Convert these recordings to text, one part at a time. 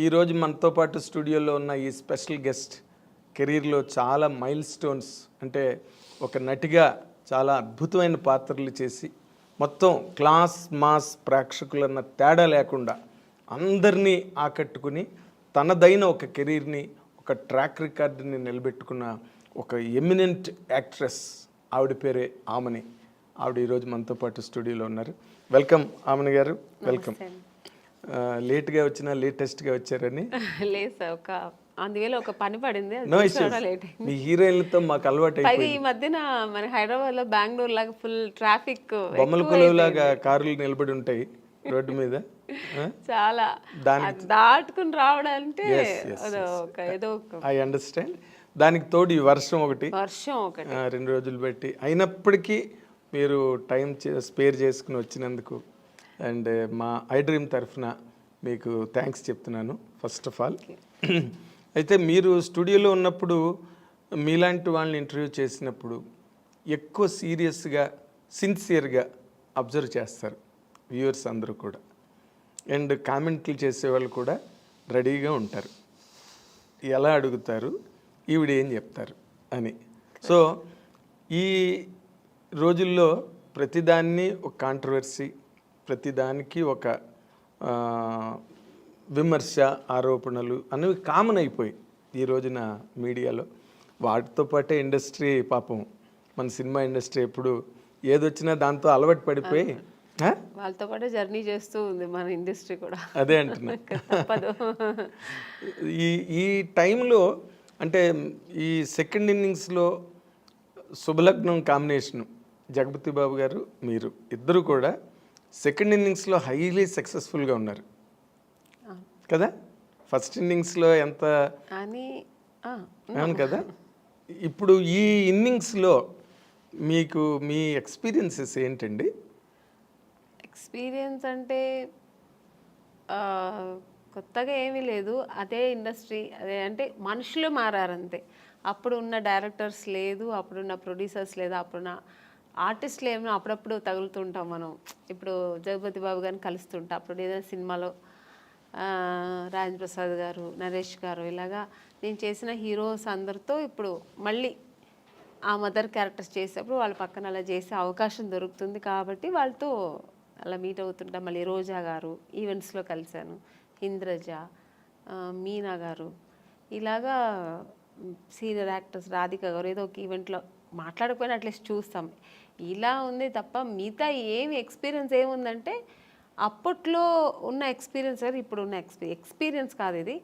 ఈరోజు మనతో పాటు స్టూడియోలో ఉన్న ఈ స్పెషల్ గెస్ట్ కెరీర్లో చాలా మైల్ స్టోన్స్, అంటే ఒక నటిగా చాలా అద్భుతమైన పాత్రలు చేసి మొత్తం క్లాస్ మాస్ ప్రేక్షకులన్న తేడా లేకుండా అందరినీ ఆకట్టుకుని తనదైన ఒక కెరీర్ని, ఒక ట్రాక్ రికార్డుని నిలబెట్టుకున్న ఒక ఎమినెంట్ యాక్ట్రెస్. ఆవిడ పేరే ఆమని. ఆవిడ ఈరోజు మనతో పాటు స్టూడియోలో ఉన్నారు. వెల్కమ్ ఆమని గారు, వెల్కమ్. లేట్గా వచ్చినా లేటెస్ట్గా వచ్చారని లేదు సార్, అందువేళ ఒక పని పడింది. మీ హీరోయిన్లతో మాకు అలవాటు అయిపోయింది. ఈ మధ్యన మన హైదరాబాద్ లో బెంగళూరు లాగా ఫుల్ ట్రాఫిక్, బొమ్మల కొలువులాగా కార్లు నిలబడి ఉంటాయి రోడ్డు మీద. చాలా దాటుకుని రావడాలంటే ఏదో ఐ అండర్స్టాండ్. దానికి తోడు ఈ వర్షం ఒకటి 2 రోజులు పెట్టి అయినప్పటికీ మీరు టైం స్పేర్ చేసుకుని వచ్చినందుకు అండ్ మా ఐ డ్రీమ్ తరఫున మీకు థ్యాంక్స్ చెప్తున్నాను ఫస్ట్ ఆఫ్ ఆల్. అయితే మీరు స్టూడియోలో ఉన్నప్పుడు మీలాంటి వాళ్ళని ఇంటర్వ్యూ చేసినప్పుడు ఎక్కువ సీరియస్గా, సిన్సియర్గా అబ్జర్వ్ చేస్తారు వ్యూవర్స్ అందరూ కూడా. అండ్ కామెంట్లు చేసేవాళ్ళు కూడా రెడీగా ఉంటారు. ఎలా అడుగుతారు, ఈవిడ ఏం చెప్తారు అని. సో ఈ రోజుల్లో ప్రతిదాన్ని ఒక కాంట్రవర్సీ, ప్రతిదానికి ఒక విమర్శ, ఆరోపణలు అనేవి కామన్ అయిపోయి ఈ రోజున మీడియాలో. వాటితో పాటే ఇండస్ట్రీ, పాపం మన సినిమా ఇండస్ట్రీ ఎప్పుడు ఏదొచ్చినా దాంతో అలవాటు పడిపోయి వాళ్ళతో పాటు జర్నీ చేస్తూ ఉంది మన ఇండస్ట్రీ కూడా. అదే అంటున్నా. ఈ టైంలో అంటే ఈ సెకండ్ ఇన్నింగ్స్లో శుభలగ్నం కాంబినేషను జగపతి బాబు గారు, మీరు ఇద్దరు కూడా సెకండ్ ఇన్నింగ్స్లో హైలీ సక్సెస్ఫుల్గా ఉన్నారు కదా. ఫస్ట్ ఇన్నింగ్స్లో ఎంత అవును కదా. ఇప్పుడు ఈ ఇన్నింగ్స్లో మీకు మీ ఎక్స్పీరియన్సెస్ ఏంటండి? ఎక్స్పీరియన్స్ అంటే కొత్తగా ఏమీ లేదు, అదే ఇండస్ట్రీ, అదే అంటే మనుషులు మారారంతే. అప్పుడు ఉన్న డైరెక్టర్స్ లేదు, అప్పుడున్న ప్రొడ్యూసర్స్ లేదు, అప్పుడున్న ఆర్టిస్టులు ఏమో అప్పుడప్పుడు తగులుతుంటాం మనం. ఇప్పుడు జగపతి బాబు గారిని కలుస్తుంటాం, అప్పుడు ఏదైనా సినిమాలో రాజేంద్ర ప్రసాద్ గారు, నరేష్ గారు, ఇలాగా నేను చేసిన హీరోస్ అందరితో ఇప్పుడు మళ్ళీ ఆ మదర్ క్యారెక్టర్స్ చేసేటప్పుడు వాళ్ళ పక్కన అలా చేసే అవకాశం దొరుకుతుంది కాబట్టి వాళ్ళతో అలా మీట్ అవుతుంటాం. మళ్ళీ రోజా గారు ఈవెంట్స్లో కలిశాను, ఇంద్రజ, మీనా గారు, ఇలాగా సీనియర్ యాక్టర్స్ రాధిక గారు ఏదో ఒక ఈవెంట్లో మాట్లాడకపోయినా అట్లీస్ట్ చూస్తాం. ఇలా ఉంది తప్ప మిగతా ఏమి ఎక్స్పీరియన్స్ ఏముందంటే అప్పట్లో ఉన్న ఎక్స్పీరియన్స్ సార్, ఇప్పుడు ఉన్న ఎక్స్పీరియన్స్ కాదు ఇది.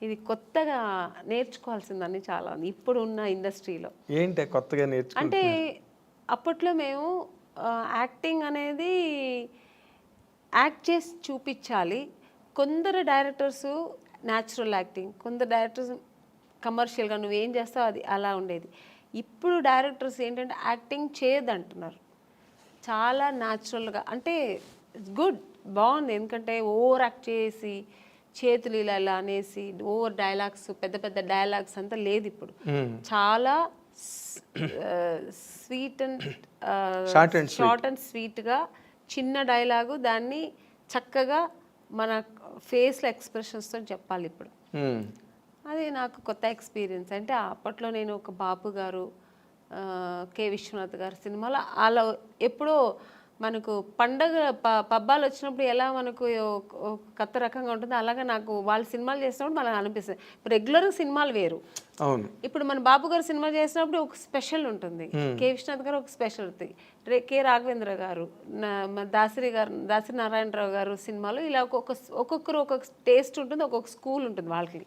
ఇది కొత్తగా నేర్చుకోవాల్సిందని చాలా ఉంది ఇప్పుడు ఉన్న ఇండస్ట్రీలో. ఏంటి కొత్తగా అంటే అప్పట్లో మేము యాక్టింగ్ అనేది యాక్ట్ చేసి చూపించాలి. కొందరు డైరెక్టర్స్ న్యాచురల్ యాక్టింగ్, కొందరు డైరెక్టర్స్ కమర్షియల్గా నువ్వేం చేస్తావు అది అలా ఉండేది. ఇప్పుడు డైరెక్టర్స్ ఏంటంటే యాక్టింగ్ చేయదంటున్నారు, చాలా న్యాచురల్గా. అంటే ఇట్స్ గుడ్, బాగుంది. ఎందుకంటే ఓవర్ యాక్ట్ చేసి చేతులు ఇలా అనేసి ఓవర్ డైలాగ్స్, పెద్ద పెద్ద డైలాగ్స్ అంతా లేదు ఇప్పుడు. చాలా స్వీట్ అండ్ షార్ట్ అండ్ స్వీట్గా చిన్న డైలాగు దాన్ని చక్కగా మన ఫేస్లో ఎక్స్ప్రెషన్స్తో చెప్పాలి ఇప్పుడు. అది నాకు కొత్త ఎక్స్పీరియన్స్. అంటే అప్పట్లో నేను ఒక బాపు గారు, కె విశ్వనాథ్ గారు సినిమాలో అలా ఎప్పుడో మనకు పండగ పబ్బాలు వచ్చినప్పుడు ఎలా మనకు కొత్త రకంగా ఉంటుందో అలాగే నాకు వాళ్ళ సినిమాలు చేసినప్పుడు మనకు అనిపిస్తుంది. రెగ్యులర్గా సినిమాలు వేరు. అవును, ఇప్పుడు మన బాబు గారు సినిమా చేసినప్పుడు ఒక స్పెషల్ ఉంటుంది, కె విశ్వనాథ్ గారు ఒక స్పెషల్ ఉంటుంది, కె రాఘవేంద్ర గారు, దాసరి నారాయణరావు గారు సినిమాలు ఇలా ఒక్కొక్కరు ఒక్కొక్క టేస్ట్ ఉంటుంది, ఒక్కొక్క స్కూల్ ఉంటుంది వాళ్ళకి.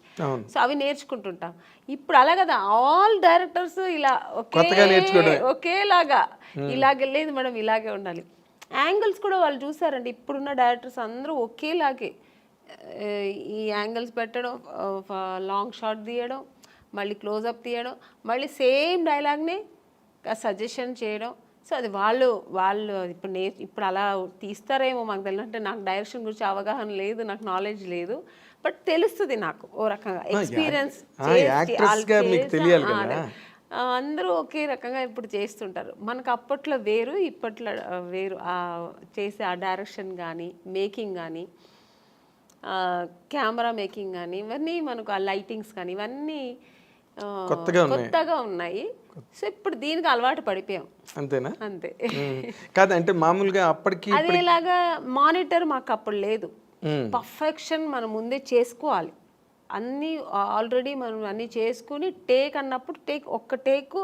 సో అవి నేర్చుకుంటుంటాం. ఇప్పుడు అలా కదా, ఆల్ డైరెక్టర్స్ ఇలా ఒకేలాగా ఇలాగే లేదు మేడం, ఇలాగే ఉండాలి. యాంగిల్స్ కూడా వాళ్ళు చూసారండి, ఇప్పుడున్న డైరెక్టర్స్ అందరూ ఒకేలాగే ఈ యాంగిల్స్ పెట్టడం, లాంగ్ షాట్ తీయడం, మళ్ళీ క్లోజప్ తీయడం, మళ్ళీ సేమ్ డైలాగ్ని సజెషన్ చేయడం. సో అది వాళ్ళు ఇప్పుడు అలా తీస్తారేమో మాకు తెలియదు. అంటే నాకు డైరెక్షన్ గురించి అవగాహన లేదు, నాకు నాలెడ్జ్ లేదు, బట్ తెలుస్తుంది నాకు ఓ రకంగా ఎక్స్పీరియన్స్. అందరూ ఒకే రకంగా ఇప్పుడు చేస్తుంటారు. మనకు అప్పట్లో వేరు, ఇప్పట్లో వేరు. చేసే ఆ డైరెక్షన్ కానీ మేకింగ్ కానీ కెమెరా మేకింగ్ కానీ ఇవన్నీ మనకు ఆ లైటింగ్స్ కానీ ఇవన్నీ కొత్తగా ఉన్నాయి. సో ఇప్పుడు దీనికి అలవాటు పడిపోయాం. అంతేనా? అంతే. కాదు అంటే మామూలుగా అప్పటికి అదేలాగా మానిటర్ మాకు అప్పుడు లేదు. పర్ఫెక్షన్ మనం ముందే చేసుకోవాలి అన్నీ. ఆల్రెడీ మనం అన్నీ చేసుకుని టేక్ అన్నప్పుడు ఒక్క టేక్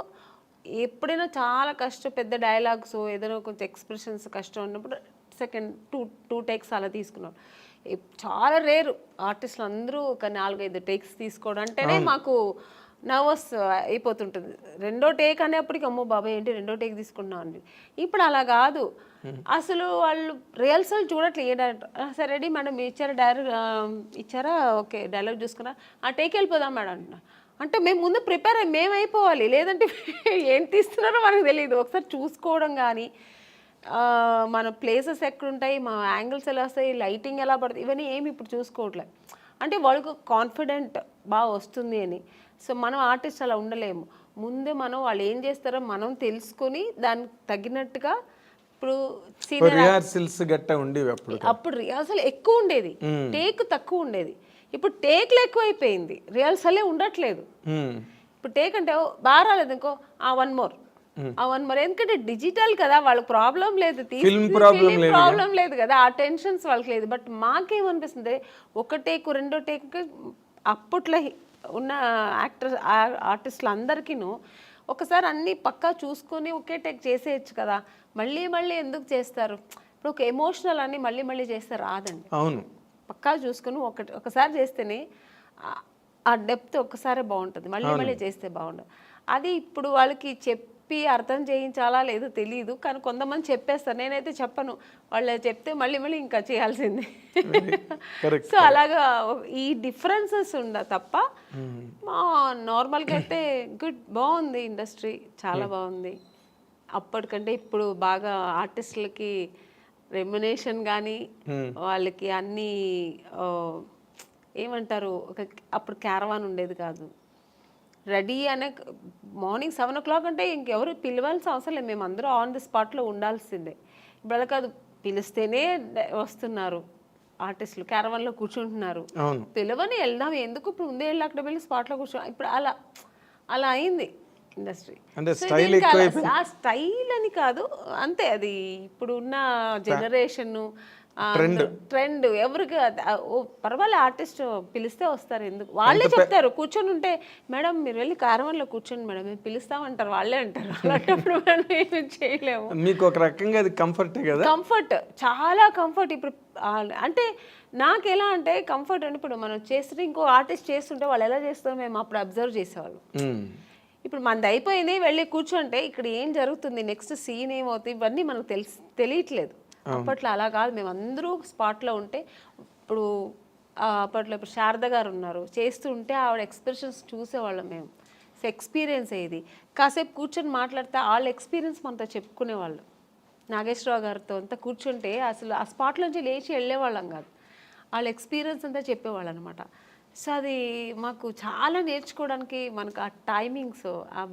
ఎప్పుడైనా చాలా కష్టం, పెద్ద డైలాగ్స్ ఏదైనా కొంచెం ఎక్స్ప్రెషన్స్ కష్టం ఉన్నప్పుడు సెకండ్ టూ టేక్స్ అలా తీసుకున్నాం. చాలా రేరు ఆర్టిస్టులు అందరూ ఒక 4-5 టేక్స్ తీసుకోవడం అంటేనే మాకు నర్వస్ అయిపోతుంటుంది. రెండో టేక్ అనేప్పటికి అమ్మో బాబాయ్ ఏంటి రెండో టేక్ తీసుకున్నాం అండి. ఇప్పుడు అలా కాదు, అసలు వాళ్ళు రిహర్సల్ చూడట్లేదు. సరే రెడీ మేడం ఇచ్చారా ఓకే డైలాగ్ చూసుకున్నా ఆ టేక్ వెళ్ళిపోదాం మేడం అంటున్నా. అంటే మేము ముందు ప్రిపేర్ మేము అయిపోవాలి, లేదంటే ఏం తీస్తున్నారో మనకు తెలియదు. ఒకసారి చూసుకోవడం కానీ మన ప్లేసెస్ ఎక్కడుంటాయి, మా యాంగిల్స్ ఎలా వస్తాయి, లైటింగ్ ఎలా పడుతుంది, ఇవన్నీ ఏమి ఇప్పుడు చూసుకోవట్లేదు. అంటే వాళ్ళకు కాన్ఫిడెంట్ బాగా వస్తుంది అని. సో మనం ఆర్టిస్ట్ అలా ఉండలేము. ముందే మనం వాళ్ళు ఏం చేస్తారో మనం తెలుసుకొని దానికి తగినట్టుగా ఇప్పుడు రిహార్సల్స్ గట్ట ఉండేవి అప్పుడు రిహార్సల్ ఎక్కువ ఉండేది, టేక్ తక్కువ ఉండేది. ఇప్పుడు టేక్లు ఎక్కువైపోయింది, రిహార్సలే ఉండట్లేదు. ఇప్పుడు టేక్ అంటే బాగా రాలేదు ఇంకో 1 more ఎందుకంటే డిజిటల్ కదా, వాళ్ళకి ప్రాబ్లం లేదు, ప్రాబ్లం లేదు కదా, ఆ టెన్షన్స్ వాళ్ళకి లేదు. బట్ మాకేమనిపిస్తుంది ఒక టేక్ రెండో టేక్ అప్పట్లో ఉన్న ఆర్టిస్టులు అందరికీను ఒకసారి అన్నీ పక్కా చూసుకొని ఒకే టేక్ చేసేయచ్చు కదా, మళ్ళీ ఎందుకు చేస్తారు? ఇప్పుడు ఒక ఎమోషనల్ అని మళ్ళీ చేస్తే రాదండి. అవును, పక్కా చూసుకొని ఒకసారి చేస్తేనే ఆ డెప్త్ ఒక్కసారే బాగుంటుంది, మళ్ళీ చేస్తే బాగుండదు. అది ఇప్పుడు వాళ్ళకి చెప్పి అర్థం చేయించాలా లేదో తెలియదు, కానీ కొంతమంది చెప్పేస్తారు. నేనైతే చెప్పను, వాళ్ళు చెప్తే మళ్ళీ ఇంకా చేయాల్సిందే. సో అలాగా ఈ డిఫరెన్సెస్ తప్ప నార్మల్గా అయితే బాగుంది ఇండస్ట్రీ, చాలా బాగుంది. అప్పటికంటే ఇప్పుడు బాగా ఆర్టిస్టులకి రెమ్యునేషన్ కానీ వాళ్ళకి అన్నీ ఏమంటారు, అప్పుడు క్యారవాన్ ఉండేది కాదు, రెడీ అనే మార్నింగ్ 7 o'clock అంటే ఇంకెవరు పిలవాల్సిన అవసరం లేదు, మేము అందరూ ఆన్ ది స్పాట్లో ఉండాల్సిందే. ఇప్పుడు అలా కాదు, పిలిస్తేనే వస్తున్నారు ఆర్టిస్టులు, క్యారవాన్లో కూర్చుంటున్నారు, పిలవని వెళ్దాం ఎందుకు, ఇప్పుడు ముందే వెళ్ళి అక్కడ వెళ్ళి స్పాట్లో కూర్చో, ఇప్పుడు అలా అయింది ఇండస్ట్రీ. ఆ స్టైల్ అని కాదు, అంతే, అది ఇప్పుడు ఉన్న జనరేషన్ ట్రెండ్. ఎవరికి పర్వాలే, ఆర్టిస్ట్ పిలిస్తే వస్తారు, ఎందుకు వాళ్ళే చెప్తారు. కూర్చొని ఉంటే మేడం మీరు వెళ్ళి క్యారవాన్లో కూర్చోండి మేడం మేము పిలుస్తామంటారు, వాళ్ళే అంటారు. అలాంటప్పుడు మనం ఏమి చేయలేము. మీకు ఒక రకంగా అది కంఫర్ట్ కదా, కంఫర్ట్, చాలా కంఫర్ట్. ఇప్పుడు అంటే నాకు ఎలా అంటే కంఫర్ట్ అంటే ఇప్పుడు మనం చేస్తుంటే ఇంకో ఆర్టిస్ట్ చేస్తుంటే వాళ్ళు ఎలా చేస్తారో మేము అప్పుడు అబ్జర్వ్ చేసేవాళ్ళు. ఇప్పుడు మనది అయిపోయింది వెళ్ళి కూర్చుంటే ఇక్కడ ఏం జరుగుతుంది, నెక్స్ట్ సీన్ ఏమవుతుంది, ఇవన్నీ మనకు తెలియట్లేదు. అప్పట్లో అలా కాదు, మేము అందరూ స్పాట్లో ఉంటే. అప్పట్లో ఇప్పుడు శారద గారు ఉన్నారు, చేస్తుంటే ఆవిడ ఎక్స్ప్రెషన్స్ చూసేవాళ్ళం మేము. సో ఎక్స్పీరియన్స్ అయ్యేది, కాసేపు కూర్చొని మాట్లాడితే వాళ్ళ ఎక్స్పీరియన్స్ మనతో చెప్పుకునేవాళ్ళు. నాగేశ్వరరావు గారితో అంతా కూర్చుంటే అసలు ఆ స్పాట్లోంచి లేచి వెళ్ళేవాళ్ళం కాదు, వాళ్ళ ఎక్స్పీరియన్స్ అంతా చెప్పేవాళ్ళు అనమాట. సో అది మాకు చాలా నేర్చుకోవడానికి మనకు ఆ టైమింగ్స్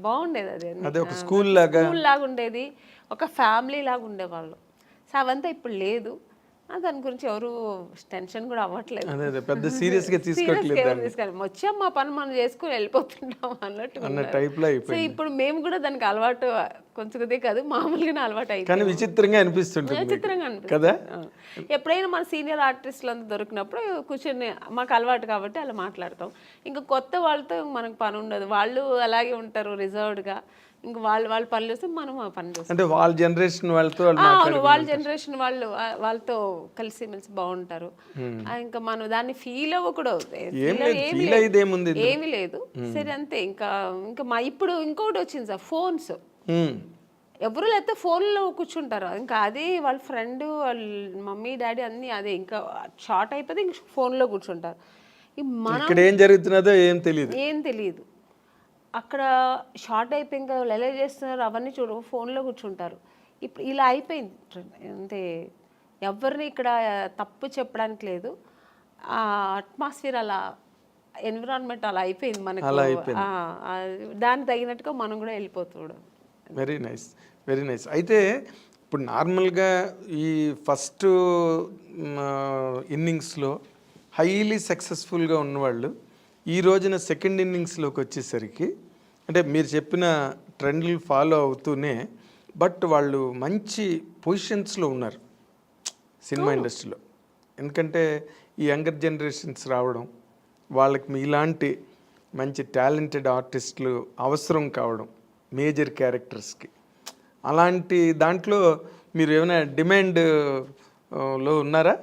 బాగుండేది. అది ఒక స్కూల్ లాగా ఉండేది, ఒక ఫ్యామిలీ లాగా ఉండేవాళ్ళు. సో అవంతా ఇప్పుడు లేదు, దాని గురించి ఎవరు టెన్షన్ కూడా అవ్వట్లేదు, పెద్ద సీరియస్గా తీసుకోవట్లేదు. వచ్చాం మా పని మనం చేసుకుని వెళ్ళిపోతుంటాం అన్నట్టు. సో ఇప్పుడు మేము కూడా దానికి అలవాటు కొంచెం కాదు, మామూలుగానే అలవాటు అయితే విచిత్రంగా అనిపిస్తుంది కదా. ఎప్పుడైనా మన సీనియర్ ఆర్టిస్టులు అంతా దొరికినప్పుడు కూర్చొని మాకు అలవాటు కాబట్టి అలా మాట్లాడతాం. ఇంకా కొత్త వాళ్ళతో మనకు పని ఉండదు, వాళ్ళు అలాగే ఉంటారు రిజర్వ్డ్గా. ఇంకా వాళ్ళ పనులు చేస్తే మనం ఆ పని చేస్తాం. అంటే వాళ్ళ జనరేషన్ వాళ్ళతో కలిసిమెలిసి బాగుంటారు. ఇంకా మనం దాన్ని ఫీల్ అవ్వకూడదు, ఏమీ లేదు. సరే అంతే. ఇంకా ఇప్పుడు ఇంకొకటి వచ్చింది సార్, ఫోన్స్. ఎవరు లేకపోతే ఫోన్లో కూర్చుంటారు, ఇంకా అదే వాళ్ళ ఫ్రెండ్ వాళ్ళ మమ్మీ డాడీ అన్నీ అదే, ఇంకా షార్ట్ అయిపోతే ఇంక ఫోన్లో కూర్చుంటారు. ఏం జరుగుతున్నదో ఏం తెలియదు. అక్కడ షార్ట్ అయిపోయి ఇంకా వాళ్ళు ఎలా చేస్తున్నారు అవన్నీ ఫోన్లో కూర్చుంటారు. ఇప్పుడు ఇలా అయిపోయింది అంతే. ఎవరిని ఇక్కడ తప్పు చెప్పడానికి లేదు, ఆ అట్మాస్ఫియర్ అలా, ఎన్విరాన్మెంట్ అలా అయిపోయింది మనకు. దానికి తగినట్టుగా మనం కూడా వెళ్ళిపోతాడు. Very nice. అయితే ఇప్పుడు నార్మల్గా ఈ ఫస్ట్ ఇన్నింగ్స్లో హైలీ సక్సెస్ఫుల్గా ఉన్నవాళ్ళు ఈ రోజున సెకండ్ ఇన్నింగ్స్లోకి వచ్చేసరికి అంటే మీరు చెప్పిన ట్రెండ్లు ఫాలో అవుతూనే బట్ వాళ్ళు మంచి పొజిషన్స్లో ఉన్నారు సినిమా ఇండస్ట్రీలో. ఎందుకంటే ఈ యంగర్ జనరేషన్స్ రావడం, వాళ్ళకి మీలాంటి మంచి టాలెంటెడ్ ఆర్టిస్టులు అవసరం కావడం మేజర్ క్యారెక్టర్స్కి, అలాంటి దాంట్లో మీరు ఏమైనా డిమాండ్లో ఉన్నారా?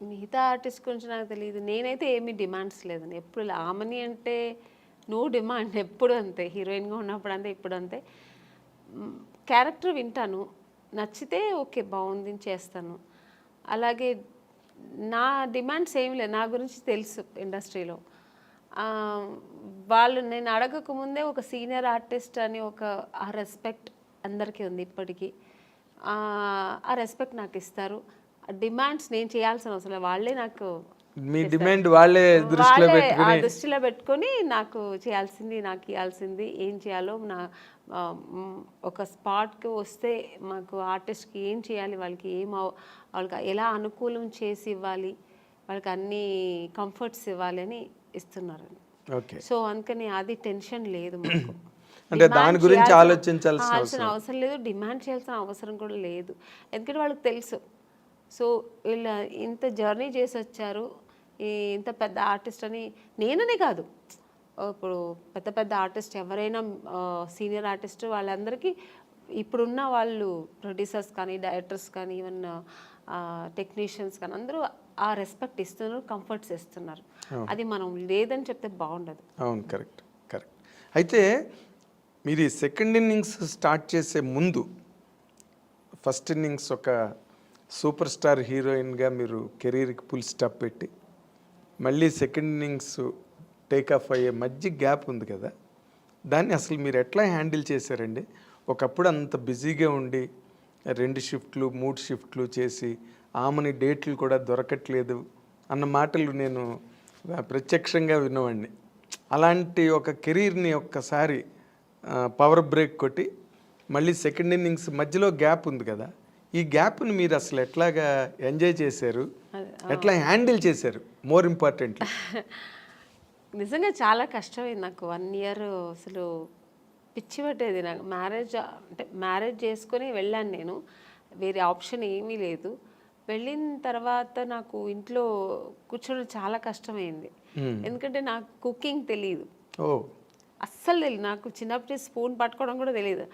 మిగతా ఆర్టిస్ట్ గురించి నాకు తెలియదు. నేనైతే ఏమీ డిమాండ్స్ లేదండి. ఎప్పుడు ఆమని అంటే నో డిమాండ్, ఎప్పుడు అంతే. హీరోయిన్గా ఉన్నప్పుడు అంతే, ఇప్పుడు అంతే. క్యారెక్టర్ వింటాను, నచ్చితే ఓకే బాగుంది చేస్తాను. అలాగే నా డిమాండ్స్ ఏమి లేదు. నా గురించి తెలుసు ఇండస్ట్రీలో. వాళ్ళు నేను అడగకముందే ఒక సీనియర్ ఆర్టిస్ట్ అని ఒక ఆ రెస్పెక్ట్ అందరికీ ఉంది ఇప్పటికీ. ఆ రెస్పెక్ట్ నాకు ఇస్తారు. డిమాండ్స్ నేను చేయాల్సిన అవసరం లేదు, వాళ్ళే నాకు మీ డిమాండ్ వాళ్ళే దృష్టిలో పెట్టుకొని నాకు చేయాల్సింది, నాకు ఇవ్వాల్సింది ఏం చేయాలో నా ఒక స్పాట్కి వస్తే మాకు ఆర్టిస్ట్కి ఏం చేయాలి, వాళ్ళకి వాళ్ళకి ఎలా అనుకూలం చేసి ఇవ్వాలి, వాళ్ళకి అన్ని కంఫర్ట్స్ ఇవ్వాలి అని ఇస్తున్నారు. సో అందుకని అది టెన్షన్ లేదు మాకు. అంటే దాని గురించి ఆలోచించాల్సిన అవసరం లేదు, డిమాండ్ చేయాల్సిన అవసరం కూడా లేదు. ఎందుకంటే వాళ్ళకి తెలుసు. సో వీళ్ళు ఇంత జర్నీ చేసి వచ్చారు, ఇంత పెద్ద ఆర్టిస్ట్ అని నేననే కాదు, ఇప్పుడు పెద్ద పెద్ద ఆర్టిస్ట్ ఎవరైనా సీనియర్ ఆర్టిస్ట్ వాళ్ళందరికీ ఇప్పుడున్న వాళ్ళు ప్రొడ్యూసర్స్ కానీ డైరెక్టర్స్ కానీ ఈవెన్ టెక్నీషియన్స్ కానీ అందరూ ఆ రెస్పెక్ట్ ఇస్తున్నారు, కంఫర్ట్స్ ఇస్తున్నారు. అది మనం లేదని చెప్తే బాగుండదు. అవును, కరెక్ట్ కరెక్ట్. అయితే మీరు ఈ సెకండ్ ఇన్నింగ్స్ స్టార్ట్ చేసే ముందు ఫస్ట్ ఇన్నింగ్స్ ఒక సూపర్ స్టార్ హీరోయిన్గా మీరు కెరీర్కి ఫుల్ స్టాప్ పెట్టి మళ్ళీ సెకండ్ ఇన్నింగ్స్ టేక్ ఆఫ్ అయ్యే మధ్య గ్యాప్ ఉంది కదా, దాన్ని అసలు మీరు ఎట్లా హ్యాండిల్ చేశారండి? ఒకప్పుడు అంత బిజీగా ఉండి 2 షిఫ్ట్లు 3 షిఫ్ట్లు చేసి ఆమెని డేట్లు కూడా దొరకట్లేదు అన్న మాటలు నేను ప్రత్యక్షంగా విన్నవాడిని. అలాంటి ఒక కెరీర్ని ఒక్కసారి పవర్ బ్రేక్ కొట్టి మళ్ళీ సెకండ్ ఇన్నింగ్స్ మధ్యలో గ్యాప్ ఉంది కదా, ఈ గ్యాప్ని మీరు అసలు ఎట్లాగా ఎంజాయ్ చేశారు, ఎట్లా హ్యాండిల్ చేశారు? మోర్ ఇంపార్టెంట్లీ నిజంగా చాలా కష్టమైంది నాకు. 1 ఇయర్ అసలు పిచ్చి పట్టేది నాకు. మ్యారేజ్ చేసుకొని వెళ్ళాను నేను, వేరే ఆప్షన్ ఏమీ లేదు. వెళ్ళిన తర్వాత నాకు ఇంట్లో కూర్చోడం చాలా కష్టమైంది. ఎందుకంటే నాకు కుకింగ్ తెలియదు, అస్సలు తెలియదు. నాకు చిన్నప్పటి స్పూన్ పట్టుకోవడం కూడా తెలియదు.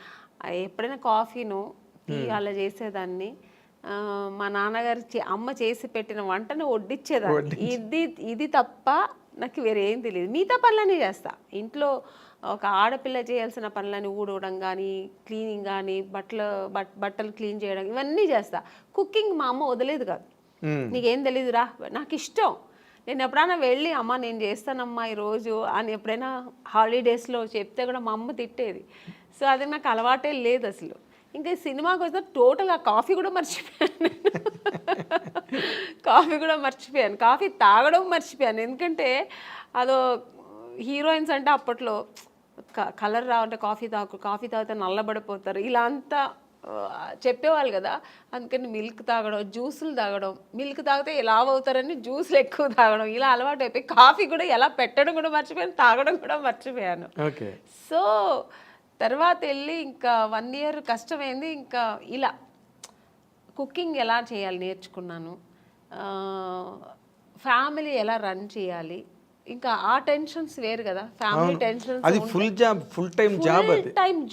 ఎప్పుడైనా కాఫీను టీ అలా చేసేదాన్ని. మా నాన్నగారు అమ్మ చేసి పెట్టిన వంటను వడ్డిచ్చేదాన్ని. ఇది తప్ప నాకు వేరే ఏం తెలియదు. మిగతా పనులన్నీ చేస్తా ఇంట్లో. ఒక ఆడపిల్ల చేయాల్సిన పనులని ఊడవడం కానీ, క్లీనింగ్ కానీ, బట్టలు క్లీన్ చేయడం, ఇవన్నీ చేస్తా. కుకింగ్ మా అమ్మ వదిలేదు కాదు. నీకేం తెలీదు రా, నాకు ఇష్టం. నేను ఎప్పుడైనా వెళ్ళి అమ్మ నేను చేస్తానమ్మా ఈరోజు అని ఎప్పుడైనా హాలిడేస్లో చెప్తే కూడా మా అమ్మ తిట్టేది. సో అది నాకు అలవాటే లేదు అసలు. ఇంకా సినిమాకి వస్తే టోటల్గా కాఫీ కూడా మర్చిపోయాను. కాఫీ తాగడం మర్చిపోయాను. ఎందుకంటే అదో హీరోయిన్స్ అంటే అప్పట్లో కలర్ రావంటే కాఫీ తాగితే నల్లబడిపోతారు ఇలా అంతా చెప్పేవాళ్ళు కదా. అందుకని మిల్క్ తాగడం, జ్యూసులు తాగడం, మిల్క్ తాగితే ఎలా అవుతారని జ్యూసులు ఎక్కువ తాగడం, ఇలా అలవాటు అయిపోయి కాఫీ కూడా ఎలా పెట్టడం కూడా మర్చిపోయాను, తాగడం కూడా మర్చిపోయాను. సో తర్వాత వెళ్ళి ఇంకా 1 ఇయర్ కష్టమైంది. ఇంకా ఇలా కుకింగ్ ఎలా చేయాలి నేర్చుకున్నాను, ఫ్యామిలీ ఎలా రన్ చేయాలి. ఇంకా ఆ టెన్షన్స్ వేరు కదా, ఫ్యామిలీ టెన్షన్స్. అది ఫుల్ టైం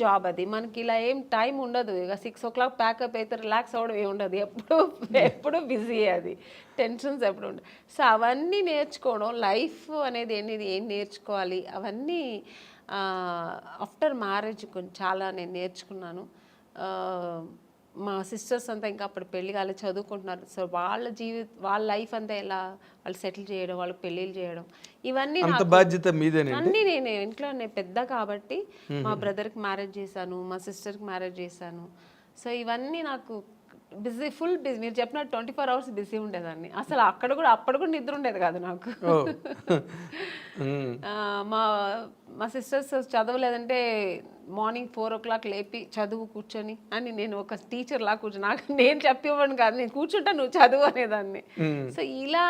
జాబ్ అది. మనకి ఇలా ఏం టైం ఉండదు. ఇక 6 o'clock ప్యాకప్ అయితే రిలాక్స్ అవ్వడం ఏమి ఉండదు. ఎప్పుడు బిజీ, అది టెన్షన్స్ ఎప్పుడు ఉండదు. సో అవన్నీ నేర్చుకోవడం, లైఫ్ అనేది ఏం నేర్చుకోవాలి అవన్నీ ఆఫ్టర్ మ్యారేజ్ చాలా నేను నేర్చుకున్నాను. మా సిస్టర్స్ అంతా ఇంకా అప్పుడు పెళ్లి కాలేదు, చదువుకుంటున్నారు. సో వాళ్ళ లైఫ్ అంతా ఎలా వాళ్ళు సెటిల్ చేయడం, వాళ్ళకి పెళ్ళిళ్ళు చేయడం, ఇవన్నీ బాధ్యత మీదేనండి. అన్నీ నేను ఇంట్లో పెద్ద కాబట్టి మా బ్రదర్కి మ్యారేజ్ చేశాను, మా సిస్టర్కి మ్యారేజ్ చేశాను. సో ఇవన్నీ నాకు బిజీ, ఫుల్ బిజీ. మీరు చెప్పినట్టు 24 hours బిజీ ఉండేదాన్ని. అసలు అప్పుడు కూడా నిద్ర ఉండేది కాదు నాకు. మా మా సిస్టర్స్ చదవలేదంటే మార్నింగ్ 4 o'clock లేపి చదువు కూర్చొని అని, నేను ఒక టీచర్ లా కూర్చొని, నాకు నేను చెప్పివ్వను కాదు, నేను కూర్చుంటా నువ్వు చదువు అనేదాన్ని. సో ఇలా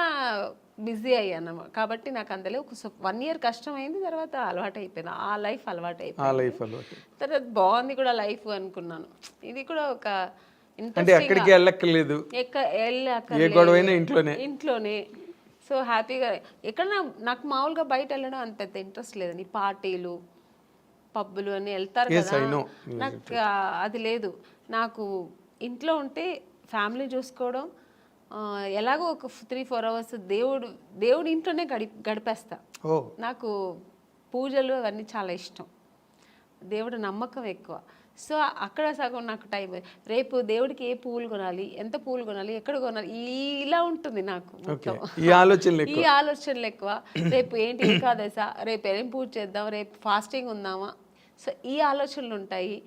బిజీ అయ్యాను కాబట్టి నాకు అందులో ఒక 1 year కష్టమైంది, తర్వాత అలవాటు అయిపోయింది. ఆ లైఫ్ అలవాటు అయిపోయింది. తర్వాత బాగుంది కూడా లైఫ్ అనుకున్నాను. ఇది కూడా ఒక అంటే ఎక్కడికి వెళ్ళక్కర్లేదు, ఇంట్లోనే. సో హ్యాపీగా ఎక్కడ నాకు మామూలుగా బయట వెళ్ళడం అంత పెద్ద ఇంట్రెస్ట్ లేదండి. పార్టీలు, పబ్బులు అని వెళ్తారు కదా, నాకు అది లేదు. నాకు ఇంట్లో ఉంటే ఫ్యామిలీ చూసుకోవడం, ఎలాగో ఒక 3-4 hours దేవుడు ఇంట్లోనే గడిపేస్తా. నాకు పూజలు అవన్నీ చాలా ఇష్టం, దేవుడు నమ్మకం ఎక్కువ. సో అక్కడ సగం నాకు టైం. రేపు దేవుడికి ఏ పువ్వులు కొనాలి, ఎంత పువ్వులు కొనాలి, ఎక్కడ కొనాలి, ఇలా ఉంటుంది నాకు మొత్తం. ఈ ఆలోచనలు ఎక్కువ. రేపు ఏంటి ఏకాదశ, రేపు ఏం పూజ చేద్దాం, రేపు ఫాస్టింగ్ ఉందామా, సో ఈ ఆలోచనలు ఉంటాయి.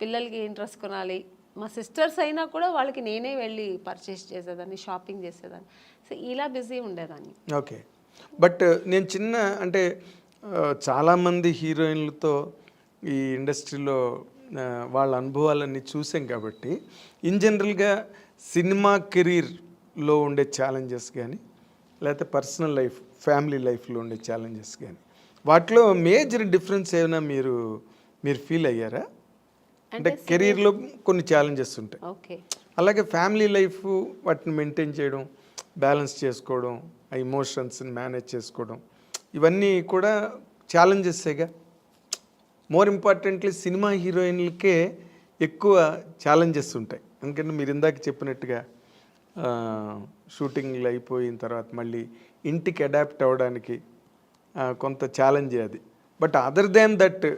పిల్లలకి ఏం డ్రెస్ కొనాలి, మా సిస్టర్స్ అయినా కూడా వాళ్ళకి నేనే వెళ్ళి పర్చేస్ చేసేదాన్ని, షాపింగ్ చేసేదాన్ని. సో ఇలా బిజీ ఉండేదాన్ని. ఓకే. బట్ నేను అంటే చాలామంది హీరోయిన్లతో ఈ ఇండస్ట్రీలో వాళ్ళ అనుభవాలన్నీ చూసాం కాబట్టి, ఇన్ జనరల్గా సినిమా కెరీర్లో ఉండే ఛాలెంజెస్ కానీ, లేకపోతే పర్సనల్ లైఫ్, ఫ్యామిలీ లైఫ్లో ఉండే ఛాలెంజెస్ కానీ, వాటిలో మేజర్ డిఫరెన్స్ ఏమైనా మీరు ఫీల్ అయ్యారా? అంటే కెరీర్లో కొన్ని ఛాలెంజెస్ ఉంటాయి, అలాగే ఫ్యామిలీ లైఫ్ వాటిని మెయింటైన్ చేయడం, బ్యాలెన్స్ చేసుకోవడం, ఆ ఎమోషన్స్ని మేనేజ్ చేసుకోవడం, ఇవన్నీ కూడా ఛాలెంజెస్సేగా. మోర్ ఇంపార్టెంట్లీ సినిమా హీరోయిన్లకే ఎక్కువ ఛాలెంజెస్ ఉంటాయి. ఎందుకంటే మీరు ఇందాక చెప్పినట్టుగా షూటింగ్లు అయిపోయిన తర్వాత మళ్ళీ ఇంటికి అడాప్ట్ అవ్వడానికి కొంత ఛాలెంజే అది. బట్ అదర్ దాన్ దట్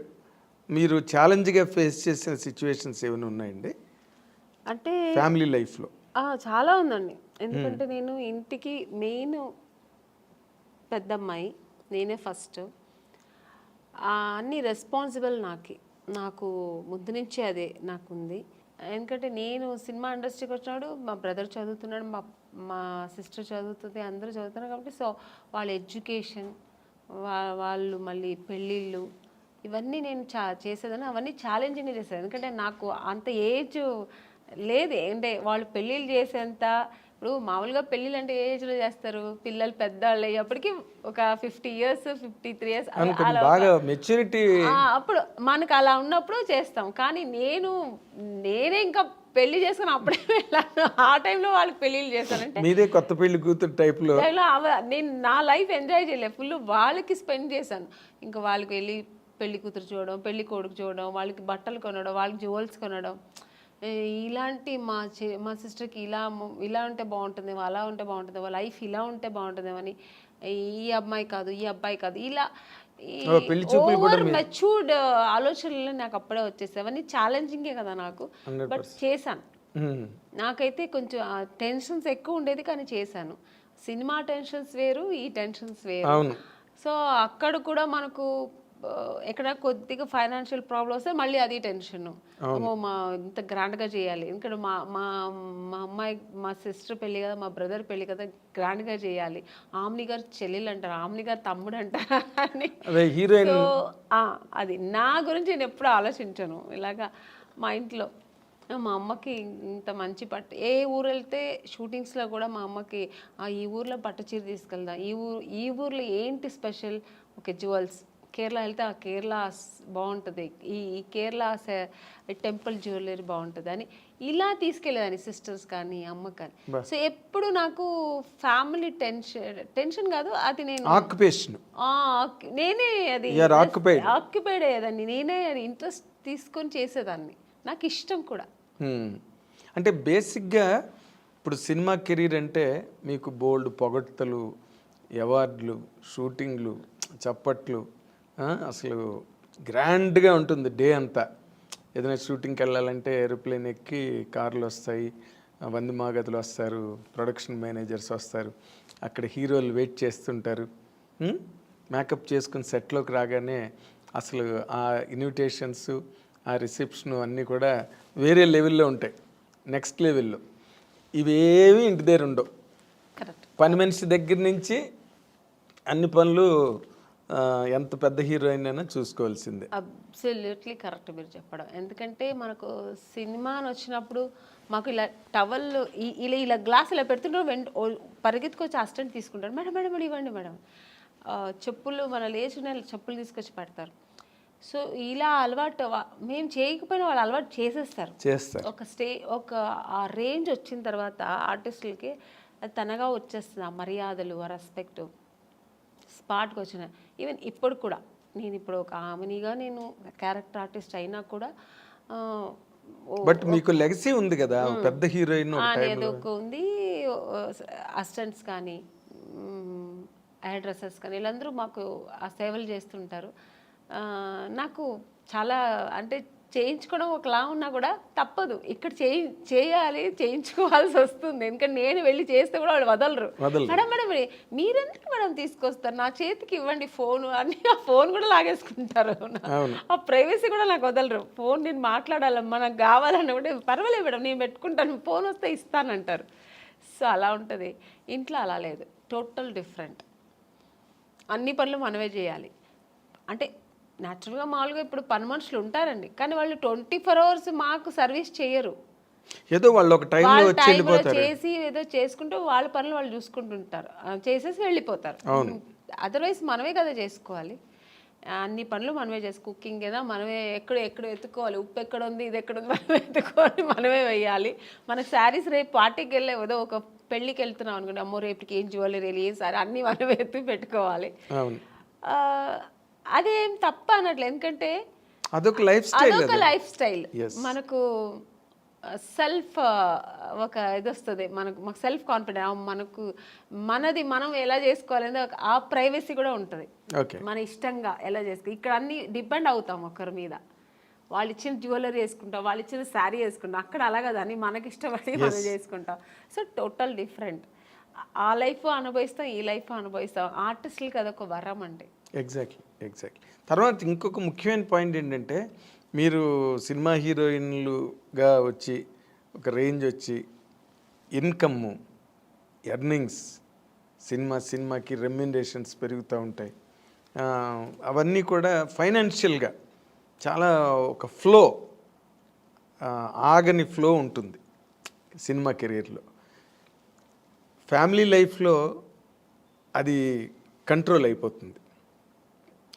మీరు ఛాలెంజ్గా ఫేస్ చేసిన సిచ్యువేషన్స్ ఏమైనా ఉన్నాయండి అంటే ఫ్యామిలీ లైఫ్లో? చాలా ఉందండి. ఎందుకంటే నేను ఇంటికి మెయిన్ పెద్దమ్మాయి, నేనే ఫస్ట్. అన్ని రెస్పాన్సిబుల్ నాకు ముందు నుంచే అదే నాకుంది. ఎందుకంటే నేను సినిమా ఇండస్ట్రీకి వచ్చినాడు, మా బ్రదర్ చదువుతున్నాడు, మా సిస్టర్ చదువుతుంది, అందరూ చదువుతున్నారు కాబట్టి, సో వాళ్ళ ఎడ్యుకేషన్, వాళ్ళు మళ్ళీ పెళ్ళిళ్ళు, ఇవన్నీ నేను చేసేదాన్ని. అవన్నీ ఛాలెంజింగ్గా చేసేది. ఎందుకంటే నాకు అంత ఏజ్ లేదు. అంటే వాళ్ళు పెళ్ళిళ్ళు చేసేంత, ఇప్పుడు మామూలుగా పెళ్ళిళ్ళు అంటే ఏ ఏజ్లో చేస్తారు, పిల్లలు పెద్దవాళ్ళు అయ్యేప్పటికి ఒక 50 years 53 years మెచ్యూరిటీ, అప్పుడు మనకు అలా ఉన్నప్పుడు చేస్తాం. కానీ నేనే ఇంకా పెళ్లి చేసుకుని అప్పుడే వెళ్ళాను. ఆ టైంలో వాళ్ళకి పెళ్ళిళ్ళు చేశానంటే మీదే కొత్త పెళ్లి కూతురు టైప్లో నేను నా లైఫ్ ఎంజాయ్ చేయలేదు, ఫుల్ వాళ్ళకి స్పెండ్ చేశాను. ఇంకా వాళ్ళకి వెళ్ళి పెళ్లి కూతురు చూడడం, పెళ్లి కొడుకు చూడడం, వాళ్ళకి బట్టలు కొనడం, వాళ్ళకి జ్యువెల్స్ కొనడం, ఇలాంటి మా సిస్టర్కి ఇలా ఉంటే బాగుంటుంది, అలా ఉంటే బాగుంటుంది, వాళ్ళ లైఫ్ ఇలా ఉంటే బాగుంటుందేమో అని, ఈ అమ్మాయి కాదు ఈ అబ్బాయి కాదు, ఇలా ఓవర్ మెచ్యూర్డ్ ఆలోచనలు నాకు అప్పుడే వచ్చేసాయి. అవన్నీ ఛాలెంజింగే కదా నాకు, బట్ చేశాను. నాకైతే కొంచెం టెన్షన్స్ ఎక్కువ ఉండేది కానీ చేశాను. సినిమా టెన్షన్స్ వేరు, ఈ టెన్షన్స్ వేరు. సో అక్కడ కూడా మనకు ఎక్కడ కొద్దిగా ఫైనాన్షియల్ ప్రాబ్లమ్ వస్తే మళ్ళీ అది టెన్షన్. మా ఇంత గ్రాండ్గా చేయాలి, ఎందుకంటే మా అమ్మాయి, మా సిస్టర్ పెళ్ళి కదా, మా బ్రదర్ పెళ్ళి కదా, గ్రాండ్గా చేయాలి. ఆమ్ని గారు చెల్లెలు అంటారు, ఆమ్ని గారు తమ్ముడు అంటారు అని. సో అది నా గురించి నేను ఎప్పుడు ఆలోచించాను. ఇలాగా మా ఇంట్లో మా అమ్మకి ఇంత మంచి పట్టు, ఏ ఊరు వెళ్తే షూటింగ్స్లో కూడా మా అమ్మకి ఈ ఊర్లో పట్టు చీర తీసుకెళ్దా, ఈ ఊర్లో ఏంటి స్పెషల్, ఓకే జ్యువెల్స్, కేరళ వెళ్తే ఆ కేరళ బాగుంటుంది, ఈ కేరళ టెంపుల్ జ్యువెలరీ బాగుంటుంది అని ఇలా తీసుకెళ్ళేదాన్ని, సిస్టర్స్ కానీ అమ్మ కానీ. సో ఎప్పుడు నాకు ఫ్యామిలీ టెన్షన్ కాదు, అది నేను నేనే అది ఆక్యుపైడ్ అయ్యేదాన్ని, నేనే ఇంట్రెస్ట్ తీసుకొని చేసేదాన్ని, నాకు ఇష్టం కూడా. అంటే బేసిక్గా ఇప్పుడు సినిమా కెరీర్ అంటే మీకు బోల్డ్ పొగడ్తలు, అవార్డులు, షూటింగ్లు, చప్పట్లు, అసలు గ్రాండ్గా ఉంటుంది డే అంతా. ఏదైనా షూటింగ్కి వెళ్ళాలంటే ఏరోప్లేన్ ఎక్కి కార్లు వస్తాయి, వంది మాగదులు వస్తారు, ప్రొడక్షన్ మేనేజర్స్ వస్తారు, అక్కడ హీరోలు వెయిట్ చేస్తుంటారు, మేకప్ చేసుకుని సెట్లోకి రాగానే అసలు ఆ ఇన్విటేషన్స్, ఆ రిసెప్షను అన్నీ కూడా వేరే లెవెల్లో ఉంటాయి, నెక్స్ట్ లెవెల్లో. ఇవేవి ఇంటి దగ్గర ఉండవు. కరెక్ట్. పని మనిషి దగ్గర నుంచి అన్ని పనులు ఎంత పెద్ద హీరోయిన్ అయినా చూసుకోవాల్సిందే. అబ్సల్యూట్లీ కరెక్ట్ మీరు చెప్పడం. ఎందుకంటే మనకు సినిమా అని వచ్చినప్పుడు మాకు ఇలా టవల్ ఇలా గ్లాస్ ఇలా పెడుతుంటారు, పరిగెత్తుకొచ్చి అసిస్టెంట్ తీసుకుంటారు, మేడం మేడం మేడం ఇవ్వండి మేడం. చెప్పులు మన లేచిన చెప్పులు తీసుకొచ్చి పెడతారు. సో ఇలా అలవాటు మేము చేయకపోయినా వాళ్ళు అలవాటు చేసేస్తారు. ఒక ఆ రేంజ్ వచ్చిన తర్వాత ఆర్టిస్టులకి అది తనగా వచ్చేస్తుంది. ఆ మర్యాదలు, ఆ రెస్పెక్ట్ స్పాట్కి వచ్చిన. ఈవెన్ ఇప్పుడు కూడా నేను ఇప్పుడు ఒక ఆమెనిగా నేను క్యారెక్టర్ ఆర్టిస్ట్ అయినా కూడా బట్ మీకు లెగసీ ఉంది కదా, పెద్ద హీరోయిన్ ఏదో ఒక ఉంది. అసిస్టెంట్స్ కానీ హెయిర్ డ్రెస్సర్స్ కానీ వీళ్ళందరూ మాకు ఆ సేవలు చేస్తుంటారు. నాకు చాలా అంటే చేయించుకోవడం ఒకలా ఉన్నా కూడా తప్పదు, ఇక్కడ చేయాలి, చేయించుకోవాల్సి వస్తుంది. ఎందుకంటే నేను వెళ్ళి చేస్తే కూడా వాళ్ళు వదలరు. మేడం మేడం మీరెందుకు మేడం తీసుకొస్తారు, నా చేతికి ఇవ్వండి ఫోను అని. ఆ ఫోన్ కూడా లాగేసుకుంటారు. ఆ ప్రైవసీ కూడా నాకు వదలరు. ఫోన్ నేను మాట్లాడాలమ్మా, నాకు కావాలన్నా కూడా పర్వాలేదు మేడం నేను పెట్టుకుంటాను, ఫోన్ వస్తే ఇస్తానంటారు. సో అలా ఉంటుంది. ఇంట్లో అలా లేదు, టోటల్ డిఫరెంట్. అన్ని పనులు మనమే చేయాలి. అంటే న్యాచురల్గా మామూలుగా ఇప్పుడు పని మనుషులు ఉంటారండి, కానీ వాళ్ళు 24 hours మాకు సర్వీస్ చేయరు. ఏదో వాళ్ళు ఒక టైంలో చేసి ఏదో చేసుకుంటూ వాళ్ళ పనులు వాళ్ళు చూసుకుంటుంటారు, చేసేసి వెళ్ళిపోతారు. అదర్వైజ్ మనమే కదా చేసుకోవాలి. అన్ని పనులు మనమే కుకింగ్ ఏదో మనమే ఎక్కడ ఎత్తుకోవాలి, ఉప్పు ఎక్కడ ఉంది, ఇది ఎక్కడ ఉంది మనమే ఎత్తుకోవాలి, మనమే వేయాలి. మనకు శారీస్ రేపు పార్టీకి వెళ్ళే ఏదో ఒక పెళ్ళికి వెళ్తున్నాం అనుకోండి, అమ్మో రేపుకి ఏం జ్యువెలరీ ఏం సారీ అన్నీ మనమే ఎత్తి పెట్టుకోవాలి. అదేం తప్ప అనట్లేదు, ఎందుకంటే అదొక లైఫ్ స్టైల్. మనకు సెల్ఫ్ ఒక ఇది వస్తుంది, మాకు సెల్ఫ్ కాన్ఫిడెన్స్, మనది మనం ఎలా చేసుకోవాలని ఆ ప్రైవసీ కూడా ఉంటుంది. మన ఇష్టంగా ఎలా చేసుకో, ఇక్కడ అన్ని డిపెండ్ అవుతాం ఒకరి మీద. వాళ్ళు ఇచ్చిన జ్యువెలరీ వేసుకుంటాం, వాళ్ళు ఇచ్చిన శారీ వేసుకుంటాం. అక్కడ అలా కదా అని మనకి ఇష్టపడి మనం చేసుకుంటాం. So total different. ఆ లైఫ్ అనుభవిస్తాం, ఈ లైఫ్ అనుభవిస్తాం. ఆర్టిస్టులకి అదొక వరం అండి. ఎగ్జాక్ట్లీ. తర్వాత ఇంకొక ముఖ్యమైన పాయింట్ ఏంటంటే, మీరు సినిమా హీరోయిన్లుగా వచ్చి ఒక రేంజ్ వచ్చి ఇన్కమ్, ఎర్నింగ్స్, సినిమాకి రెమ్యునరేషన్స్ పెరుగుతూ ఉంటాయి. అవన్నీ కూడా ఫైనాన్షియల్గా చాలా ఒక ఫ్లో, ఆగని ఫ్లో ఉంటుంది సినిమా కెరీర్లో. ఫ్యామిలీ లైఫ్లో అది కంట్రోల్ అయిపోతుంది.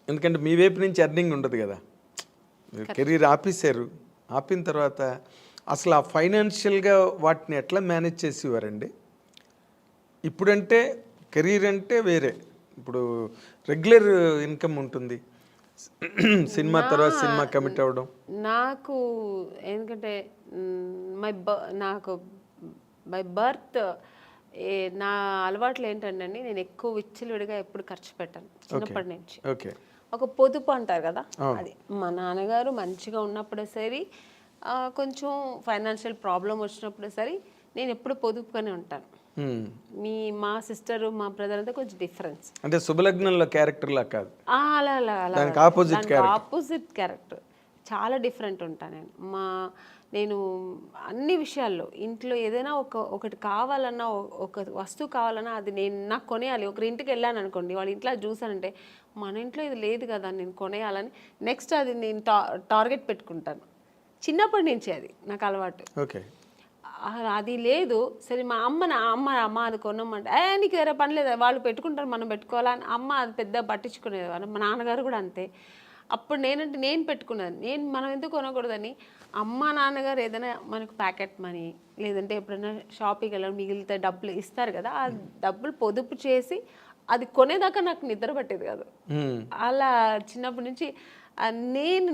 ఎందుకంటే మీ వైపు నుంచి ఎర్నింగ్ ఉండదు కదా, మీరు కెరీర్ ఆపిన తర్వాత అసలు ఆ ఫైనాన్షియల్గా వాటిని ఎట్లా మేనేజ్ చేసేవారండి? ఇప్పుడంటే కెరీర్ అంటే వేరే, ఇప్పుడు రెగ్యులర్ ఇన్కమ్ ఉంటుంది, సినిమా తర్వాత సినిమా కమిట్ అవ్వడం. నాకు ఎందుకంటే నాకు బై బర్త్ నా అలవాట్లు ఏంటంటే అండి, నేను ఎక్కువ విచ్చలవిడిగా ఎప్పుడు ఖర్చు పెట్టాను చిన్నప్పటి నుంచి. ఒక పొదుపు అంటారు కదా, అది మా నాన్నగారు మంచిగా ఉన్నప్పుడే సరే, కొంచెం ఫైనాన్షియల్ ప్రాబ్లం వచ్చినప్పుడు సరే నేను ఎప్పుడు పొదుపుగానే ఉంటాను. మా సిస్టర్ మా బ్రదర్ అంతా కొంచెం డిఫరెన్స్. అంటే శుభలగ్నంలో క్యారెక్టర్ లా కాదు, అలా ఆపోజిట్ క్యారెక్టర్, చాలా డిఫరెంట్ ఉంటాను నేను అన్ని విషయాల్లో. ఇంట్లో ఏదైనా ఒకటి కావాలన్నా, ఒక వస్తువు కావాలన్నా అది నాకు కొనేయాలి. ఒకరి ఇంటికి వెళ్ళాను అనుకోండి, వాళ్ళ ఇంట్లో చూసానంటే మన ఇంట్లో ఇది లేదు కదా నేను కొనేయాలని నెక్స్ట్ అది నేను టార్గెట్ పెట్టుకుంటాను. చిన్నప్పటి నుంచి అది నాకు అలవాటు. అది లేదు సరే, మా అమ్మ అది కొనమంటే నీకు వేరే పని లేదు, వాళ్ళు పెట్టుకుంటారు మనం పెట్టుకోవాలని అమ్మ అది పెద్ద పట్టించుకునేది. మా నాన్నగారు కూడా అంతే. అప్పుడు నేను పెట్టుకున్నాను, మనం ఎందుకు కొనకూడదని. అమ్మ నాన్నగారు ఏదైనా మనకు ప్యాకెట్ మనీ లేదంటే ఎప్పుడైనా షాపింగ్కి వెళ్ళడం మిగిలితే డబ్బులు ఇస్తారు కదా, ఆ డబ్బులు పొదుపు చేసి అది కొనేదాకా నాకు నిద్ర పట్టేది కాదు. అలా చిన్నప్పటి నుంచి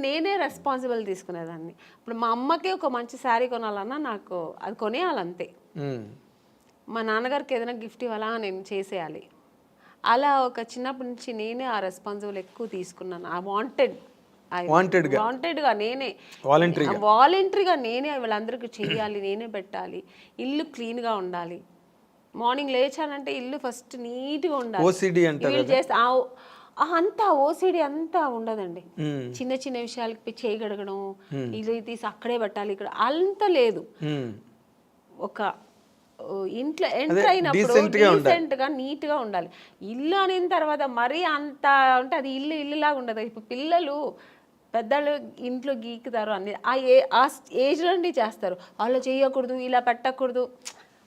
నేనే రెస్పాన్సిబుల్ తీసుకునేదాన్ని. ఇప్పుడు మా అమ్మకే ఒక మంచి శారీ కొనాలన్నా నాకు అది కొనేయాలంతే. మా నాన్నగారికి ఏదైనా గిఫ్ట్ ఇవ్వాలా నేను చేసేయాలి. అలా ఒక చిన్నప్పటి నుంచి నేనే ఆ రెస్పాన్సిబుల్ ఎక్కువ తీసుకున్నాను. ఆ వాంటెడ్గా నేనే వాలంటరీగా నేనే వీళ్ళందరికీ చెయ్యాలి, నేనే పెట్టాలి. ఇల్లు క్లీన్గా ఉండాలి. మార్నింగ్ లేచానంటే ఇల్లు ఫస్ట్ నీట్గా ఉండాలి. చేస్తే అంతా ఓసిడి అంతా ఉండదండి. చిన్న చిన్న విషయాలకి చేయి గడగడం, ఇది తీసి అక్కడే పెట్టాలి, ఇక్కడ అంత లేదు. ఒక ఇంట్లో ఎంటర్ అయినప్పుడు డీసెంట్ గా నీట్ గా ఉండాలి. ఇల్లు అనిన తర్వాత మరీ అంత అంటే అది ఇల్లులాగా ఉండదు. ఇప్పుడు పిల్లలు పెద్దలు ఇంట్లో గీకుతారు అన్ని ఆ ఏజ్ నుండి చేస్తారు. వాళ్ళు చేయకూడదు, ఇలా పెట్టకూడదు,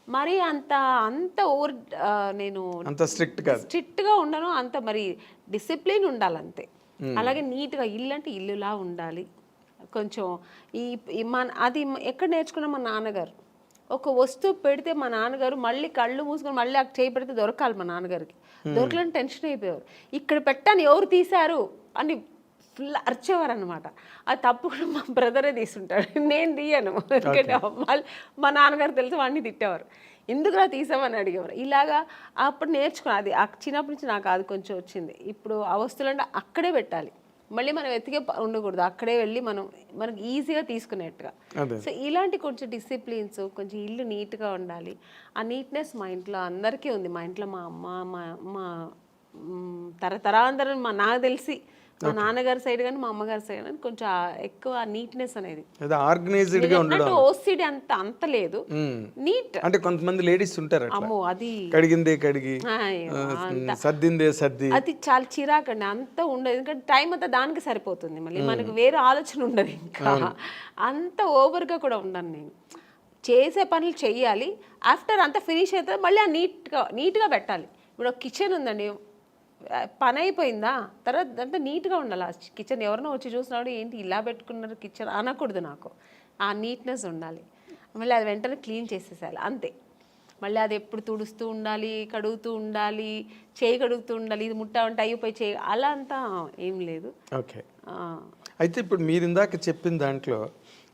మరి అంత ఓవర్ నేను అంత స్ట్రిక్ట్గా ఉండను, అంత మరి డిసిప్లిన్ ఉండాలి అంతే. అలాగే నీట్గా ఇల్లు అంటే ఇల్లులా ఉండాలి. కొంచెం అది ఎక్కడ నేర్చుకున్నా మా నాన్నగారు. ఒక వస్తువు పెడితే మా నాన్నగారు మళ్ళీ కళ్ళు మూసుకొని మళ్ళీ అక్కడ చేయి పెడితే దొరకాలి. మా నాన్నగారికి దొరకలని టెన్షన్ అయిపోయారు. ఇక్కడ పెట్టాను ఎవరు తీశారు అని ఫుల్ అరిచేవారు అనమాట. అది తప్పు కూడా మా బ్రదరే తీసుంటాడు, నేను తీయను. ఎందుకంటే వాళ్ళు మా నాన్నగారు తెలిసి వాడిని తిట్టేవారు, ఎందుకులా తీసామని అడిగేవారు. ఇలాగా అప్పుడు నేర్చుకున్నా. అది చిన్నప్పటి నుంచి నాకు అది కొంచెం వచ్చింది. ఇప్పుడు ఆ వస్తువులు అంటే అక్కడే పెట్టాలి, మళ్ళీ మనం వెతికే ఉండకూడదు, అక్కడే వెళ్ళి మనకి ఈజీగా తీసుకునేట్టుగా. సో ఇలాంటి కొంచెం డిసిప్లిన్స్, కొంచెం ఇల్లు నీట్గా ఉండాలి. ఆ నీట్నెస్ మా ఇంట్లో అందరికీ ఉంది. మా ఇంట్లో మా అమ్మ, మా తరతరాంతరం నాకు తెలిసి మా నాన్నగారి సైడ్ కానీ మా అమ్మగారి సైడ్ కానీ కొంచెం ఎక్కువ నీట్నెస్ అనేది, ఆర్గనైజ్డ్ గా ఉండడం. ఓసిడి అంత లేదు, నీట్. అంటే కొంతమంది లేడీస్ ఉంటారు, అమ్మో అది కడిగిందే కడిగి సర్దిందే సర్ది, అది చాలా చిరాకండి. అంత ఉండదు, ఎందుకంటే టైం అంతా దానికి సరిపోతుంది. మళ్ళీ మనకు వేరే ఆలోచన ఉండదు. ఇంకా అంత ఓవర్గా కూడా ఉండను నేను. చేసే పనులు చెయ్యాలి, ఆఫ్టర్ అంతా ఫినిష్ అవుతుంది మళ్ళీ నీట్గా పెట్టాలి. ఇప్పుడు కిచెన్ ఉందండి, పని అయిపోయిందా తర్వాత అంతా నీట్గా ఉండాలి. ఆ కిచెన్ ఎవరైనా వచ్చి చూసినాడు ఏంటి ఇలా పెట్టుకున్నారు కిచెన్ అనకూడదు. నాకు ఆ నీట్నెస్ ఉండాలి. మళ్ళీ అది వెంటనే క్లీన్ చేసేసాలి అంతే. మళ్ళీ అది ఎప్పుడు తుడుస్తూ ఉండాలి, కడుగుతూ ఉండాలి, చేయి కడుగుతూ ఉండాలి, ఇది ముట్ట ఉంటే అయిపోయి చేయి, అలా అంతా ఏం లేదు. ఓకే. అయితే ఇప్పుడు మీరు ఇందాక చెప్పిన దాంట్లో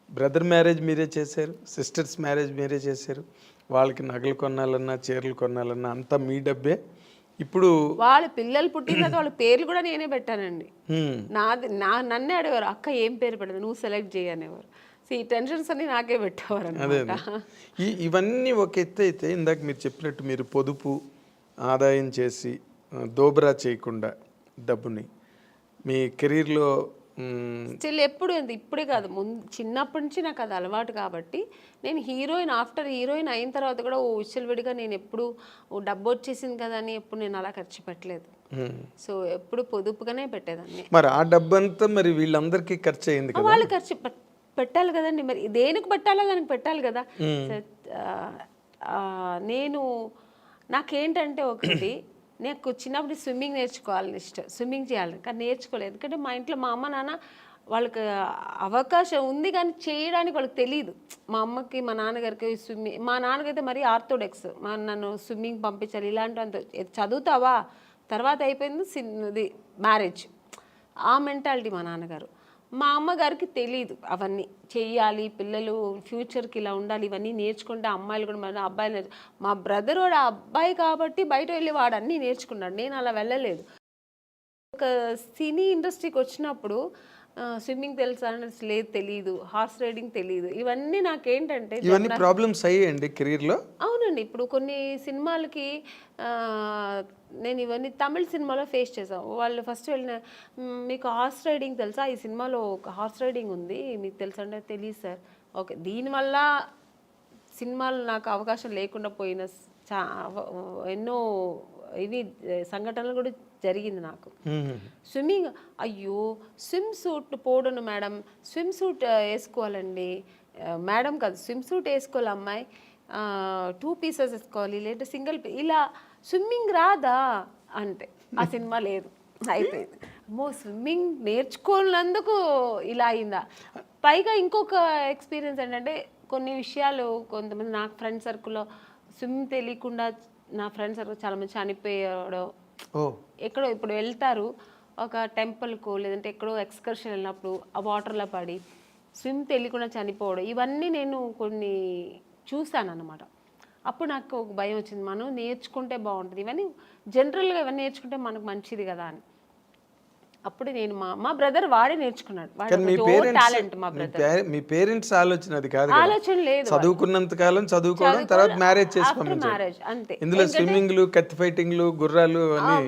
బ్రదర్ మ్యారేజ్ మీరే చేశారు, సిస్టర్స్ మ్యారేజ్ మీరే చేశారు, వాళ్ళకి నగలు కొనాలన్నా చీరలు కొనాలన్నా అంతా మీ డబ్బే. ఇప్పుడు వాళ్ళ పిల్లలు పుట్టినాక వాళ్ళ పేర్లు కూడా నేనే పెట్టానండి. నన్నే అడిగారు, అక్క ఏం పేరు పెడదు నువ్వు సెలెక్ట్ చేయనేవారు. ఈ టెన్షన్స్ అన్ని నాకే పెట్టేవారు అన్నమాట. ఇవన్నీ ఒక ఎత్తు అయితే, ఇందాక మీరు చెప్పినట్టు మీరు పొదుపు ఆదాయం చేసి దోబరా చేయకుండా డబ్బుని మీ కెరీర్లో స్టిల్ ఎప్పుడు ఇప్పుడే కాదు, ముందు చిన్నప్పటి నుంచి నాకు అది అలవాటు. కాబట్టి నేను ఆఫ్టర్ హీరోయిన్ అయిన తర్వాత కూడా విడిగా నేను ఎప్పుడు డబ్బు వచ్చేసింది కదా అని ఎప్పుడు నేను అలా ఖర్చు పెట్టలేదు. సో ఎప్పుడు పొదుపుగానే పెట్టేదాన్ని. మరి ఆ డబ్బు అంతా మరి వీళ్ళందరికీ ఖర్చు అయింది కదా, వాళ్ళు ఖర్చు పెట్టాలి కదండి. మరి దేనికి పెట్టాలో దానికి పెట్టాలి కదా. నాకేంటంటే ఒకటి, నాకు చిన్నప్పుడు స్విమ్మింగ్ నేర్చుకోవాలని ఇష్టం, స్విమ్మింగ్ చేయాలని, కానీ నేర్చుకోలేదు. ఎందుకంటే మా ఇంట్లో మా అమ్మ నాన్న వాళ్ళకి అవకాశం ఉంది కానీ చేయడానికి వాళ్ళకి తెలియదు. మా అమ్మకి మా నాన్నగారికి స్విమ్మింగ్, మా నాన్నగైతే మరీ ఆర్థోడాక్స్, నన్ను స్విమ్మింగ్ పంపించాలి ఇలాంటి చదువుతావా తర్వాత అయిపోయింది మ్యారేజ్, ఆ మెంటాలిటీ మా నాన్నగారు. మా అమ్మగారికి తెలియదు అవన్నీ చెయ్యాలి, పిల్లలు ఫ్యూచర్కి ఇలా ఉండాలి, ఇవన్నీ నేర్చుకుంటే అమ్మాయిలు కూడా మన అబ్బాయిలు మా బ్రదర్ వాడు అబ్బాయి కాబట్టి బయట వెళ్ళి వాడు అన్నీ నేర్చుకున్నాడు, నేను అలా వెళ్ళలేదు. ఒక సినీ ఇండస్ట్రీకి వచ్చినప్పుడు స్విమ్మింగ్ తెలుసా లేదు, తెలియదు, హార్స్ రైడింగ్ తెలియదు. ఇవన్నీ నాకేంటంటే ఇవన్నీ ప్రాబ్లమ్స్ అయ్యాయండి కెరీర్లో. అవునండి. ఇప్పుడు కొన్ని సినిమాలకి నేను ఇవన్నీ తమిళ సినిమాలో ఫేస్ చేసాను. వాళ్ళు ఫస్ట్ వెళ్ళిన మీకు హార్స్ రైడింగ్ తెలుసా, ఈ సినిమాలో ఒక హార్స్ రైడింగ్ ఉంది మీకు తెలుసా అంటే తెలియదు సార్. ఓకే, దీనివల్ల సినిమాలు నాకు అవకాశం లేకుండా పోయిన ఎన్నో ఇవి సంఘటనలు కూడా జరిగింది నాకు. స్విమ్మింగ్, అయ్యో స్విమ్ సూట్ పోడను మేడం, స్విమ్ సూట్ వేసుకోవాలండి మేడం, కాదు స్విమ్ సూట్ వేసుకోవాలి అమ్మాయి, 2 pieces వేసుకోవాలి లేదా సింగిల్ ఇలా, స్విమ్మింగ్ రాదా అంటే ఆ సినిమా లేదు, అయిపోయింది. స్విమ్మింగ్ నేర్చుకున్నందుకు ఇలా అయిందా. పైగా ఇంకొక ఎక్స్పీరియన్స్ ఏంటంటే కొన్ని విషయాలు కొంతమంది నాకు ఫ్రెండ్ సర్కిల్లో స్విమ్ తెలియకుండా నా ఫ్రెండ్ సర్కిల్ చాలామంది చనిపోయాడు. ఎక్కడో ఇప్పుడు వెళ్తారు ఒక టెంపుల్కు లేదంటే ఎక్కడో ఎక్స్కర్షన్ వెళ్ళినప్పుడు ఆ వాటర్లో పడి స్విమ్ తెలియకుండా చనిపోవడం, ఇవన్నీ నేను కొన్ని చూశాను అన్నమాట. అప్పుడు నాకు ఒక భయం వచ్చింది, మనం నేర్చుకుంటే బాగుంటుంది, ఇవన్నీ జనరల్గా ఇవన్నీ నేర్చుకుంటే మనకు మంచిది కదా అని. అప్పుడు నేను మా బ్రదర్ వాడే నేర్చుకున్నాడు, టాలెంట్. మా బ్రదర్ మీ పేరెంట్స్ ఆలోచన అది కాదు, ఆలోచన లేదు, చదువుకున్నంత కాలం చదువుకోవడం, తర్వాత మ్యారేజ్ చేసి మ్యారేజ్ అంతే. ఇందులో స్విమ్మింగ్లు, కత్తి ఫైటింగ్లు, గుర్రాలు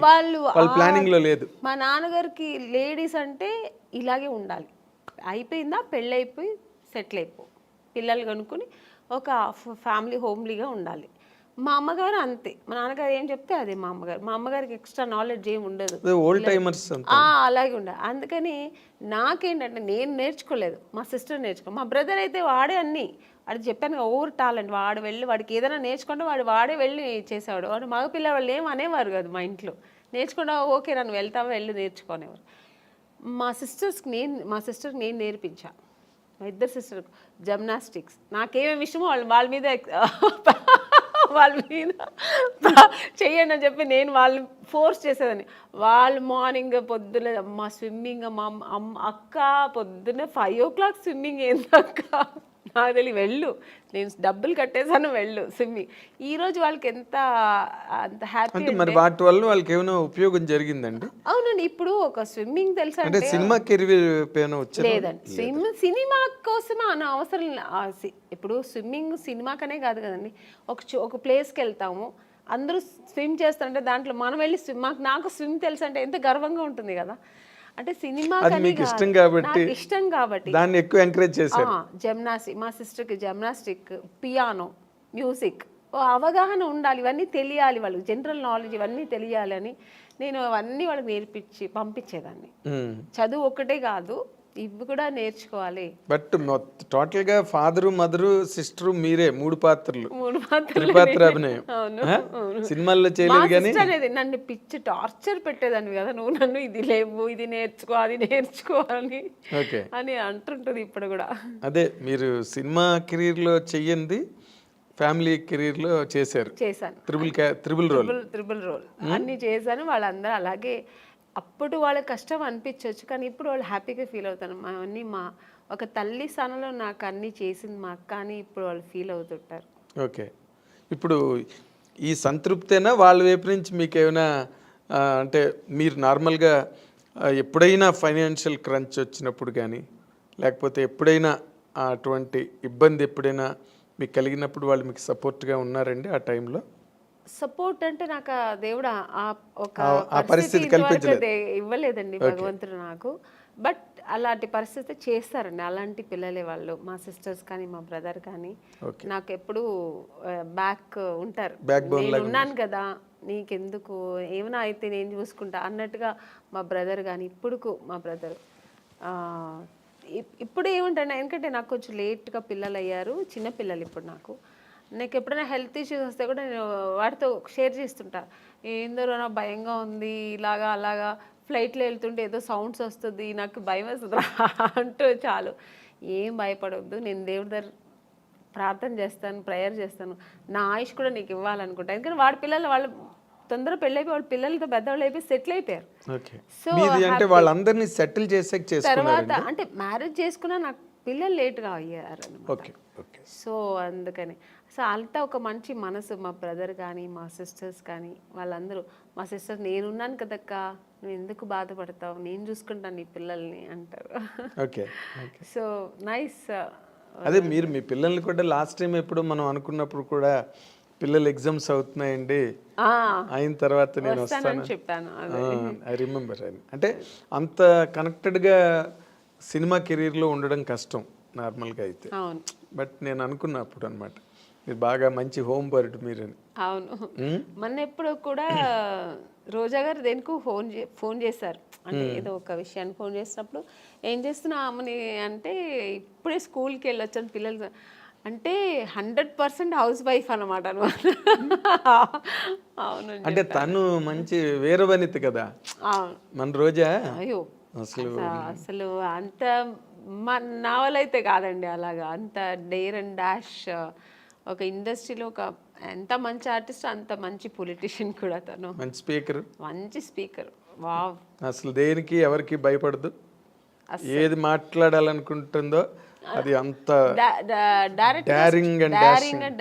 వాళ్ళ ప్లానింగ్ లో లేదు. మా నాన్నగారికి లేడీస్ అంటే ఇలాగే ఉండాలి, అయిపోయిందా పెళ్ళి అయిపోయి సెటిల్ అయిపో, పిల్లలు కనుక్కొని ఒక ఫ్యామిలీ హోమ్లీగా ఉండాలి. మా అమ్మగారు అంతే, మా నాన్నగారు ఏం చెప్తే అదే మా అమ్మగారికి ఎక్స్ట్రా నాలెడ్జ్ ఏమి ఉండదు. ఓల్డ్ టైమర్స్ అలాగే ఉండదు. అందుకని నాకేంటంటే నేను నేర్చుకోలేదు, మా సిస్టర్ నేర్చుకో. మా బ్రదర్ అయితే వాడే అన్నీ, వాడు చెప్పాను ఓవర్ టాలెంట్, వాడు వెళ్ళి వాడికి ఏదైనా నేర్చుకుంటే వాడే వెళ్ళి చేసేవాడు. వాడు మగ పిల్లవాళ్ళు ఏం అనేవారు కాదు మా ఇంట్లో, నేర్చుకుంటా ఓకే నన్ను వెళ్తావా వెళ్ళి నేర్చుకునేవారు. మా సిస్టర్కి నేను నేర్పించా, మా ఇద్దరు సిస్టర్కి జిమ్నాస్టిక్స్. నాకేమేమి ఇష్టమో వాళ్ళ మీద చెయ్యండి అని చెప్పి నేను వాళ్ళు ఫోర్స్ చేసేదాన్ని. వాళ్ళు మార్నింగ్ పొద్దున మా స్విమ్మింగ్, మా అక్క పొద్దున్న 5 o'clock స్విమ్మింగ్ ఏందక్క నాకు తెలియ, వెళ్ళు నేను డబ్బులు కట్టేసాను వెళ్ళు స్విమ్మింగ్. ఈరోజు వాళ్ళకి అంత హ్యాపీ. మరి వాటి వల్ల వాళ్ళకి ఏమైనా ఉపయోగం జరిగిందండి? అవునండి, ఇప్పుడు ఒక స్విమ్మింగ్ తెలుసా అంటే సినిమా కెరీర్ లేదండి, సినిమా కోసమే అన్న అవసరం. ఇప్పుడు స్విమ్మింగ్ సినిమాకనే కాదు కదండి, ఒక ప్లేస్కి వెళ్తాము అందరూ స్విమ్ చేస్తుంటే దాంట్లో మనం వెళ్ళి నాకు స్విమ్ తెలుసు అంటే ఎంత గర్వంగా ఉంటుంది కదా. అంటే సినిమా ఇష్టం కాబట్టి దాన్ని ఎక్కువ ఎంకరేజ్ చేశారు. జిమ్నాస్టిక్, మా సిస్టర్కి జిమ్నాస్టిక్, పియానో, మ్యూజిక్ అవగాహన ఉండాలి, ఇవన్నీ తెలియాలి వాళ్ళకి, జనరల్ నాలెడ్జ్ ఇవన్నీ తెలియాలి అని నేను అవన్నీ వాళ్ళకి నేర్పించి పంపించేదాన్ని. చదువు ఒక్కటే కాదు, ఇవి కూడా నేర్చుకోవాలి. బట్ టోటల్ గా ఫాదరు, మదరు, సిస్టర్ మీరే 3 పాత్రలు, త్రిపాత్ర అభినయం సినిమాల్లో చేయలేదు. కానీ నన్ను పిచ్చి టార్చర్ పెట్టేదాన్ని కదా, నువ్వు నన్ను ఇది లేవు, ఇది నేర్చుకో, అది నేర్చుకోవాలి అని అంటుంటది ఇప్పుడు కూడా. అదే మీరు సినిమా కెరీర్ లో చెయ్యండి, ఫ్యామిలీ కెరీర్ లో చేశాను. త్రిబుల్ రోల్ అన్ని చేశాను. వాళ్ళందరూ అలాగే, అప్పుడు వాళ్ళకి కష్టం అనిపించవచ్చు కానీ ఇప్పుడు వాళ్ళు హ్యాపీగా ఫీల్ అవుతారు. అవన్నీ ఒక తల్లి స్థానంలో నాకు అన్నీ చేసింది మా అక్క అని ఇప్పుడు వాళ్ళు ఫీల్ అవుతుంటారు. ఓకే, ఇప్పుడు ఈ సంతృప్తేనా వాళ్ళ వైపు నుంచి మీకు ఏమైనా అంటే మీరు నార్మల్గా ఎప్పుడైనా ఫైనాన్షియల్ క్రంచ్ వచ్చినప్పుడు కానీ లేకపోతే ఎప్పుడైనా అటువంటి ఇబ్బంది ఎప్పుడైనా మీకు కలిగినప్పుడు వాళ్ళు మీకు సపోర్ట్గా ఉన్నారండి ఆ టైంలో? సపోర్ట్ అంటే నాకు దేవుడు ఒక పరిస్థితి ఇవ్వలేదండి భగవంతుడు నాకు. బట్ అలాంటి పరిస్థితి చేస్తారండి, అలాంటి పిల్లలే వాళ్ళు, మా సిస్టర్స్ కానీ మా బ్రదర్ కానీ నాకు ఎప్పుడు బ్యాక్ ఉంటారు. నేను ఉన్నాను కదా నీకెందుకు, ఏమైనా అయితే నేను చూసుకుంటా అన్నట్టుగా మా బ్రదర్ కానీ ఇప్పుడు మా బ్రదర్ ఇప్పుడు ఏముంటాను. ఎందుకంటే నాకు కొంచెం లేట్గా పిల్లలు అయ్యారు, చిన్న పిల్లలు ఇప్పుడు నాకు ఎప్పుడైనా హెల్త్ ఇష్యూస్ వస్తే కూడా నేను వాటితో షేర్ చేస్తుంటా. ఏందో నాకు భయంగా ఉంది, ఇలాగా అలాగా ఫ్లైట్లో వెళ్తుంటే ఏదో సౌండ్స్ వస్తుంది, నాకు భయం వస్తుంది అంటూ చాలు. ఏం భయపడవద్దు, నేను దేవుడి దగ్గర ప్రార్థన చేస్తాను, ప్రేయర్ చేస్తాను, నా ఆయుష్ కూడా నీకు ఇవ్వాలనుకుంటా. ఎందుకంటే వాడి పిల్లలు వాళ్ళు తొందరగా పెళ్ళైపోయి వాళ్ళ పిల్లలతో పెద్దవాళ్ళు అయిపోయి సెటిల్ అయిపోయారు. సో వాళ్ళందరినీ సెటిల్ చేసే తర్వాత అంటే మ్యారేజ్ చేసుకున్నా నాకు పిల్లలు లేట్గా అయ్యారు అన్నమాట. సో అందుకని అంతా ఒక మంచి మనసు, మా బ్రదర్ కానీ మా సిస్టర్స్ కానీ వాళ్ళందరూ, మా సిస్టర్ నేనున్నాను కదక్క నువ్వు ఎందుకు బాధపడతావు, నేను చూసుకుంటాను నీ పిల్లల్ని అంటారు. So nice. అదే మీరు మీ పిల్లల్ని కూడా లాస్ట్ టైం ఎప్పుడు మనం అనుకున్నప్పుడు కూడా పిల్లలు ఎగ్జామ్స్ అవుతున్నాయండి అయిన తర్వాత నేను వస్తాను చెప్పాను, ఐ రిమెంబర్. అంటే అంత కనెక్టెడ్గా సినిమా కెరీర్లో ఉండడం కష్టం నార్మల్గా అయితే. బట్ నేను అనుకున్నప్పుడు అనమాట మీరు బాగా మంచి హోమ్ బర్డ్ మీరని. అవును, మొన్న ఎప్పుడు కూడా రోజా గారు దేనికి ఫోన్ చేశారు, అంటే ఏదో ఒక విషయాన్ని ఫోన్ చేసినప్పుడు ఏం చేస్తున్నా అమ్మని అంటే ఇప్పుడే స్కూల్కి వెళ్ళొచ్చాను పిల్లలు అంటే 100% హౌస్ వైఫ్ అనమాట. అవును, అంటే తను మంచి వీరవనిత కదా మన రోజా. అయ్యో అసలు అంత నా వల్ల అయితే కాదండి అలాగా, అంత డేర్ అండ్ డాష్. ఒక ఇండస్ట్రీలో ఒక ఎంత మంచి ఆర్టిస్ట్ అంత మంచి పొలిటీషియన్ కూడా తను. మంచి స్పీకర్ వావ్. అసలు దేనికి ఎవరికి భయపడదు, ఏది మాట్లాడాలనుకుంటుందో అది అంత డారింగ్ అండ్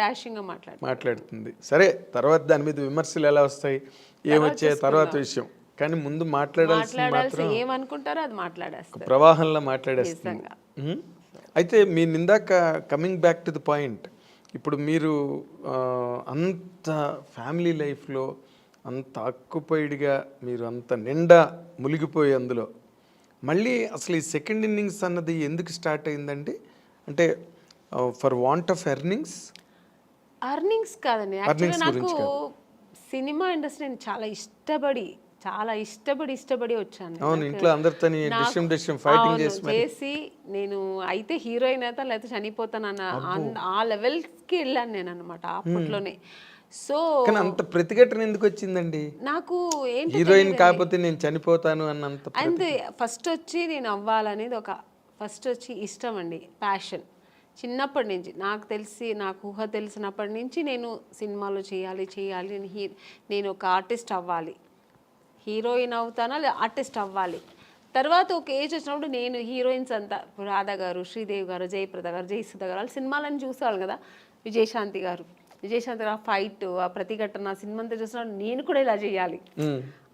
డాషింగ్ మాట్లాడుతుంది. సరే తర్వాత దాని మీద విమర్శలు ఎలా వస్తాయి ఏమొచ్చే తర్వాత విషయం, కానీ ముందు మాట్లాడాల్సి ఏమనుకుంటారో అది మాట్లాడేస్తారు, ప్రవాహంలో మాట్లాడేస్తుంది. అయితే మీ ఇందాక coming back to the point, ఇప్పుడు మీరు అంత ఫ్యామిలీ లైఫ్లో అంత ఆక్యుపైడ్గా మీరు అంత నిండా మునిగిపోయి అందులో మళ్ళీ అసలు ఈ సెకండ్ ఇన్నింగ్స్ అన్నది ఎందుకు స్టార్ట్ అయిందండి? అంటే for want of earnings earnings కాదండి, యాక్చువల్గా నాకు సినిమా ఇండస్ట్రీ నేను చాలా ఇష్టపడి వచ్చాను. అవును, ఇంట్లో అందరితో ఫైటింగ్ చేసి నేను అయితే హీరోయిన్ అయితే లేకపోతే చనిపోతానన్న ఆ లెవెల్స్కి వెళ్ళాను నేను అనమాట అప్పట్లోనే. సో అంత ప్రతిఘటన ఎందుకు వచ్చిందండి? నాకు ఏంటి హీరోయిన్ కాకపోతే నేను చనిపోతాను అన్నంత. అంతే, ఫస్ట్ వచ్చి నేను అవ్వాలనేది ఫస్ట్ వచ్చి ఇష్టం అండి, ప్యాషన్. చిన్నప్పటి నుంచి నాకు ఊహ తెలిసినప్పటి నుంచి నేను సినిమాలో చేయాలి, నేను ఒక ఆర్టిస్ట్ అవ్వాలి, హీరోయిన్ అవుతానా లేదా ఆర్టిస్ట్ అవ్వాలి. తర్వాత ఒక ఏజ్ వచ్చినప్పుడు నేను హీరోయిన్స్ అంతా రాధా గారు, శ్రీదేవి గారు, జయప్రద గారు, జయసుధ గారు వాళ్ళ సినిమాలను చూసేవాళ్ళు కదా, విజయశాంతి గారు ఆ ఫైట్, ఆ ప్రతిఘటన సినిమా అంతా చూసినప్పుడు నేను కూడా ఇలా చేయాలి,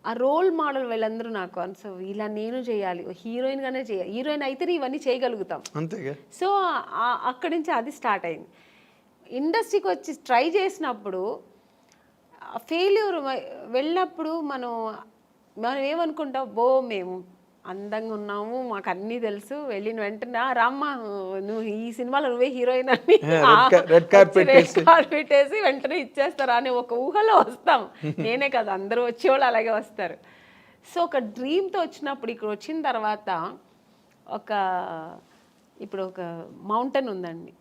ఆ రోల్ మోడల్ వీళ్ళందరూ నాకు సో ఇలా నేను చేయాలి, హీరోయిన్గానే చేయాలి, హీరోయిన్ అయితేనే ఇవన్నీ చేయగలుగుతాం. సో అక్కడి నుంచి అది స్టార్ట్ అయింది. ఇండస్ట్రీకి వచ్చి ట్రై చేసినప్పుడు ఫెయిల్యూర్ వెళ్ళినప్పుడు మనం ఏమనుకుంటాం, మేము అందంగా ఉన్నాము, మాకు అన్నీ తెలుసు, వెళ్ళిన వెంటనే రామ్మా నువ్వు ఈ సినిమాలో నువ్వే హీరోయిన్ అని రెడ్ కార్పెట్ వేసి వెంటనే ఇచ్చేస్తారా అనే ఒక ఊహలో వస్తాం. నేనే కదా, అందరూ వచ్చేవాళ్ళు అలాగే వస్తారు. సో ఒక డ్రీమ్తో వచ్చినప్పుడు ఇక్కడ వచ్చిన తర్వాత ఇప్పుడు ఒక మౌంటైన్ ఉందండి,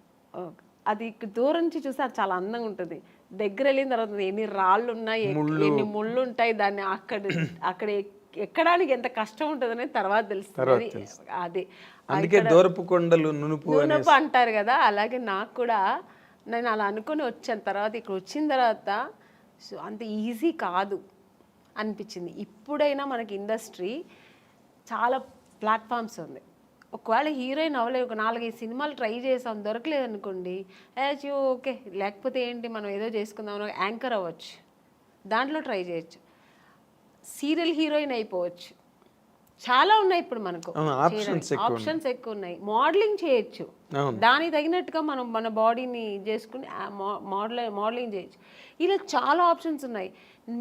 అది దూరం నుంచి చూస్తే అది చాలా అందంగా ఉంటుంది, దగ్గర వెళ్ళిన తర్వాత ఎన్ని రాళ్ళు ఉన్నాయి, ఎన్ని ముళ్ళు ఉంటాయి, దాన్ని అక్కడ ఎక్కడానికి ఎంత కష్టం ఉంటుంది అనేది తర్వాత తెలుస్తుంది. అదే అందుకే దూరపు కొండలు నునుపు అంటారు కదా, అలాగే నాకు కూడా నేను అలా అనుకుని వచ్చాను. తర్వాత ఇక్కడ వచ్చిన తర్వాత సో అంత ఈజీ కాదు అనిపించింది. ఇప్పుడైనా మనకి ఇండస్ట్రీ చాలా ప్లాట్ఫామ్స్ ఉంది. ఒకవేళ హీరోయిన్ అవ్వలేదు, ఒక 4-5 సినిమాలు ట్రై చేసాం, దొరకలేదు అనుకోండి, ఓకే లేకపోతే ఏంటి మనం ఏదో చేసుకుందాం, యాంకర్ అవ్వచ్చు, దాంట్లో ట్రై చేయొచ్చు, సీరియల్ హీరోయిన్ అయిపోవచ్చు, చాలా ఉన్నాయి ఇప్పుడు మనకు ఆప్షన్స్ ఎక్కువ ఉన్నాయి, మోడలింగ్ చేయొచ్చు, దానికి తగినట్టుగా మనం మన బాడీని చేసుకుని మోడలింగ్ చేయొచ్చు, ఇలా చాలా ఆప్షన్స్ ఉన్నాయి.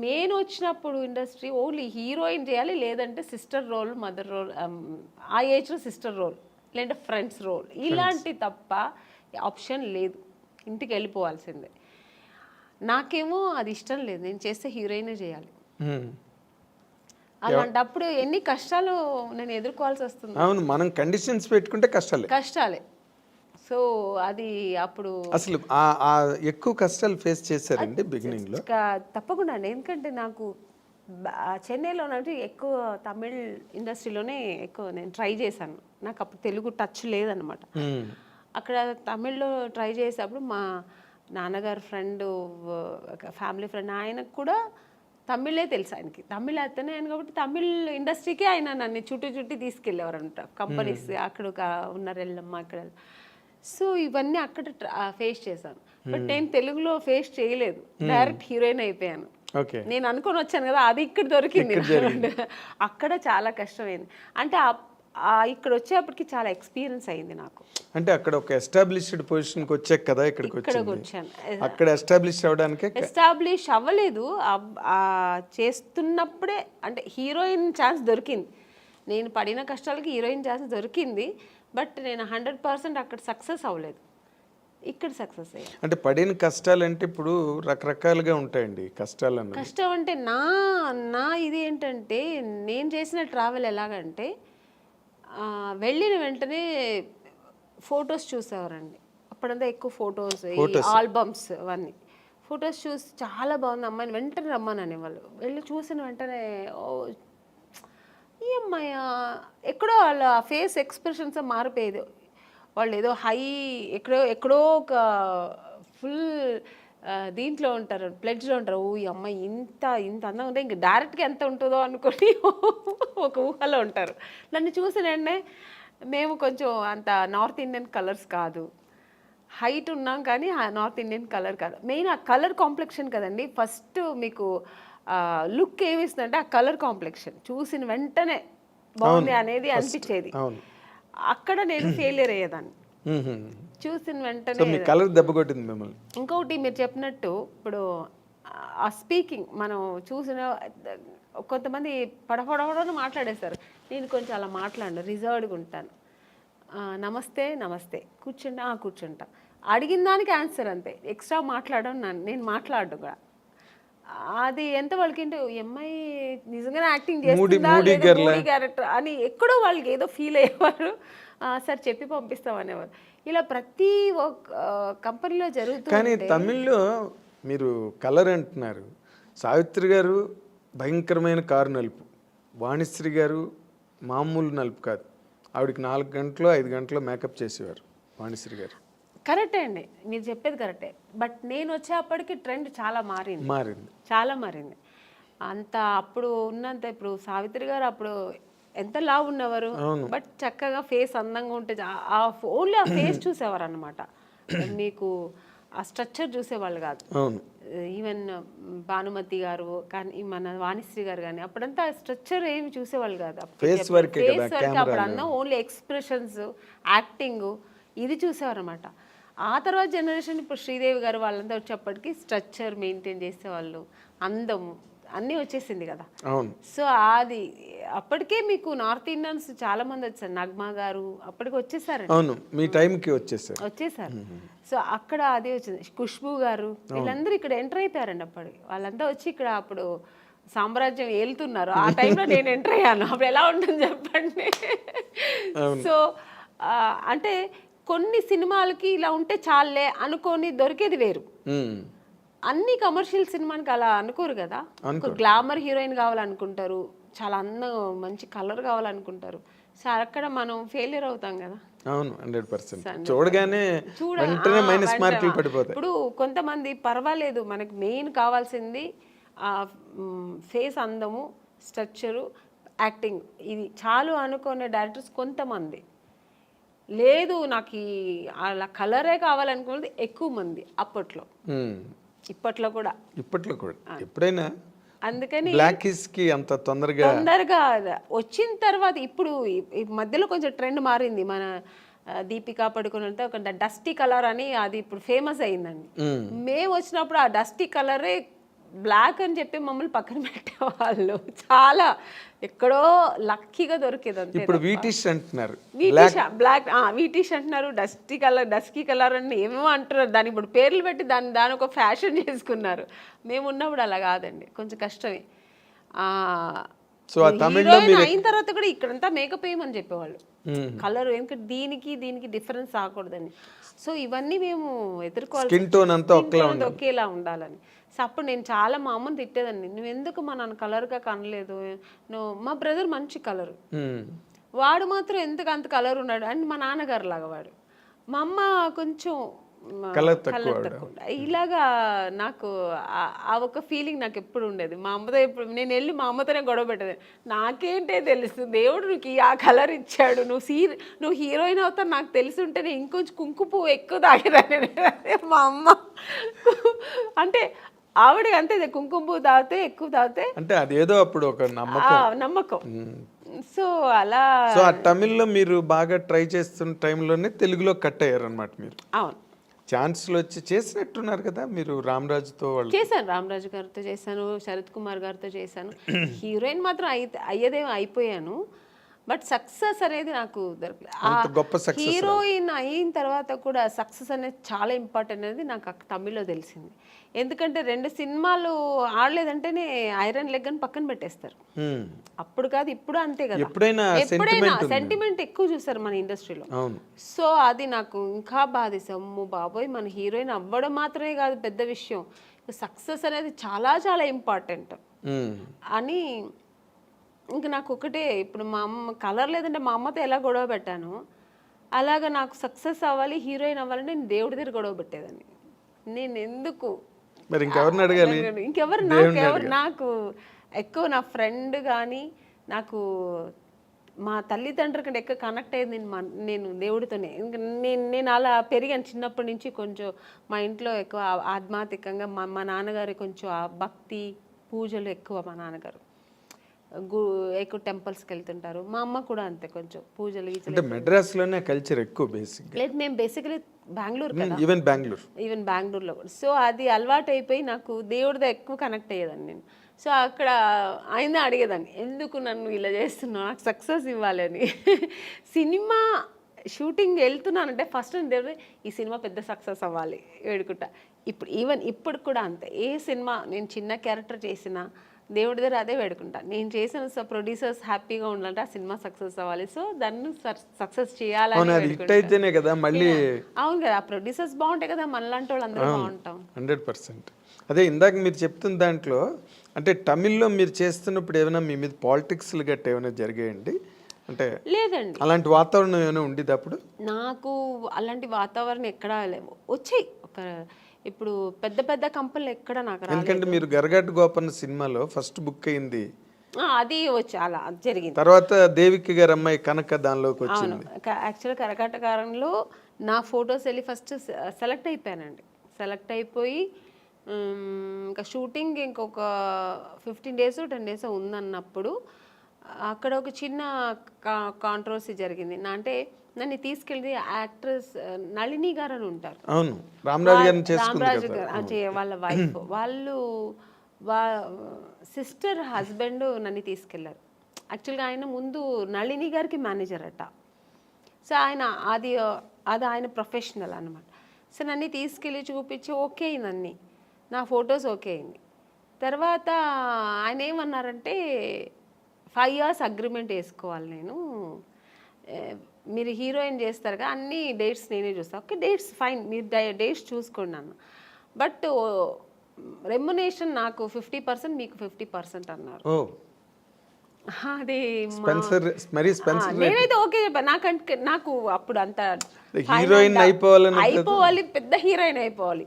నేను వచ్చినప్పుడు ఇండస్ట్రీ ఓన్లీ హీరోయిన్ చేయాలి, లేదంటే సిస్టర్ రోల్, మదర్ రోల్, ఆ ఏజ్లో సిస్టర్ రోల్, లేదంటే ఫ్రెండ్స్ రోల్, ఇలాంటి తప్ప ఆప్షన్ లేదు, ఇంటికి వెళ్ళిపోవాల్సిందే. నాకేమో అది ఇష్టం లేదు, నేను చేస్తే హీరోయినే చేయాలి. అలాంటప్పుడు ఎన్ని కష్టాలు నేను ఎదుర్కోవాల్సి వస్తుంది. అవును, మనం కండిషన్స్ పెట్టుకుంటే కష్టాలే. సో అది అప్పుడు అసలు ఎక్కువ కష్టాలు ఫేస్ చేశారండి బిగినింగ్ లో? తప్పకుండా అండి, ఎందుకంటే నాకు చెన్నైలో ఎక్కువ తమిళ్ ఇండస్ట్రీలోనే ఎక్కువ నేను ట్రై చేశాను. నాకు అప్పుడు తెలుగు టచ్ లేదనమాట. అక్కడ తమిళ్లో ట్రై చేసేటప్పుడు మా నాన్నగారు ఫ్రెండ్, ఫ్యామిలీ ఫ్రెండ్, ఆయనకు కూడా తమిళే తెలుసు, ఆయనకి తమిళ్ అతనే ఆయన కాబట్టి తమిళ్ ఇండస్ట్రీకే ఆయన నన్ను చుట్టి తీసుకెళ్ళేవారంట కంపెనీస్, అక్కడ ఉన్నారు ఎల్లమ్మ అక్కడ. సో ఇవన్నీ అక్కడ ఫేస్ చేశాను. బట్ నేను తెలుగులో ఫేస్ చేయలేదు, డైరెక్ట్ హీరోయిన్ అయిపోయాను. నేను అనుకొని వచ్చాను కదా, అది ఇక్కడ దొరికింది. అక్కడ చాలా కష్టమైంది. అంటే ఇక్కడ వచ్చేప్పటికి చాలా ఎక్స్పీరియన్స్ అయింది నాకు. అంటే అక్కడ ఒక ఎస్టాబ్లిష్డ్ పొజిషన్కి వచ్చాక కదా ఇక్కడికి వచ్చాను. అక్కడ ఎస్టాబ్లిష్ అవ్వలేదు, చేస్తున్నప్పుడే అంటే హీరోయిన్ ఛాన్స్ దొరికింది. నేను పడిన కష్టాలకి హీరోయిన్ ఛాన్స్ దొరికింది, బట్ నేను 100% అక్కడ సక్సెస్ అవ్వలేదు, ఇక్కడ సక్సెస్ అయ్యాను. అంటే పడిన కష్టాలు అంటే ఇప్పుడు రకరకాలుగా ఉంటాయండి కష్టాలు. కష్టం అంటే నా ఇది ఏంటంటే, నేను చేసిన ట్రావెల్ ఎలాగంటే వెళ్ళిన వెంటనే ఫొటోస్ చూసేవారండి. అప్పుడంతా ఎక్కువ ఫొటోస్, ఆల్బమ్స్, అవన్నీ ఫొటోస్ చూసి చాలా బాగుంది అమ్మాయిని వెంటనే రమ్మని వాళ్ళు. వెళ్ళి చూసిన వెంటనే ఈ అమ్మాయి ఎక్కడో వాళ్ళ ఫేస్ ఎక్స్ప్రెషన్స్ మారిపోయేది. వాళ్ళు ఏదో ఎక్కడో ఒక ఫుల్ దీంట్లో ఉంటారు, ప్లెడ్జ్లో ఉంటారు. ఈ అమ్మాయి ఇంత అందంగా ఉంటే ఇంక డైరెక్ట్గా ఎంత ఉంటుందో అనుకొని ఒక ఊహలో ఉంటారు. నన్ను చూసిన వెంటనే మేము కొంచెం అంత నార్త్ ఇండియన్ కలర్స్ కాదు, హైట్ ఉన్నాం కానీ నార్త్ ఇండియన్ కలర్ కాదు. మెయిన్ ఆ కలర్ కాంప్లెక్షన్ కదండి ఫస్ట్ మీకు లుక్ ఏమిస్తుందంటే ఆ కలర్ కాంప్లెక్షన్ చూసిన వెంటనే బాగుంది అనేది అనిపించేది. అక్కడ నేను ఫెయిలియర్ అయ్యేదాన్ని చూసిన వెంటనే. కలర్ దెబ్బ కొట్టింది మిమ్మల్ని. ఇంకొకటి మీరు చెప్పినట్టు ఇప్పుడు ఆ స్పీకింగ్ మనం చూసిన కొంతమంది పడపడని మాట్లాడేస్తారు. నేను కొంచెం అలా మాట్లాడను, రిజర్వ్డ్గా ఉంటాను. నమస్తే కూర్చుంటా, అడిగిన దానికి ఆన్సర్ అంతే, ఎక్స్ట్రా మాట్లాడడం నేను మాట్లాడడం కూడా. అది ఎంత వాళ్ళకి ఏంటో అమ్మాయి నిజంగానే యాక్టింగ్ చేస్తుందా లేదా మూడీ క్యారెక్టర్ అని ఎక్కడో వాళ్ళకి ఏదో ఫీల్ అయ్యేవారు. సార్ చెప్పి పంపిస్తాం అనేవారు. ఇలా ప్రతి ఒక్క కంపెనీలో జరుగుతుంది. కానీ తమిళ్లో మీరు కలర్ అంటున్నారు, సావిత్రి గారు భయంకరమైన కారు నలుపు, వాణిశ్రీ గారు మామూలు నలుపు కాదు, ఆవిడకి 4 గంటలు 5 గంటలు మేకప్ చేసేవారు వాణిశ్రీ గారు. కరెక్టే అండి, మీరు చెప్పేది కరెక్టే. బట్ నేను వచ్చేప్పటికి ట్రెండ్ చాలా మారింది, చాలా మారింది. అంత అప్పుడు ఉన్నంత ఇప్పుడు సావిత్రి గారు అప్పుడు ఎంత లావు ఉన్నవారు, బట్ చక్కగా ఫేస్ అందంగా ఉంటే ఓన్లీ ఆ ఫేస్ చూసేవారు అనమాట. మీకు ఆ స్ట్రక్చర్ చూసేవాళ్ళు కాదు. ఈవెన్ భానుమతి గారు కానీ మన వాణిశ్రీ గారు కానీ అప్పుడంతా స్ట్రక్చర్ ఏమి చూసేవాళ్ళు కాదు. ఫేస్ వర్క్ అప్పుడు అన్న ఓన్లీ ఎక్స్ప్రెషన్స్, యాక్టింగ్ ఇది చూసేవారు అనమాట. ఆ తర్వాత జనరేషన్ ఇప్పుడు శ్రీదేవి గారు వాళ్ళంతా వచ్చేప్పటికి స్ట్రక్చర్ మెయింటైన్ చేసేవాళ్ళు, అందము అన్నీ వచ్చేసింది కదా. సో అది అప్పటికే మీకు నార్త్ ఇండియన్స్ చాలా మంది వచ్చారు, నగ్మా గారు అప్పటికి వచ్చేసారు, మీ టైంకి వచ్చేసారు. సో అక్కడ అదే వచ్చింది. ఖుష్బూ గారు వీళ్ళందరూ ఇక్కడ ఎంటర్ అయిపోయారండి. అప్పటికి వాళ్ళంతా వచ్చి ఇక్కడ అప్పుడు సామ్రాజ్యం ఏలుతున్నారు. ఆ టైంలో నేను ఎంటర్ అయ్యాను. అప్పుడు ఎలా ఉంటుంది చెప్పండి. సో అంటే కొన్ని సినిమాలకి ఇలా ఉంటే చాలే అనుకొని దొరికేది వేరు. అన్ని కమర్షియల్ సినిమానికి అలా అనుకోరు కదా. ఒక గ్లామర్ హీరోయిన్ కావాలనుకుంటారు, చాలా అందం మంచి కలర్ కావాలనుకుంటారు. సో అక్కడ మనం ఫెయిలియర్ అవుతాం కదా. అవును, 100%. చూడగానే వెంటనే మైనస్ మార్కులు పడిపోతాయి. ఇప్పుడు కొంతమంది పర్వాలేదు, మనకి మెయిన్ కావాల్సింది ఫేస్ అందము, స్ట్రక్చరు, యాక్టింగ్, ఇది చాలు అనుకునే డైరెక్టర్స్ కొంతమంది. లేదు నాకు అలా కలరే కావాలనుకున్నది ఎక్కువ మంది అప్పట్లో, ఇప్పట్లో కూడా ఎప్పుడైనా. అందుకని బ్లాకిష్కి అంత తొందరగా వచ్చిన తర్వాత ఇప్పుడు మధ్యలో కొంచెం ట్రెండ్ మారింది. మన దీపికా పడుకుని అంటే ఒక డస్టీ కలర్ అని అది ఇప్పుడు ఫేమస్ అయిందండి. మేము వచ్చినప్పుడు ఆ డస్టీ కలరే బ్లాక్ అని చెప్పి మమ్మల్ని పక్కన పెట్టేవాళ్ళు. చాలా ఎక్కడో లక్కీగా దొరికేది. ఇప్పుడు వీటిష్ అంటున్నారు, బ్లాక్ వీటిష్ అంటున్నారు, డస్కీ కలర్ అని ఏమేమో అంటున్నారు. దాని ఇప్పుడు పేర్లు పెట్టి దాని ఒక ఫ్యాషన్ చేసుకున్నారు. మేము ఉన్నప్పుడు అలా కాదండి, కొంచెం కష్టమే. అయిన తర్వాత కూడా ఇక్కడంతా మేకప్ వేయమని చెప్పేవాళ్ళు, కలర్ ఎందుకంటే దీనికి డిఫరెన్స్ రాకూడదని. సో ఇవన్నీ మేము ఎదుర్కోవాలి, ఒకేలా ఉండాలని. సో అప్పుడు నేను చాలా మా అమ్మని తిట్టేదాన్ని, నువ్వు ఎందుకు మా నన్ను కలర్గా కనలేదు, నువ్వు మా బ్రదర్ మంచి కలరు, వాడు మాత్రం ఎందుకు అంత కలర్ ఉన్నాడు అని మా నాన్నగారు లాగా వాడు, మా అమ్మ కొంచెం కలర్ తక్కువ. ఇలాగా నాకు ఆ ఒక ఫీలింగ్ నాకు ఎప్పుడు ఉండేది. మా అమ్మతో ఎప్పుడు నేను వెళ్ళి మా అమ్మతోనే గొడవ పెట్టేది, నాకేంటే తెలుసు దేవుడు నీకు ఆ కలర్ ఇచ్చాడు, నువ్వు హీరోయిన్ అవుతా నాకు తెలిసి ఉంటే నేను ఇంకొంచెం కుంకుమ పువ్వు ఎక్కువ తాగేదాన్ని. మా అమ్మ అంటే ఆవిడకి అంతే, కుంకుమ పువ్వు తాగితే ఎక్కువ తాగితే అంటే అదేదో అప్పుడు ఒక నమ్మకం. సో అలా తమిళ్లో మీరు బాగా ట్రై చేస్తున్న టైంలోనే తెలుగులో కట్ అయ్యారు అనమాట మీరు. అవును, ఛాన్స్లు వచ్చి చేసినట్టున్నారు కదా మీరు. రామరాజుతో చేశాను, రామరాజు గారితో చేశాను, శరత్ కుమార్ గారితో చేశాను. హీరోయిన్ మాత్రం అయ్యేదేమో అయిపోయాను, బట్ సక్సెస్ అనేది నాకు దొరకలేదు. హీరోయిన్ అయిన తర్వాత కూడా సక్సెస్ అనేది చాలా ఇంపార్టెంట్ అనేది నాకు తమిళ్లో తెలిసింది. ఎందుకంటే 2 సినిమాలు ఆడలేదంటేనే ఐరన్ లెగ్ అని పక్కన పెట్టేస్తారు. అప్పుడు కాదు ఇప్పుడు అంతే కదా, ఎప్పుడైనా సెంటిమెంట్ ఎక్కువ చూస్తారు మన ఇండస్ట్రీలో. సో అది నాకు ఇంకా బాధేసి, అమ్మో బాబోయ్ మన హీరోయిన్ అవ్వడం మాత్రమే కాదు పెద్ద విషయం, సక్సెస్ అనేది చాలా చాలా ఇంపార్టెంట్ అని. ఇంక నాకు ఒకటే, ఇప్పుడు మా అమ్మ కలర్ లేదంటే మా అమ్మతో ఎలా గొడవ పెట్టాను, అలాగా నాకు సక్సెస్ అవ్వాలి, హీరోయిన్ అవ్వాలంటే నేను దేవుడి దగ్గర గొడవ పెట్టేదాన్ని. నేను ఎందుకు ఇంకెవరు నాకు ఎక్కువ నా ఫ్రెండ్ కానీ నాకు మా తల్లిదండ్రుల కంటే ఎక్కువ కనెక్ట్ అయ్యేది నేను దేవుడితోనే. నేను అలా పెరిగాను చిన్నప్పటి నుంచి. కొంచెం మా ఇంట్లో ఎక్కువ ఆధ్యాత్మికంగా మా నాన్నగారు కొంచెం భక్తి పూజలు ఎక్కువ. మా నాన్నగారు ఎక్కువ టెంపుల్స్కి వెళ్తుంటారు, మా అమ్మ కూడా అంతే, కొంచెం పూజలు. మెడ్రాస్లోనే కల్చర్ ఎక్కువ బేసిక్. లేదు, మేము బేసికలీ బెంగళూరు కదా, ఈవెన్ బెంగళూరులో కూడా. సో అది అలవాటు అయిపోయి నాకు దేవుడితో ఎక్కువ కనెక్ట్ అయ్యేదాన్ని నేను. సో అక్కడ ఆయన అడిగేదాన్ని, ఎందుకు నన్ను ఇలా చేస్తున్నావు, నాకు సక్సెస్ ఇవ్వాలని. సినిమా షూటింగ్ వెళ్తున్నానంటే ఫస్ట్ దేవుడు ఈ సినిమా పెద్ద సక్సెస్ అవ్వాలి వేడుకుంటా. ఇప్పుడు కూడా అంతే. ఏ సినిమా నేను చిన్న క్యారెక్టర్ చేసినా దేవుడి దగ్గర అదే వేడుకుంటా. నేను చేసిన ప్రొడ్యూసర్స్ హ్యాపీగా ఉండాలంటే ఆ సినిమా సక్సెస్ అవ్వాలి. సో దాన్ని సక్సెస్ చేయాలని అయితేనే కదా మళ్ళీ. అవును కదా, ఆ ప్రొడ్యూసర్స్ బాగుంటాయి కదా, మనలాంటి వాళ్ళు అందరూ బాగుంటాం. 100%. అదే ఇందాక మీరు చెప్తున్న దాంట్లో అంటే తమిళ్లో మీరు చేస్తున్నప్పుడు ఏమైనా మీ మీద పాలిటిక్స్లు గట్ట ఏమైనా జరిగాయండి? అంటే లేదండి, అలాంటి వాతావరణం ఏమైనా ఉండేది అప్పుడు? నాకు అలాంటి వాతావరణం ఎక్కడా లేవు. వచ్చాయి ఇప్పుడు పెద్ద పెద్ద కంపెనీలు ఎక్కడ నాకు రాలేదు. ఎందుకంటే మీరు గరగట్ గోపన్న సినిమాలో ఫస్ట్ బుక్ అయింది, అది వచ్చి అలా జరిగింది. తర్వాత దేవికి గారి అమ్మాయి కనక దానిలోకి వచ్చింది. యాక్చువల్ కరకట్టకారంలో నా ఫొటోస్ వెళ్ళి ఫస్ట్ సెలెక్ట్ అయిపోయానండి. సెలెక్ట్ అయిపోయి ఇంకా షూటింగ్ ఇంకొక 15 days 10 days ఉందన్నప్పుడు అక్కడ ఒక చిన్న కాంట్రవర్సీ జరిగింది. అంటే నన్ను తీసుకెళ్ళి యాక్ట్రెస్ నళిని గారు అని ఉంటారు. అవును, రామరాజు గారు వాళ్ళ వైఫ్, వాళ్ళు సిస్టర్ హస్బెండ్ నన్ను తీసుకెళ్లారు. యాక్చువల్గా ఆయన ముందు నళిని గారికి మేనేజర్ అట. సో ఆయన అది ఆయన ప్రొఫెషనల్ అనమాట. సో నన్ను తీసుకెళ్ళి చూపించి ఓకే అయింది, నా ఫొటోస్ ఓకే అయింది. తర్వాత ఆయన ఏమన్నారంటే 5 years అగ్రిమెంట్ వేసుకోవాలి, నేను మీరు హీరోయిన్ చేస్తారు కదా, అన్ని డేట్స్ నేనే చూస్తాను. ఓకే డేట్స్ ఫైన్, మీరు డేట్స్ చూసుకోండి అన్న, బట్ రెమ్యునేషన్ నాకు 50%, మీకు 50% అన్నారు. అది నేనైతే ఓకే చెప్పాను. నాకు అప్పుడు అంత హీరోయిన్ అయిపోవాలి, పెద్ద హీరోయిన్ అయిపోవాలి.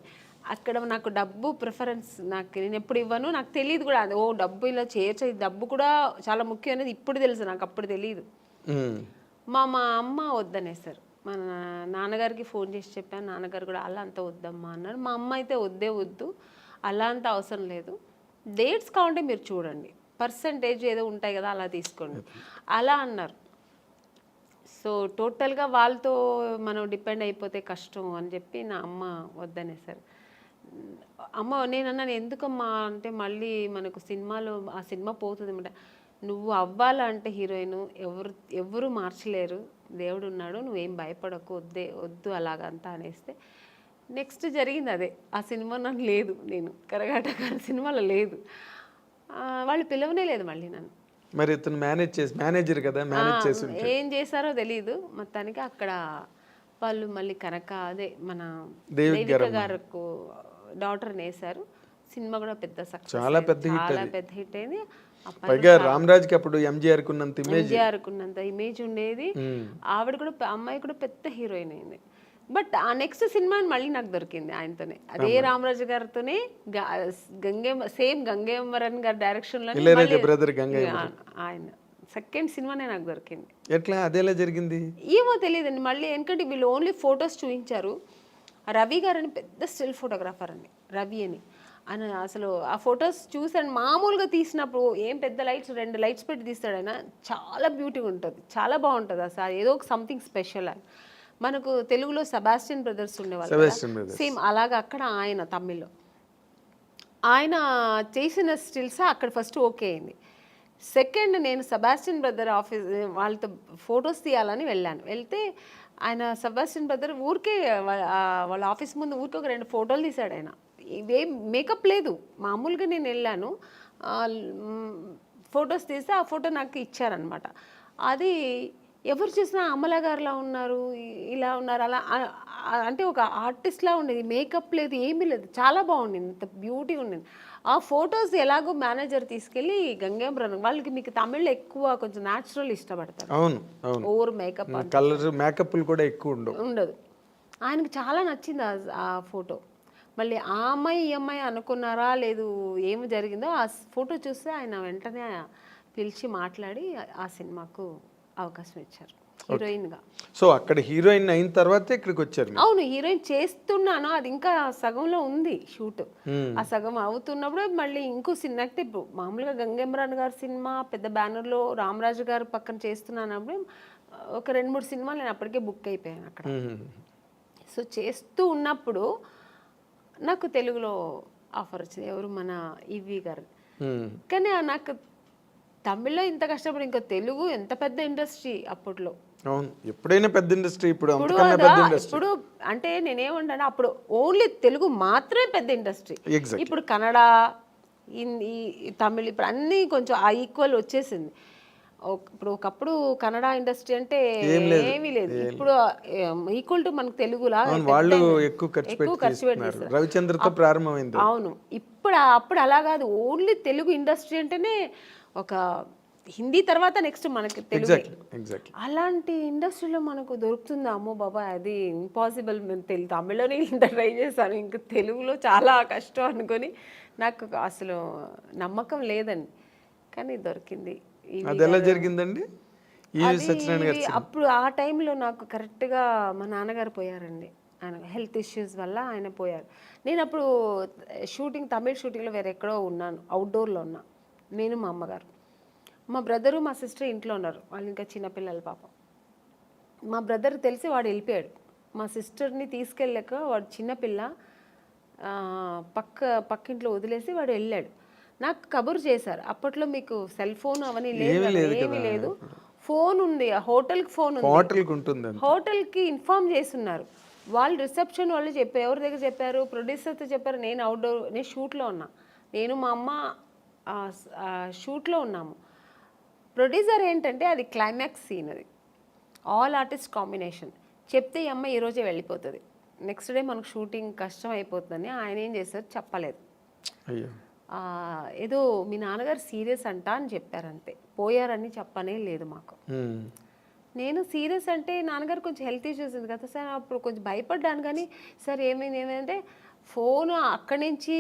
అక్కడ నాకు డబ్బు ప్రిఫరెన్స్ నేను ఎప్పుడు ఇవ్వను, నాకు తెలియదు కూడా. అది డబ్బు ఇలా చేయొచ్చు, డబ్బు కూడా చాలా ముఖ్యం అనేది ఇప్పుడు తెలుసు, నాకు అప్పుడు తెలియదు. మా అమ్మ వద్దనేసారు. మా నాన్నగారికి ఫోన్ చేసి చెప్పాను, నాన్నగారు కూడా అలా అంత వద్దమ్మా అన్నారు. మా అమ్మ అయితే వద్దు, అలా అంత అవసరం లేదు, డేట్స్ కావాలంటే మీరు చూడండి, పర్సంటేజ్ ఏదో ఉంటాయి కదా అలా తీసుకోండి అలా అన్నారు. సో టోటల్గా వాళ్ళతో మనం డిపెండ్ అయిపోతే కష్టం అని చెప్పి నా అమ్మ వద్దనేసారు. అమ్మ నేనన్నాను, ఎందుకమ్మా అంటే మళ్ళీ మనకు సినిమాలో ఆ సినిమా పోతుంది అన్నమాట. నువ్వు అవ్వాలంటే హీరోయిన్ ఎవరు మార్చలేరు, దేవుడు ఉన్నాడు, నువ్వేం భయపడకు, వద్దు అలాగంతా అనేస్తే నెక్స్ట్ జరిగింది అదే. ఆ సినిమా నాకు లేదు, నేను కరగాటక సినిమాలో లేదు, వాళ్ళు పిలవనే లేదు మళ్ళీ నన్ను. మరి ఇతను మేనేజర్ కదా, మేనేజ్ చేసి ఏం చేశారో తెలీదు. మొత్తానికి అక్కడ వాళ్ళు మళ్ళీ కనక అదే మన దేవిక గారికి డాటర్ వేశారు. సినిమా కూడా పెద్ద సక్సెస్, చాలా పెద్ద హిట్ అయింది. రామరాజ్కి అప్పుడు ఎంజీఆర్ కున్నంత ఇమేజ్ ఉండేది. ఆవిడ కూడా, అమ్మాయి కూడా పెద్ద హీరోయిన్ అయింది. బట్ ఆ నెక్స్ట్ సినిమా మళ్ళీ నాకు దొరికింది ఆయనతోనే, అదే రామరాజు గారితోనే, సేమ్ గంగేమరన్ గారి డైరెక్షన్ లో ఆయన సెకండ్ సినిమానే నాకు దొరికింది. ఎట్లా అదేలా జరిగింది ఏమో తెలియదండి. మళ్ళీ ఎందుకంటే వీళ్ళు ఓన్లీ ఫొటోస్ చూపించారు. రవి గారు అని పెద్ద స్టిల్ ఫోటోగ్రాఫర్ అండి, రవి అని. ఆయన అసలు ఆ ఫొటోస్ చూసాను, మామూలుగా తీసినప్పుడు ఏం పెద్ద లైట్స్ 2 lights పెట్టి తీస్తాడు ఆయన, చాలా బ్యూటీగా ఉంటుంది, చాలా బాగుంటుంది అసలు, ఏదో ఒక సంథింగ్ స్పెషల్. అని మనకు తెలుగులో సెబాస్టియన్ బ్రదర్స్ ఉండేవాళ్ళు, సేమ్ అలాగా అక్కడ ఆయన తమిళ్లో ఆయన చేసిన స్టిల్స్ అక్కడ ఫస్ట్ ఓకే అయింది. సెకండ్ నేను సెబాస్టియన్ బ్రదర్ ఆఫీస్ వాళ్ళతో ఫొటోస్ తీయాలని వెళ్తే ఆయన సెబాస్టియన్ బ్రదర్ ఊరికే వాళ్ళ ఆఫీస్ ముందు ఊరికే ఒక 2 photos తీశాడు. ఆయన ఇవేం మేకప్ లేదు, మామూలుగా నేను వెళ్ళాను, ఫొటోస్ తీస్తే ఆ ఫోటో నాకు ఇచ్చారనమాట. అది ఎవరు చూసినా అమలా గారులా ఉన్నారు, ఇలా ఉన్నారు, అలా అంటే ఒక ఆర్టిస్ట్లా ఉండేది, మేకప్ లేదు, ఏమీ లేదు, చాలా బాగుండింది, ఇంత బ్యూటీ ఉండింది. ఆ ఫొటోస్ ఎలాగో మేనేజర్ తీసుకెళ్ళి గంగేమరన్ వాళ్ళకి, మీకు తమిళ్లో ఎక్కువ కొంచెం న్యాచురల్ ఇష్టపడతారు, ఓవర్ మేకప్, కలర్ మేకప్ కూడా ఎక్కువ ఉండదు. ఆయనకు చాలా నచ్చింది ఆ ఫోటో. మళ్ళీ ఆ అమ్మాయి ఈ అమ్మాయి అనుకున్నారా లేదు, ఏమి జరిగిందో ఆ ఫోటో చూస్తే ఆయన వెంటనే పిలిచి మాట్లాడి ఆ సినిమాకు అవకాశం ఇచ్చారు హీరోయిన్గా. సో అక్కడ హీరోయిన్ అయిన తర్వాత ఇక్కడికి వచ్చారు? అవును, హీరోయిన్ చేస్తున్నాను, అది ఇంకా సగంలో ఉంది షూట్. ఆ సగం అవుతున్నప్పుడు మళ్ళీ ఇంకో సినిమా, అంటే మామూలుగా గంగేమరన్ గారి సినిమా పెద్ద బ్యానర్లో రామరాజు గారు పక్కన చేస్తున్నానప్పుడు ఒక 2-3 సినిమాలు నేను అప్పటికే బుక్ అయిపోయాను అక్కడ. సో చేస్తూ ఉన్నప్పుడు నాకు తెలుగులో ఆఫర్ వచ్చింది, ఎవరు మన ఈవి గారు. కానీ నాకు తమిళ్లో ఇంత కష్టపడి ఇంకా తెలుగు ఎంత పెద్ద ఇండస్ట్రీ అప్పట్లో, అవును, ఎప్పుడైనా పెద్ద ఇండస్ట్రీ, ఇప్పుడు ఇప్పుడు అంతకన్నా పెద్ద ఇండస్ట్రీ. ఇప్పుడు అంటే నేనేమంటాను, అప్పుడు ఓన్లీ తెలుగు మాత్రమే పెద్ద ఇండస్ట్రీ. ఎగ్జాక్ట్. ఇప్పుడు కన్నడ, హిందీ, తమిళ్ ఇప్పుడు అన్నీ కొంచెం ఆ ఈక్వల్ వచ్చేసింది. ఇప్పుడు ఒకప్పుడు కన్నడ ఇండస్ట్రీ అంటే ఏమీ లేదు. ఇప్పుడు ఈక్వల్ టు మనకు తెలుగులా అవును, వాళ్ళు ఎక్కువ ఖర్చు పెట్టి తీసుకున్నారు. రవిచంద్రతో ప్రారంభమైంది. అవును. ఇప్పుడు అప్పుడు అలా కాదు, ఓన్లీ తెలుగు ఇండస్ట్రీ అంటేనే ఒక హిందీ తర్వాత నెక్స్ట్ మనకి తెలుగు. ఎగ్జాక్ట్లీ. అలాంటి ఇండస్ట్రీలో మనకు దొరుకుతుంది, అమ్మో బాబా అది ఇంపాసిబుల్. నేను తమిళలోనే ఇంత ట్రై చేశాను, ఇంకా తెలుగులో చాలా కష్టం అనుకొని నాకు అసలు నమ్మకం లేదండి. కానీ దొరికింది. అది ఎలా జరిగిందండి? అప్పుడు ఆ టైంలో నాకు కరెక్ట్గా మా నాన్నగారు పోయారండి. ఆయన హెల్త్ ఇష్యూస్ వల్ల ఆయన పోయారు. నేను అప్పుడు తమిళ్ షూటింగ్లో వేరే ఎక్కడో ఉన్నాను, అవుట్డోర్లో ఉన్నా, నేను మా అమ్మగారు. మా బ్రదరు మా సిస్టర్ ఇంట్లో ఉన్నారు, వాళ్ళు ఇంకా చిన్నపిల్లలు పాపం. మా బ్రదర్ తెలిసి వాడు వెళ్ళిపోయాడు. మా సిస్టర్ని తీసుకెళ్ళాక వాడు చిన్నపిల్ల పక్కింట్లో వదిలేసి వాడు వెళ్ళాడు. నాకు కబురు చేశారు. అప్పట్లో మీకు సెల్ ఫోన్ అవన్నీ ఏమీ లేదు. ఫోన్ ఉంది, హోటల్కి ఫోన్ ఉంది, హోటల్కి ఇన్ఫార్మ్ చేస్తున్నారు. వాళ్ళు రిసెప్షన్ వాళ్ళు చెప్పారు. ఎవరి దగ్గర చెప్పారు? ప్రొడ్యూసర్తో చెప్పారు. నేను షూట్లో ఉన్నా, నేను మా అమ్మ షూట్లో ఉన్నాము. ప్రొడ్యూసర్ ఏంటంటే అది క్లైమాక్స్ సీన్, అది ఆల్ ఆర్టిస్ట్ కాంబినేషన్. చెప్తే ఈ అమ్మ ఈరోజే వెళ్ళిపోతుంది, నెక్స్ట్ డే మనకు షూటింగ్ కష్టం అయిపోతుందని ఆయన ఏం చేశారు, చెప్పలేదు. ఏదో మీ నాన్నగారు సీరియస్ అంట అని చెప్పారంతే, పోయారని చెప్పనే లేదు మాకు. నేను సీరియస్ అంటే నాన్నగారు కొంచెం హెల్త్ ఇష్యూస్ ఉంది కదా సార్, అప్పుడు కొంచెం భయపడ్డాను. కానీ సార్ ఏమైందంటే ఫోన్ అక్కడి నుంచి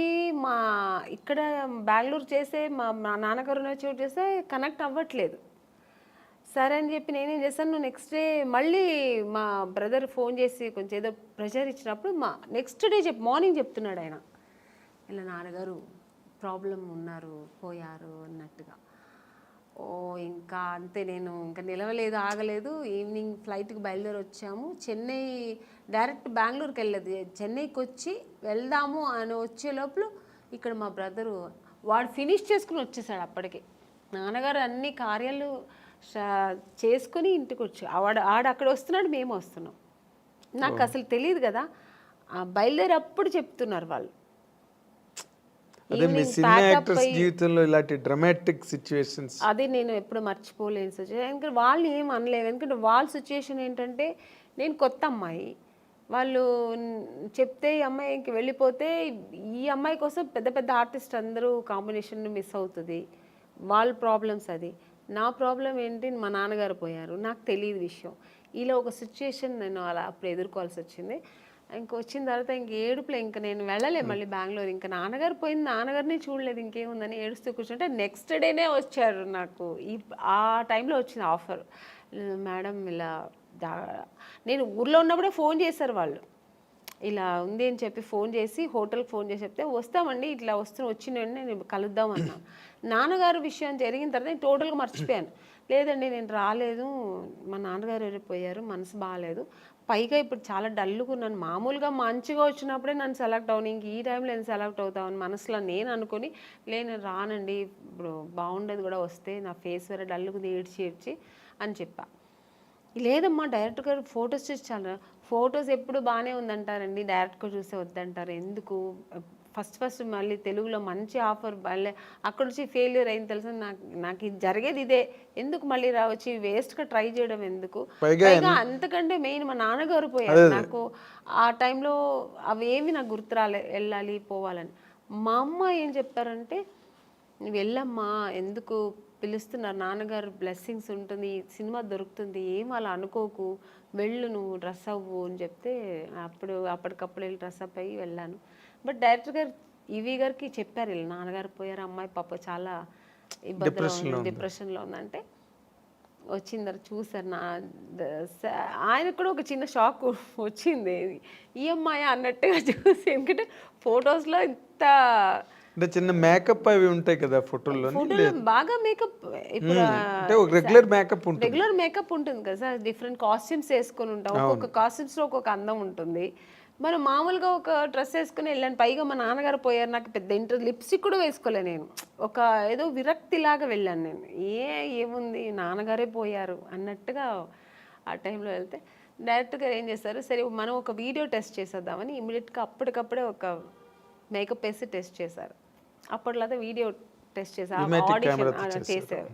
ఇక్కడ బెంగళూరు చేసే మా నాన్నగారు షూట్ చేస్తే కనెక్ట్ అవ్వట్లేదు. సరే అని చెప్పి నేనేం చేశాను, నువ్వు నెక్స్ట్ డే మళ్ళీ మా బ్రదర్ ఫోన్ చేసి కొంచెం ఏదో ప్రెషర్ ఇచ్చినప్పుడు నెక్స్ట్ డే మార్నింగ్ చెప్తున్నాడు ఆయన, ఇలా నాన్నగారు ప్రాబ్లం ఉన్నారు, పోయారు అన్నట్టుగా. ఓ ఇంకా అంతే, నేను ఇంకా నిలవలేదు, ఆగలేదు. ఈవినింగ్ ఫ్లైట్కి బయలుదేరి వచ్చాము. చెన్నై డైరెక్ట్ బెంగళూరుకి వెళ్ళలేదు, చెన్నైకి వచ్చి వెళ్దాము అని వచ్చే లోపల ఇక్కడ మా బ్రదరు వాడు ఫినిష్ చేసుకుని వచ్చేసాడు. అప్పటికి నాన్నగారు అన్ని కార్యాలు చేసుకుని ఇంటికి వచ్చి ఆడ అక్కడ వస్తున్నాడు, మేము వస్తున్నాం. నాకు అసలు తెలియదు కదా, బయలుదేరప్పుడు చెప్తున్నారు వాళ్ళు. అదే మీ సినిమా యాక్టర్స్ జీవితంలో ఇలాంటి డ్రామాటిక్ సిచ్యువేషన్స్ అది నేను ఎప్పుడు మర్చిపోలేని సిచ్యువేషన్. ఎందుకంటే వాళ్ళని ఏం అనలేము, ఎందుకంటే వాళ్ళ సిచ్యువేషన్ ఏంటంటే నేను కొత్త అమ్మాయి, వాళ్ళు చెప్తే ఈ అమ్మాయికి వెళ్ళిపోతే ఈ అమ్మాయి కోసం పెద్ద పెద్ద ఆర్టిస్ట్ అందరూ కాంబినేషన్ మిస్ అవుతుంది, వాళ్ళ ప్రాబ్లమ్స్. అది నా ప్రాబ్లం ఏంటి, మా నాన్నగారు పోయారు, నాకు తెలియదు విషయం. ఇలా ఒక సిచ్యువేషన్ నేను అలా అప్పుడు ఎదుర్కోవాల్సి వచ్చింది. వచ్చిన తర్వాత ఏడుపులే, ఇంకా నేను వెళ్ళలే మళ్ళీ బెంగళూరు. ఇంకా నాన్నగారు పోయింది, నాన్నగారిని చూడలేదు, ఇంకేముందని ఏడుస్తూ కూర్చుంటే నెక్స్ట్ డేనే వచ్చారు నాకు. ఆ టైంలో వచ్చింది ఆఫర్, మేడం ఇలా నేను ఊర్లో ఉన్నప్పుడే ఫోన్ చేశారు వాళ్ళు, ఇలా ఉంది అని చెప్పి ఫోన్ చేసి హోటల్కి ఫోన్ చేసి చెప్తే వస్తామండి, ఇట్లా వచ్చినండి నేను కలుద్దామన్నా. నాన్నగారు విషయం జరిగిన తర్వాత నేను టోటల్గా మర్చిపోయాను. లేదండి నేను రాలేదు, మా నాన్నగారు వెళ్ళిపోయారు, మనసు బాగాలేదు, పైగా ఇప్పుడు చాలా డల్గా ఉన్నాను. మామూలుగా మంచిగా వచ్చినప్పుడే నన్ను సెలెక్ట్ అవును, ఇంక ఈ టైంలో నేను సెలెక్ట్ అవుతామని మనసులో నేను అనుకుని, నేను రానండి, ఇప్పుడు బాగుండేది కూడా వస్తే, నా ఫేస్ వేరే డల్గా ఏడ్చి అని చెప్పా. లేదమ్మా డైరెక్టర్ గారు ఫొటోస్ చూసి చాలా, ఫొటోస్ ఎప్పుడు బాగానే ఉందంటారండి, డైరెక్ట్గా చూసే వద్దంటారు ఎందుకు, ఫస్ట్ మళ్ళీ తెలుగులో మంచి ఆఫర్ మళ్ళీ అక్కడ వచ్చి ఫెయిల్యూర్ అయింది తెలుసా, నాకు ఇది జరిగేది ఇదే, ఎందుకు మళ్ళీ వచ్చి వేస్ట్గా ట్రై చేయడం ఎందుకు, పైగా అంతకంటే మెయిన్ మా నాన్నగారు పోయారు. నాకు ఆ టైంలో అవేమి నాకు గుర్తు వెళ్ళాలి పోవాలని. మా అమ్మ ఏం చెప్పారంటే, నువ్వు వెళ్ళమ్మా, ఎందుకు పిలుస్తున్నారు, నాన్నగారు బ్లెస్సింగ్స్ ఉంటుంది, సినిమా దొరుకుతుంది, ఏం అలా అనుకోకు, వెళ్ళు, నువ్వు డ్రెస్ అవ్వు అని చెప్తే అప్పటికప్పుడు వెళ్ళి డ్రెస్ అప్ అయ్యి వెళ్ళాను. బట్ డైరెక్టర్ గారు ఈవీ గారికి చెప్పారు, ఇలా నాన్నగారు పోయారు, అమ్మాయి పాప చాలా ఇబ్బందిలో ఉంది, డిప్రెషన్లో ఉందంటే వచ్చిన తర్వాత చూసారు. ఆయనకు కూడా ఒక చిన్న షాక్ వచ్చింది, ఈ అమ్మాయి అన్నట్టుగా చూసి, ఎందుకంటే ఫొటోస్లో ఇంత అంటే చిన్న మేకప్ అవి ఉంటాయి కదా ఫోటోల్లో, బాగా మేకప్, ఇప్పుడు రెగ్యులర్ మేకప్ ఉంటుంది కదా సార్, డిఫరెంట్ కాస్ట్యూమ్స్ వేసుకొని ఉంటాం, ఒక్కొక్క కాస్ట్యూమ్స్లో ఒక్కొక్క అందం ఉంటుంది. మనం మామూలుగా ఒక డ్రెస్ వేసుకుని వెళ్ళాను, పైగా మా నాన్నగారు పోయారు, నాకు పెద్ద లిప్స్టిక్ కూడా వేసుకోలే, నేను ఒక ఏదో విరక్తిలాగా వెళ్ళాను నేను, ఏముంది నాన్నగారే పోయారు అన్నట్టుగా ఆ టైంలో వెళ్తే డైరెక్టర్ గారు ఏం చేస్తారు, సరే మనం ఒక వీడియో టెస్ట్ చేసేద్దామని ఇమీడియట్గా అప్పటికప్పుడే ఒక మేకప్ వేసి టెస్ట్ చేశారు. అప్పట్లో అయితే వీడియో టెస్ట్ చేశారు, ఆడిషన్ చేశారు.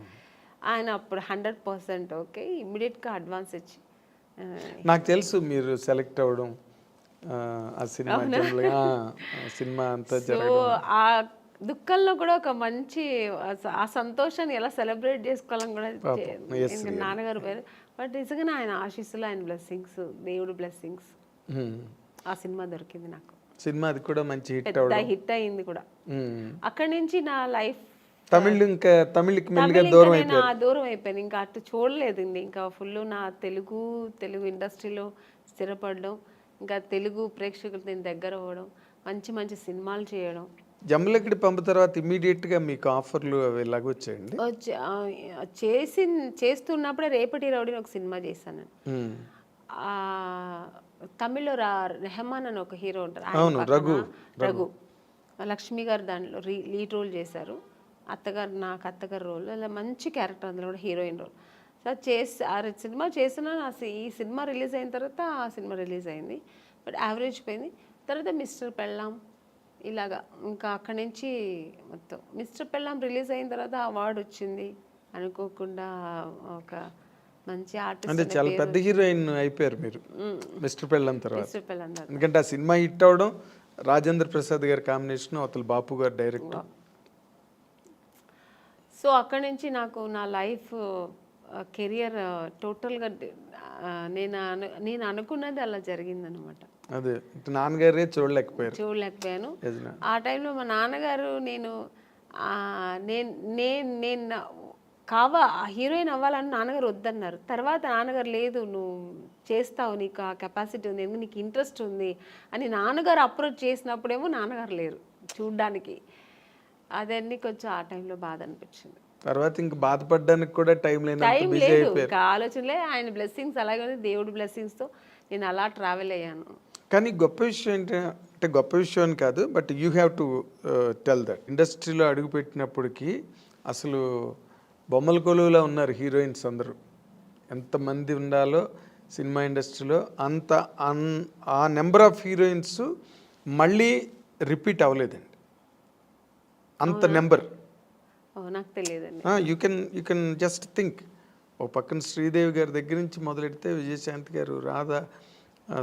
ఆయన అప్పుడు 100% ఓకే, ఇమీడియట్గా అడ్వాన్స్ ఇచ్చి నాకు తెలుసు మీరు సెలెక్ట్ అవ్వడం, ఆ సినిమా అంతా జరగడం. ఆ దుఃఖంలో కూడా ఒక మంచి ఆ సంతోషాన్ని ఎలా సెలబ్రేట్ చేసుకోవాలని కూడా ఇంకా నాన్నగారు పేరు. బట్ నిజంగానే ఆయన ఆశీస్సులు, ఆయన బ్లెస్సింగ్స్, దేవుడు బ్లెస్సింగ్స్, ఆ సినిమా దొరికింది నాకు. సినిమా అది కూడా మంచి హిట్ అయింది కూడా. అక్కడి నుంచి నా లైఫ్ తమిళకి మెల్లిగా దూరం అయిపోయింది. ఇంకా అటు చూడలేదు. ఇంకా ఫుల్ నా తెలుగు ఇండస్ట్రీలో స్థిరపడడం, ఇంకా తెలుగు ప్రేక్షకులు నేను దగ్గర అవ్వడం, మంచి మంచి సినిమాలు చేయడం. జమ్మలకిడి పంపు తర్వాత ఇమీడియట్ గా మీకు ఆఫర్లు అవి ఇలాగ వచ్చాయండి? చేస్తున్నప్పుడే రేపటి రౌడీని ఒక సినిమా చేశాను. తమిళ్లో రెహమాన్ అని ఒక హీరో ఉంటారు, రఘు లక్ష్మి గారు దాంట్లో లీడ్ రోల్ చేశారు. నాకు అత్తగారు రోల్, అలా మంచి క్యారెక్టర్, అందులో కూడా హీరోయిన్ రోల్. సో ఆ సినిమా చేసిన, ఈ సినిమా రిలీజ్ అయిన తర్వాత ఆ సినిమా రిలీజ్ అయింది, బట్ యావరేజ్ పోయింది. తర్వాత మిస్టర్ పెళ్ళాం ఇలాగా, ఇంకా అక్కడి నుంచి మొత్తం మిస్టర్ పెళ్ళాం రిలీజ్ అయిన తర్వాత అవార్డు వచ్చింది అనుకోకుండా. ఒక మంచి ఆర్టిస్ట్, అంటే చాలా పెద్ద హీరోయిన్ అయిపోయారు మీరు మిస్టర్ పెళ్ళాం తర్వాత. ఎందుకంటే ఆ సినిమా హిట్ అవడం, రాజేంద్ర ప్రసాద్ గారి కాంబినేషన్, అవతల బాపు గారు డైరెక్టర్. సో అక్కడి నుంచి నాకు నా లైఫ్ కెరియర్ టోటల్గా నేను అనుకున్నది అలా జరిగిందనమాట. అదే నాన్నగారే చూడలేకపోయాను. ఆ టైంలో మా నాన్నగారు నేను హీరోయిన్ అవ్వాలని నాన్నగారు వద్దన్నారు. తర్వాత నాన్నగారు లేదు, నువ్వు చేస్తావు, నీకు ఆ కెపాసిటీ ఉంది, నీకు ఇంట్రెస్ట్ ఉంది అని నాన్నగారు అప్రోచ్ చేసినప్పుడేమో నాన్నగారు లేరు చూడ్డానికి. అదన్నీ కొంచెం ఆ టైంలో బాధ అనిపించింది. తర్వాత ఇంక బాధపడడానికి కూడా టైం లేదు, ఇంకా ఆలోచనలే. ఆయన బ్లెస్సింగ్స్ అలాగే ఉంది, దేవుడి బ్లెస్సింగ్స్తో నేను అలా ట్రావెల్ అయ్యాను. కానీ గొప్ప విషయం ఏంటంటే, గొప్ప విషయం అని కాదు, but you have to tell that ఇండస్ట్రీలో అడుగుపెట్టినప్పటికీ అసలు బొమ్మల కొలువులో ఉన్నారు హీరోయిన్స్ అందరూ. ఎంతమంది ఉండాలో సినిమా ఇండస్ట్రీలో అంత ఆ నెంబర్ ఆఫ్ హీరోయిన్స్ మళ్ళీ రిపీట్ అవ్వలేదండి, అంత నెంబర్. నాకు తెలియదండి. You can just think. ఓ పక్కన శ్రీదేవి గారి దగ్గర నుంచి మొదలెడితే విజయశాంతి గారు, రాధ,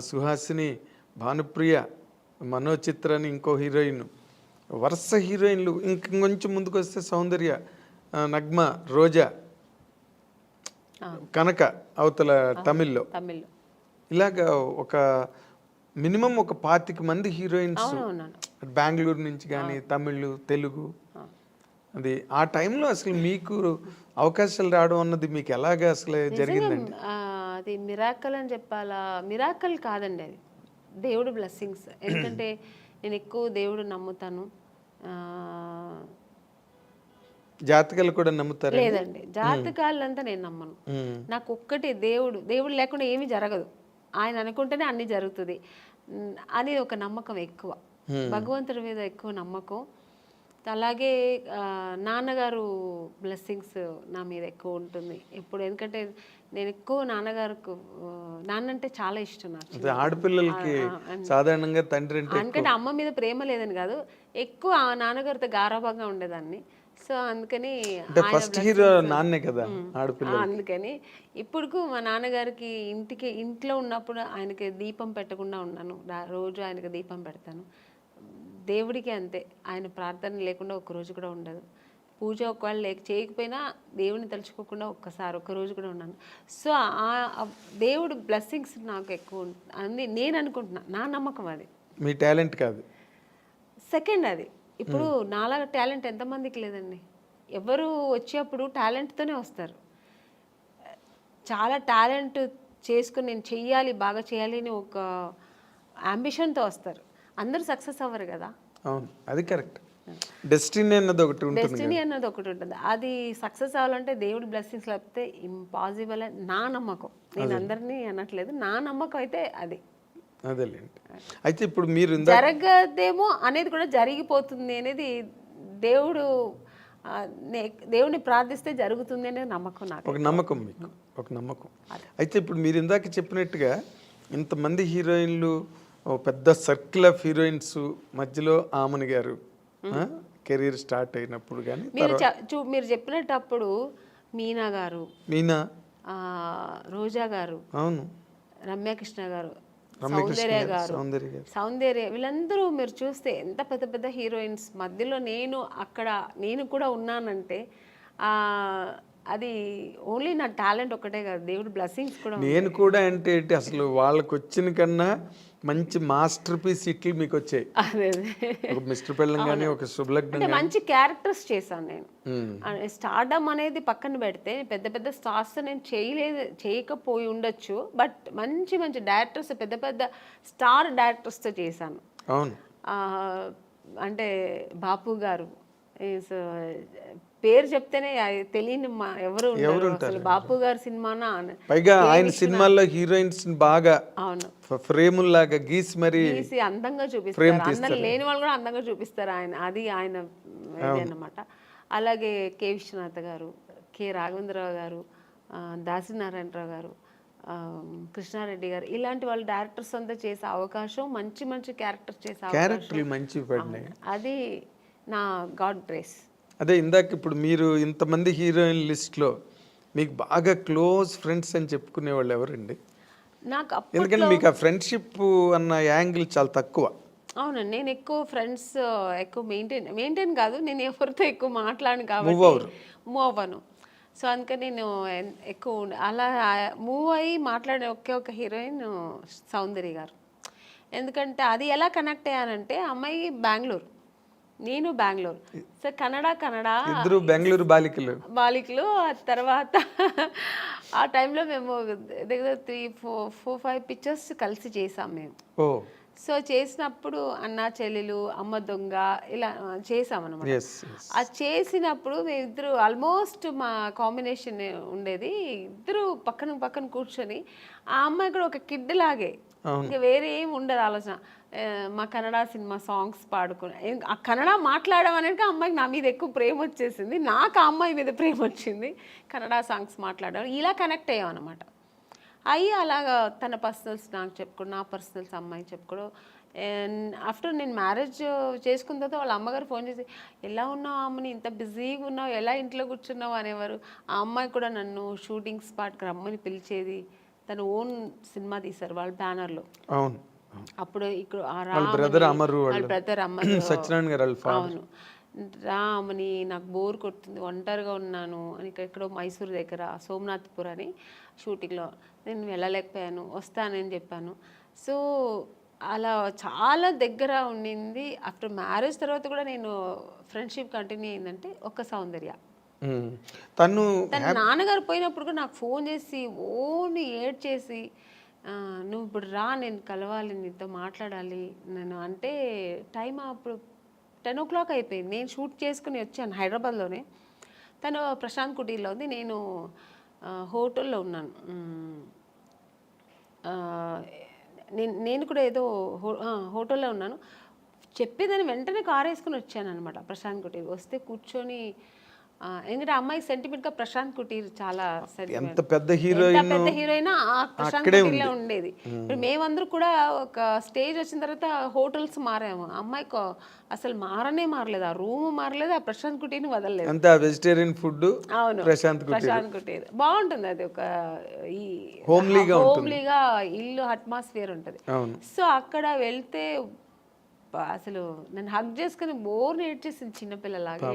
సుహాసిని, భానుప్రియ, మనోచిత్ర అని ఇంకో హీరోయిన్, వరుస హీరోయిన్లు. ఇంకొంచెం ముందుకు వస్తే సౌందర్య, నగ్మ, రోజా, కనక అవతల తమిళ్లో. ఇలాగా ఒక మినిమం ఒక 25 మంది హీరోయిన్స్ బెంగళూరు నుంచి కానీ, తమిళ్, తెలుగు. అది ఆ టైంలో అసలు మీకు అవకాశాలు రావడం అన్నది మీకు ఎలాగా అసలు జరిగిందండి? అది మిరాకల్ అని చెప్పాలా? మిరాకల్ కాదండి, అది దేవుడు బ్లెస్సింగ్స్. ఎందుకంటే నేను ఎక్కువ దేవుడు నమ్ముతాను. జాతకాలు కూడా నమ్ముతారు? లేదండి, జాతకాలంతా నేను నమ్మను. నాకు ఒక్కటి దేవుడు లేకుండా ఏమీ జరగదు, ఆయన అనుకుంటేనే అన్ని జరుగుతుంది అని ఒక నమ్మకం ఎక్కువ, భగవంతుడి మీద ఎక్కువ నమ్మకం. అలాగే నాన్నగారు బ్లెస్సింగ్స్ నా మీద ఎక్కువ ఉంటుంది ఎప్పుడు. ఎందుకంటే నేను ఎక్కువ నాన్న అంటే చాలా ఇష్టం నాకు. ఆడపిల్లలకి సాధారణంగా తండ్రి ఎందుకంటే అమ్మ మీద ప్రేమ లేదని కాదు, ఎక్కువ నాన్నగారితో గారాభంగా ఉండేదాన్ని. సో అందుకని అందుకని ఇప్పుడు మా నాన్నగారికి ఇంట్లో ఉన్నప్పుడు ఆయనకి దీపం పెట్టకుండా ఉన్నాను. రోజు ఆయనకి దీపం పెడతాను. దేవుడికి అంతే, ఆయన ప్రార్థన లేకుండా ఒక్కరోజు కూడా ఉండదు. పూజ ఒకవేళ చేయకపోయినా దేవుడిని తలుచుకోకుండా ఒక్క రోజు కూడా ఉన్నాను. సో ఆ దేవుడు బ్లెస్సింగ్స్ నాకు ఎక్కువ అని నేను అనుకుంటున్నా, నా నమ్మకం. అది మీ టాలెంట్ కాదు, సెకండ్ అది. ఇప్పుడు నాలాగా టాలెంట్ ఎంతమందికి లేదండి. ఎవరు వచ్చేప్పుడు టాలెంట్తోనే వస్తారు. చాలా టాలెంట్ చేసుకుని నేను చెయ్యాలి, బాగా చేయాలి అని ఒక అంబిషన్తో వస్తారు. అందరూ సక్సెస్ అవ్వరు కదా. అవును, అది కరెక్ట్. డెస్టినీ అన్నది ఒకటి ఉంటుంది. అది సక్సెస్ అవ్వాలంటే దేవుడి బ్లెస్సింగ్స్ లేకపోతే ఇంపాసిబుల్ అని నా నమ్మకం. నేను అందరినీ అనట్లేదు, నా నమ్మకం అయితే అది. అదేలేండి. అయితే ఇప్పుడు మీరు జరగదేమో అనేది కూడా జరిగిపోతుంది అనేది దేవుడు దేవుని ప్రార్థిస్తే జరుగుతుంది అనే నమ్మకం నాకు. ఒక నమ్మకం మీకు, ఒక నమ్మకం. అయితే ఇప్పుడు మీరు ఇందాక చెప్పినట్టుగా ఇంతమంది హీరోయిన్లు, పెద్ద సర్కిల్ ఆఫ్ హీరోయిన్స్ మధ్యలో ఆమని గారు కెరీర్ స్టార్ట్ అయినప్పుడు కానీ మీరు చెప్పినప్పుడు మీనా గారు, రోజా గారు, అవును, రమ్యకృష్ణ గారు, సౌందర్య వీళ్ళందరూ మీరు చూస్తే ఎంత పెద్ద పెద్ద హీరోయిన్స్ మధ్యలో నేను కూడా ఉన్నానంటే అది ఓన్లీ నా టాలెంట్ ఒకటే కాదు, దేవుడు బ్లెస్సింగ్స్ కూడా. నేను కూడా అంటే అసలు వాళ్ళకి వచ్చిన కన్నా మంచి మాస్టర్ పీస్ ఇట్లు మీకు వచ్చాయి. ఒక మిస్టర్ పెళ్ళం కానీ, ఒక శుభలగ్నం, మంచి క్యారెక్టర్స్ చేశాను నేను. స్టార్డమ్ అనేది పక్కన పెడితే పెద్ద పెద్ద స్టార్స్ నేను చేయకపోయి ఉండొచ్చు, బట్ మంచి మంచి డైరెక్టర్స్, పెద్ద పెద్ద స్టార్ డైరెక్టర్స్తో చేశాను. అవును, అంటే బాపు గారు పేరు చెప్తేనే తెలియని ఎవరు అసలు. బాపు గారి సినిమానా, పైగా ఆయన సినిమాల్లో హీరోయిన్స్ బాగా అవును ఫ్రేముల్ లాగా గీసి మరి అందంగా చూపిస్తారు. అందం లేని వాళ్ళు కూడా అందంగా చూపిస్తారు అది ఆయన అన్నమాట. అలాగే కె విశ్వనాథ్ గారు, కె రాఘవేంద్రరావు గారు, దాసినారాయణరావు గారు, కృష్ణారెడ్డి గారు, ఇలాంటి వాళ్ళు డైరెక్టర్స్ అంతా చేసే అవకాశం, మంచి మంచి క్యారెక్టర్స్ చేసే అవకాశం, అది నా గాడ్ గ్రేస్. అదే ఇందాక ఇప్పుడు మీరు ఇంతమంది హీరోయిన్ లిస్ట్లో మీకు బాగా క్లోజ్ ఫ్రెండ్స్ అని చెప్పుకునే వాళ్ళు ఎవరండి? నాకు ఎందుకంటే మీకు ఆ ఫ్రెండ్షిప్ అన్న యాంగిల్ చాలా తక్కువ. అవునండి, నేను ఎక్కువ ఫ్రెండ్స్ ఎక్కువ మెయింటైన్ కాదు, నేను ఎవరితో ఎక్కువ మాట్లాడను కాబట్టి మూవ్ అవ్వను. సో అందుకని నేను ఎక్కువ అలా మూవ్ అయ్యి మాట్లాడే ఒక హీరోయిన్ సౌందర్య గారు. ఎందుకంటే అది ఎలా కనెక్ట్ అయ్యానంటే, అమ్మాయి బెంగళూరు, నేను బెంగళూరు, సో ఇద్దరు బెంగళూరు బాలికలు. తర్వాత ఆ టైంలో మేము దగ్గర 3-4-5 పిక్చర్స్ కలిసి చేసాం మేము. సో చేసినప్పుడు అన్నా చెల్లెలు, అమ్మ దొంగ ఇలా చేసామన్నమాట. అది చేసినప్పుడు మేము ఇద్దరు ఆల్మోస్ట్ మా కాంబినేషన్ ఉండేది, ఇద్దరు పక్కన పక్కన కూర్చొని, ఆ అమ్మాయి కూడా ఒక కిడ్ లాగే, ఇంకా వేరే ఏం ఉండదు ఆలోచన. మా కన్నడ సినిమా సాంగ్స్ పాడుకుని, ఆ కన్నడ మాట్లాడడం అనేది ఆ అమ్మాయికి నా మీద ఎక్కువ ప్రేమ వచ్చేసింది, నాకు ఆ అమ్మాయి మీద ప్రేమ వచ్చింది. కన్నడ సాంగ్స్ మాట్లాడడం ఇలా కనెక్ట్ అయ్యాం అనమాట. అయ్యి అలాగా తన పర్సనల్స్ నాకు చెప్పుకోవడం, నా పర్సనల్స్ అమ్మాయి చెప్పుకోవడం. ఆఫ్టర్ నేను మ్యారేజ్ చేసుకున్న తర్వాత వాళ్ళ అమ్మగారు ఫోన్ చేసి, ఎలా ఉన్నావు అమ్మని, ఇంత బిజీగా ఉన్నావు, ఎలా ఇంట్లో కూర్చున్నావు అనేవారు. ఆ అమ్మాయి కూడా నన్ను షూటింగ్ స్పాట్కి రమ్మని పిలిచేది. తను ఓన్ సినిమా తీశారు వాళ్ళ బ్యానర్లో. అవును, అప్పుడు ఇక్కడ బ్రదర్ అమరు, అవును, రామని నాకు బోర్ కొడుతుంది, ఒంటరిగా ఉన్నాను అని ఎక్కడో మైసూర్ దగ్గర సోమనాథ్పూర్ అని షూటింగ్లో నేను వెళ్ళలేకపోయాను, వస్తానని చెప్పాను. సో అలా చాలా దగ్గర ఉండింది. ఆఫ్టర్ మ్యారేజ్ తర్వాత కూడా నేను ఫ్రెండ్షిప్ కంటిన్యూ అయిందంటే ఒక సౌందర్య. తన నాన్నగారు పోయినప్పుడు కూడా నాకు ఫోన్ చేసి ఓని ఏడ్ చేసి, నువ్వు ఇప్పుడు రా, నేను కలవాలి, నీతో మాట్లాడాలి నేను అంటే. టైం అప్పుడు 10 o'clock అయిపోయింది, నేను షూట్ చేసుకుని వచ్చాను హైదరాబాద్లోనే. తను ప్రశాంత్ కుటీర్లో ఉంది, నేను హోటల్లో ఉన్నాను. నేను కూడా ఏదో హోటల్లో ఉన్నాను. చెప్పేదాన్ని వెంటనే కారు వేసుకుని వచ్చాను అనమాట ప్రశాంత్ కుటీర్. వస్తే కూర్చొని, ఎందుకంటే అమ్మాయి సెంటిమెంట్గా ప్రశాంత్ కుటీర్ చాలా ఎంత పెద్ద హీరోయిన్ ప్రశాంత్ కుటీర్లో ఉండేది. ఇప్పుడు మేమందరూ కూడా ఒక స్టేజ్ వచ్చిన తర్వాత హోటల్స్ మారాము, అమ్మాయికి అసలు మారలేదు, ఆ రూమ్ మారలేదు, ఆ ప్రశాంత్ కుటీర్ని వదలలేదు. అంతా వెజిటేరియన్ ఫుడ్. అవును, ప్రశాంత్ కుటీర్ బాగుంటుంది, అది ఒక ఈ హోమ్లీగా ఇల్లు అట్మాస్ఫియర్ ఉంటుంది. సో అక్కడ వెళ్తే అసలు నన్ను హగ్ చేసుకుని బోర్ నేర్చేసింది, చిన్నపిల్లలాగా.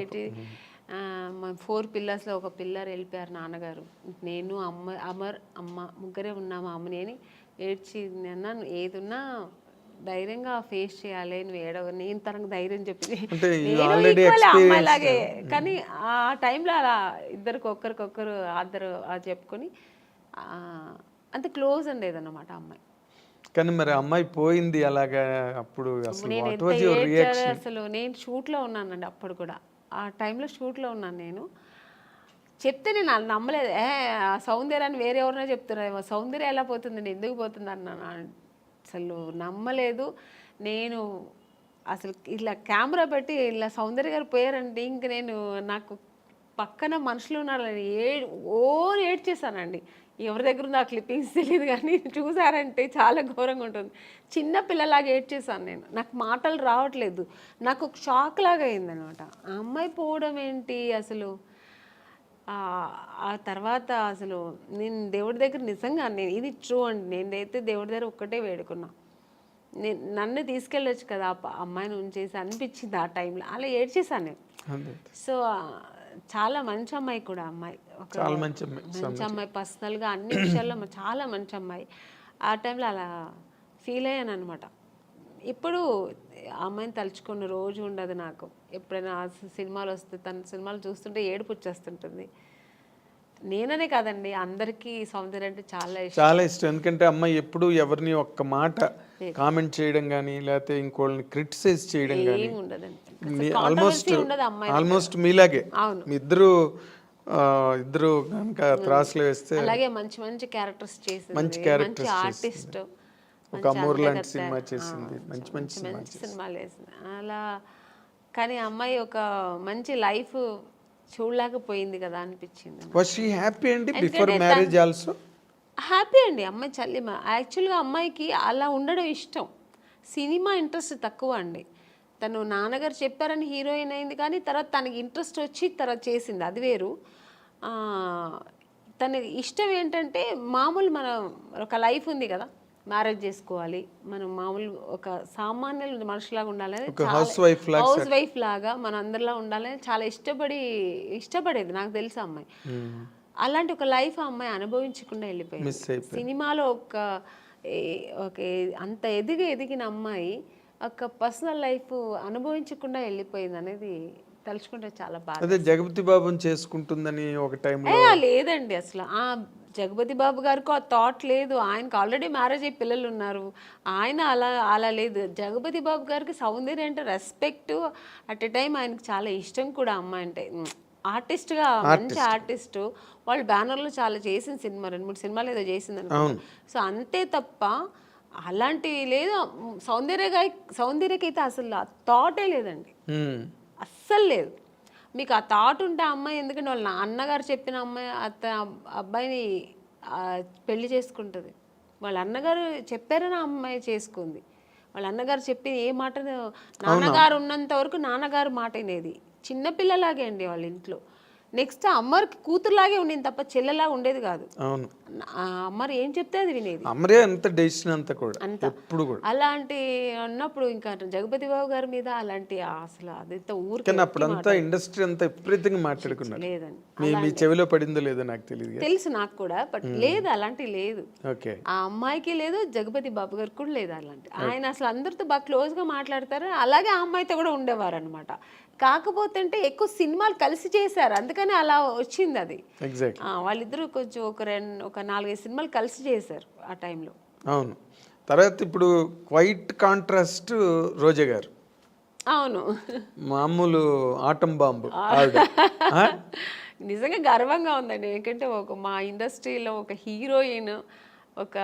మా 4 పిల్లర్స్లో ఒక పిల్లర్ వెళ్ళిపోయారు నాన్నగారు, నేను అమ్మ ముగ్గురే ఉన్నాము. అమ్మని అని ఏడ్చి అన్నాను, ఏదున్నా ధైర్యంగా ఫేస్ చేయాలి, నువ్వు నేను తనకు ధైర్యం చెప్పింది, అమ్మాయిలాగే. కానీ ఆ టైంలో అలా ఒకరికొకరు ఆద్దరు చెప్పుకొని అంత క్లోజ్ ఉండేది అన్నమాట అమ్మాయి. కానీ మరి అమ్మాయి పోయింది అలాగా, అప్పుడు అసలు నేను షూట్లో ఉన్నానండి, అప్పుడు కూడా ఆ టైంలో షూట్లో ఉన్నాను. నేను చెప్తే నేను నమ్మలేదు, సౌందర్యాన్ని వేరే ఎవరైనా చెప్తున్నారు, సౌందర్య ఎలా పోతుంది, నేను ఎందుకు పోతుంది అన్నాను. అసలు నమ్మలేదు. నేను అసలు ఇలా కెమెరా పెట్టి ఇలా సౌందర్య గారు పోయారంటే ఇంక నేను నాకు పక్కన మనుషులు ఉన్నారని ఏడ్చేసానండి. ఎవరి దగ్గర ఉంది ఆ క్లిప్పింగ్స్ తెలియదు కానీ చూసారంటే చాలా ఘోరంగా ఉంటుంది. చిన్న పిల్లలాగా ఏడ్చేసాను నేను. నాకు మాటలు రావట్లేదు. నాకు ఒక షాక్ లాగా అయిందనమాట. ఆ అమ్మాయి పోవడం ఏంటి అసలు. ఆ తర్వాత అసలు నేను దేవుడి దగ్గర నిజంగా ఇది ట్రూ అండి. నేనైతే దేవుడి దగ్గర ఒక్కటే వేడుకున్నా, నన్ను తీసుకెళ్ళొచ్చు కదా అమ్మాయిని ఉంచేసి అనిపించింది ఆ టైంలో. అలా ఏడ్చేసాను నేను. సో చాలా మంచి అమ్మాయి కూడా అమ్మాయి, ఒక మంచి అమ్మాయి, పర్సనల్గా అన్ని విషయాల్లో చాలా మంచి అమ్మాయి. ఆ టైంలో అలా ఫీల్ అయ్యాను అనమాట. ఇప్పుడు ఆ అమ్మాయిని తలుచుకున్న రోజు ఉండదు నాకు. ఎప్పుడైనా సినిమాలు వస్తే తన సినిమాలు చూస్తుంటే ఏడుపు వచ్చేస్తుంటుంది. నేననే కాదండి, అందరికీ సౌందర్య అంటే చాలా ఇష్టం. ఎందుకంటే అమ్మాయి ఎప్పుడు ఎవరిని ఒక్క మాట కామెంట్ చేయడం కానీ లేకపోతే ఇంకోళ్ళని క్రిటిసైజ్ చేయడం కానీ ఉండదండి. ఆల్మోస్ట్ మీలాగే ఇద్దరు కనుక త్రాసులు వేస్తే అలాగే మంచి మంచి క్యారెక్టర్స్ చేసింది, మంచి ఆర్టిస్ట్, ఒక అమూర్ లాంటి సినిమా చేసింది, మంచి సినిమాలు వేసింది అలా. కానీ అమ్మాయి ఒక మంచి లైఫ్ చూడలేకపోయింది కదా అనిపించింది. వాస్ షీ హ్యాపీ అండి బిఫోర్ మ్యారేజ్ ఆల్సో? హ్యాపీ అండి అమ్మాయి చల్లిమ. యాక్చువల్గా అమ్మాయికి అలా ఉండడం ఇష్టం. సినిమా ఇంట్రెస్ట్ తక్కువ అండి. తను నాన్నగారు చెప్పారని హీరోయిన్ అయింది, కానీ తర్వాత తనకి ఇంట్రెస్ట్ వచ్చి తర్వాత చేసింది, అది వేరు. తన ఇష్టం ఏంటంటే మామూలు మన ఒక లైఫ్ ఉంది కదా, మ్యారేజ్ చేసుకోవాలి, మనం మామూలు ఒక సామాన్య మనుషులాగా ఉండాలని, హౌస్ వైఫ్ లాగా మన అందరిలా ఉండాలని చాలా ఇష్టపడేది. నాకు తెలుసు అమ్మాయి అలాంటి ఒక లైఫ్ ఆ అమ్మాయి అనుభవించకుండా వెళ్ళిపోయింది. సినిమాలో ఒక అంత ఎదిగిన అమ్మాయి ఒక పర్సనల్ లైఫ్ అనుభవించకుండా వెళ్ళిపోయింది అనేది తలుచుకుంటే చాలా బాగా. జగపతి బాబుని చేసుకుంటుందని ఒక టైంలో లేదండి. అసలు ఆ జగపతి బాబు గారికి ఆ థాట్ లేదు. ఆయనకు ఆల్రెడీ మ్యారేజ్ అయ్యి పిల్లలు ఉన్నారు. ఆయన అలా లేదు. జగపతి బాబు గారికి సౌందర్య అంటే రెస్పెక్ట్, అట్ ఎ టైం ఆయనకు చాలా ఇష్టం కూడా అమ్మాయి అంటే. ఆర్టిస్ట్గా మంచి ఆర్టిస్ట్, వాళ్ళు బ్యానర్లో చాలా చేసిన సినిమా 2-3 సినిమాలు ఏదో చేసింది అనుకో. సో అంతే తప్ప అలాంటివి లేదు. సౌందర్యకైతే అసలు ఆ థాటే లేదండి, అస్సలు లేదు. మీకు ఆ థాట్ ఉంటే అమ్మాయి, ఎందుకంటే వాళ్ళ అన్నగారు చెప్పిన అమ్మాయి అబ్బాయిని పెళ్లి చేసుకుంటుంది. వాళ్ళ అన్నగారు చెప్పారని అమ్మాయి చేసుకుంది. వాళ్ళ అన్నగారు చెప్పి ఏ మాట, నాన్నగారు ఉన్నంత వరకు నాన్నగారు మాట వినేది. చిన్నపిల్లలాగే అండి వాళ్ళ ఇంట్లో. నెక్స్ట్ అమ్మకి కూతురులాగే ఉండేది తప్ప చెల్లెలాగా ఉండేది కాదు. అమ్మరు ఏం చెప్తే అది వినేది. అలాంటి అన్నప్పుడు ఇంకా జగపతి బాబు గారి మీద అలాంటి అసలు అదంతా ఊరికి ఇండస్ట్రీ అంతా విపరీతంగా మాట్లాడుకున్నారు. లేదండి, మీ చెవిలో పడిందో లేదో నాకు తెలియదు, తెలుసు నాకు కూడా, బట్ లేదు అలాంటి లేదు. ఆ అమ్మాయికి లేదు, జగపతి బాబు గారికి కూడా లేదు అలాంటి. ఆయన అసలు అందరితో బాగా క్లోజ్ గా మాట్లాడతారు. అలాగే ఆ అమ్మాయితో కూడా ఉండేవారు అనమాట. కాకపోతే అంటే ఎక్కువ సినిమాలు కలిసి చేశారు, అందుకని అలా వచ్చింది అది. వాళ్ళిద్దరూ కొంచెం ఒక 4-5 సినిమాలు కలిసి చేశారు ఆ టైంలో. అవును. తర్వాత ఇప్పుడు క్వైట్ కాంట్రాస్ట్ రోజా గారు. అవును, మామూలు ఆటం బాంబు. నిజంగా గర్వంగా ఉందండి. ఎందుకంటే మా ఇండస్ట్రీలో ఒక హీరోయిన్ ఒక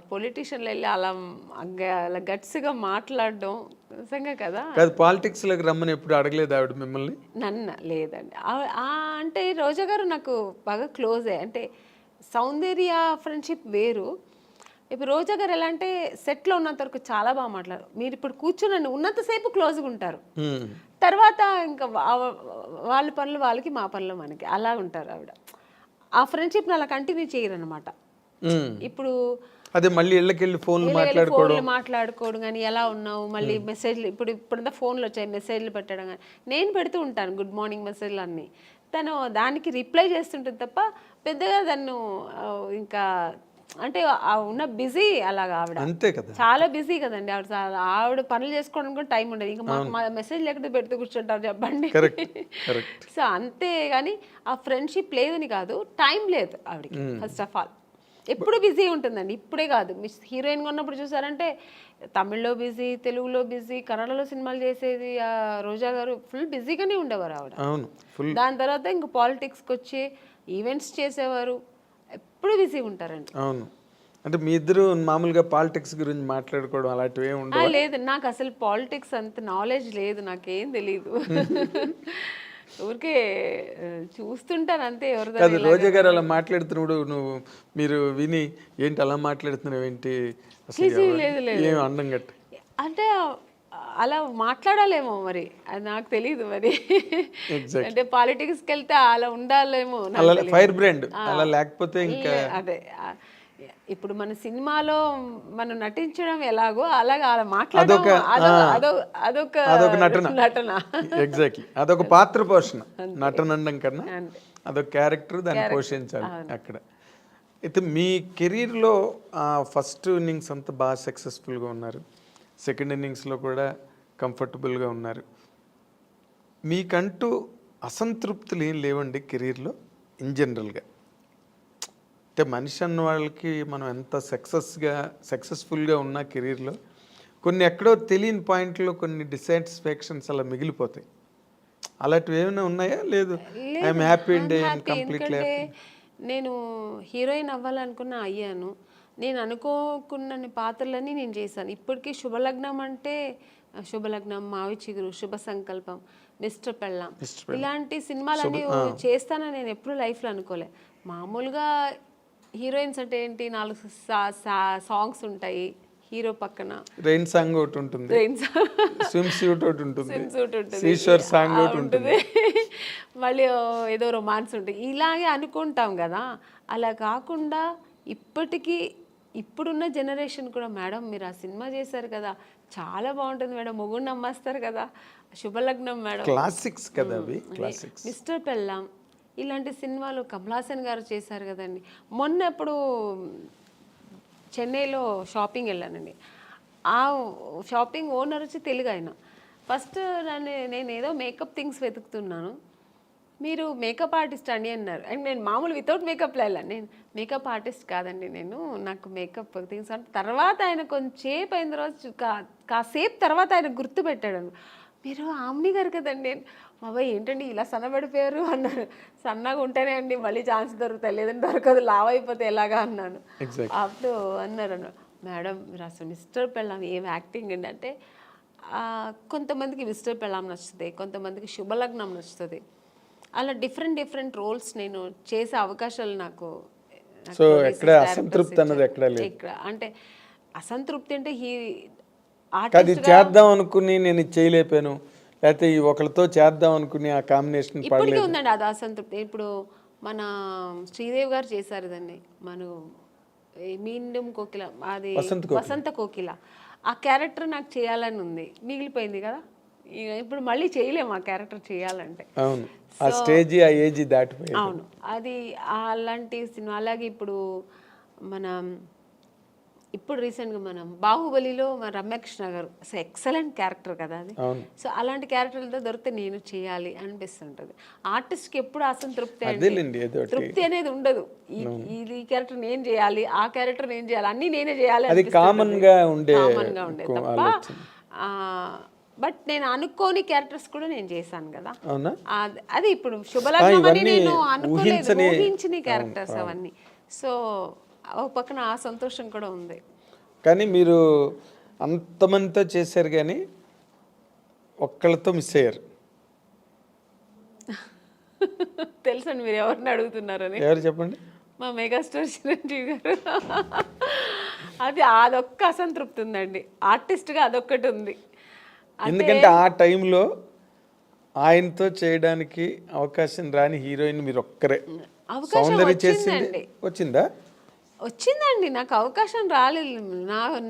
పొలిటీషియన్లు వెళ్ళి అలా గట్స్గా మాట్లాడడం నిజంగా కదా. పాలిటిక్స్ లోకి రమ్మని ఎప్పుడు అడగలేదు ఆవిడ మిమ్మల్ని? నన్ను లేదండి. అంటే రోజా గారు నాకు బాగా క్లోజే. అంటే సౌందర్య ఫ్రెండ్షిప్ వేరు. ఇప్పుడు రోజా గారు ఎలా అంటే సెట్లో ఉన్నంత వరకు చాలా బాగా మాట్లాడారు. మీరు ఇప్పుడు కూర్చుని ఉన్నంతసేపు క్లోజ్గా ఉంటారు, తర్వాత ఇంకా వాళ్ళ పనులు వాళ్ళకి, మా పనులు మనకి, అలా ఉంటారు ఆవిడ. ఆ ఫ్రెండ్షిప్ని అలా కంటిన్యూ చేయరు అనమాట. ఇప్పుడు అదే మళ్ళీ ఇళ్ళకెళ్ళి ఫోన్లు మాట్లాడుకోవడం కానీ, ఎలా ఉన్నావు, మళ్ళీ మెసేజ్లు, ఇప్పుడంతా ఫోన్లు వచ్చాయి, మెసేజ్లు పెట్టడం కానీ నేను పెడుతూ ఉంటాను, గుడ్ మార్నింగ్ మెసేజ్లు అన్నీ. తను దానికి రిప్లై చేస్తుంటుంది తప్ప పెద్దగా తను ఇంకా అంటే ఉన్న బిజీ అలాగా. ఆవిడ అంతే కదా, చాలా బిజీ కదండి ఆవిడ పనులు చేసుకోవడం కూడా టైం ఉండదు. ఇంకా మాకు మెసేజ్ లేకపోతే పెడుతూ కూర్చుంటారు చెప్పండి. సో అంతే కానీ ఆ ఫ్రెండ్షిప్ లేదని కాదు, టైం లేదు ఆవిడకి. ఫస్ట్ ఆఫ్ ఆల్ ఎప్పుడు బిజీ ఉంటుందండి. ఇప్పుడే కాదు, హీరోయిన్గా ఉన్నప్పుడు చూసారంటే తమిళ్లో బిజీ, తెలుగులో బిజీ, కన్నడలో సినిమాలు చేసేది రోజా గారు. ఫుల్ బిజీగానే ఉండేవారు ఆవిడ. దాని తర్వాత ఇంకా పాలిటిక్స్కి వచ్చి ఈవెంట్స్ చేసేవారు, ఎప్పుడు బిజీగా ఉంటారండి. అవును. అంటే మీ ఇద్దరు మామూలుగా పాలిటిక్స్ గురించి మాట్లాడుకోవడం అలాంటివి ఏమి ఉండవు? లేదు, నాకు అసలు పాలిటిక్స్ అంత నాలెడ్జ్ లేదు, నాకేం తెలీదు. ఊరికే చూస్తుంటాను అంతే. కాదు, రోజా గారు అలా మాట్లాడుతున్నప్పుడు మీరు విని ఏంటి అలా మాట్లాడుతున్నావు ఏంటి అసలు ఏం అండం గట్ట అంటే అలా మాట్లాడాలేమో మరి, అది నాకు తెలీదు మరి. అంటే పాలిటిక్స్కి వెళ్తే అలా ఉండాలేమో, ఫైర్ బ్రాండ్ అలా లేకపోతే ఇంకా అదే. ఇప్పుడు మన సినిమాలో మనం నటించడం ఎలాగో అలాగా అలా మాట్లాడడం అదొక నటన. ఎగ్జాక్ట్లీ, అదొక పాత్ర పోషణ. నటన అనడం కన్నా అదొక క్యారెక్టర్, దాన్ని పోషించాలి అక్కడ. అయితే మీ కెరీర్లో ఫస్ట్ ఇన్నింగ్స్ అంతా బాగా సక్సెస్ఫుల్గా ఉన్నారు, సెకండ్ ఇన్నింగ్స్లో కూడా కంఫర్టబుల్గా ఉన్నారు. మీకంటూ అసంతృప్తులు ఏం లేవండి కెరీర్లో ఇన్ జనరల్గా? అంటే మనిషి అన్న వాళ్ళకి మనం ఎంత సక్సెస్ఫుల్గా ఉన్న కెరీర్లో కొన్ని ఎక్కడో తెలియని పాయింట్లో కొన్ని డిసాటిస్ఫాక్షన్స్ అలా మిగిలిపోతాయి. అలాంటివి ఏమైనా ఉన్నాయా? లేదు, ఐఎమ్ హ్యాపీ అండి, కంప్లీట్లీ హ్యాపీ. నేను హీరోయిన్ అవ్వాలనుకున్నా, అయ్యాను. నేను అనుకోకున్న పాత్రలన్నీ నేను చేశాను. ఇప్పటికీ శుభలగ్నం అంటే శుభలగ్నం, మావి చిగురు, శుభ సంకల్పం, మిస్టర్ పెళ్ళాం, ఇలాంటి సినిమాలన్నీ చేస్తానని నేను ఎప్పుడూ లైఫ్లో అనుకోలే. మామూలుగా హీరోయిన్స్ అంటే ఏంటి, 4 సాంగ్స్ ఉంటాయి, హీరో పక్కన రెయిన్ సాంగ్ ఒకటి ఉంటుంది, స్విమ్ సూట్ ఒకటి ఉంటుంది, సీషోర్ సాంగ్ ఒకటి ఉంటుంది, మళ్ళీ ఏదో రొమాన్స్ ఉంటుంది, ఇలాగే అనుకుంటాం కదా. అలా కాకుండా ఇప్పుడున్న జనరేషన్ కూడా, మేడం మీరు ఆ సినిమా చేశారు కదా, చాలా బాగుంటుంది మేడం, మొగుడిని నమ్మేస్తారు కదా, శుభలగ్నం మేడం, క్లాసిక్స్ కదా అవి, క్లాసిక్స్, మిస్టర్ పెళ్ళాం, ఇలాంటి సినిమాలు కమల్ హాసన్ గారు చేశారు కదండి. మొన్న ఎప్పుడు చెన్నైలో షాపింగ్ వెళ్ళానండి. ఆ షాపింగ్ ఓనర్ వచ్చి తెలుగు ఆయన. ఫస్ట్ నేను ఏదో మేకప్ థింగ్స్ వెతుకుతున్నాను, మీరు మేకప్ ఆర్టిస్ట్ అని అన్నారు. అండ్ నేను మామూలు వితౌట్ మేకప్లో వెళ్ళాను. నేను మేకప్ ఆర్టిస్ట్ కాదండి, నాకు మేకప్ థింగ్స్ అంటే. తర్వాత ఆయన కొంచెంసేపు అయిన తర్వాత, కాసేపు తర్వాత ఆయన గుర్తుపెట్టాడు, మీరు ఆమ్ని గారు కదండి. బాబాయ్ ఏంటండి ఇలా సన్నబడిపోయారు అన్నారు. సన్నగా ఉంటేనే అండి మళ్ళీ ఛాన్స్ దొరుకుతాయి, లేదంటే దొరకదు, లావ్ అయిపోతే ఎలాగా అన్నాను. అప్పుడు అన్నారు, మేడం మీరు అసలు మిస్టర్ పెళ్ళాం ఏం యాక్టింగ్ అండి అంటే, కొంతమందికి మిస్టర్ పెళ్ళాం నచ్చుతుంది, కొంతమందికి శుభలగ్నం నచ్చుతుంది. అలా డిఫరెంట్ రోల్స్ నేను చేసే అవకాశాలు నాకు. సో ఎక్కడ అసంతృప్తి అన్నది ఎక్కడ లేదు. అంటే అసంతృప్తి అంటే అది చేద్దాం అనుకుని నేను చేయలేపాను, లేకపోతే ఒకరితో చేద్దాం అనుకుని ఆ కాంబినేషన్ ఇప్పటికీ ఉందండి అది అసంతృప్తి. ఇప్పుడు మన శ్రీదేవి గారు చేశారు దాన్ని, మీండం కోకిల, అది వసంత కోకిల, ఆ క్యారెక్టర్ నాకు చేయాలని ఉంది, మిగిలిపోయింది కదా. ఇప్పుడు మళ్ళీ చేయలేము ఆ క్యారెక్టర్ చేయాలంటే. అవును, ఆ స్టేజ్ ఆ ఏజ్ దాటిపోయింది. అవును, అది అలాంటి సినిమా. అలాగే ఇప్పుడు రీసెంట్గా మనం బాహుబలిలో మన రమ్యకృష్ణ గారు అసలు ఎక్సలెంట్ క్యారెక్టర్ కదా అది. సో అలాంటి క్యారెక్టర్లతో దొరికితే నేను చేయాలి అనిపిస్తుంటుంది. ఆర్టిస్ట్కి ఎప్పుడు అసంతృప్తి, తృప్తి అనేది ఉండదు. ఈ క్యారెక్టర్ నేను చేయాలి, ఆ క్యారెక్టర్ నేను చేయాలి, అన్నీ నేనే చేయాలి, అది కామన్ గా ఉండే తప్ప. బట్ నేను అనుకోని క్యారెక్టర్స్ కూడా నేను చేశాను కదా. అది ఇప్పుడు శుభలగ్నం అని నేను అనుకోలేదు, ఊహించిన క్యారెక్టర్స్ అవన్నీ. సో ఒక పక్కన ఆ సంతోషం కూడా ఉంది. కానీ మీరు అంతమందితో చేశారు కానీ ఒక్కళ్ళతో మిస్ అయ్యారు. తెలుసండి మీరు ఎవరిని అడుగుతున్నారని. ఎవరు చెప్పండి? మా మెగాస్టార్ చిరంజీవి గారు. అదొక్క అసంతృప్తి ఉందండి, ఆర్టిస్ట్గా అదొక్కటి ఉంది. ఎందుకంటే ఆ టైంలో ఆయనతో చేయడానికి అవకాశం రాని హీరోయిన్ మీరు ఒక్కరే. సౌందర్య చేసింది వచ్చిందండి, నాకు అవకాశం రాలేదు.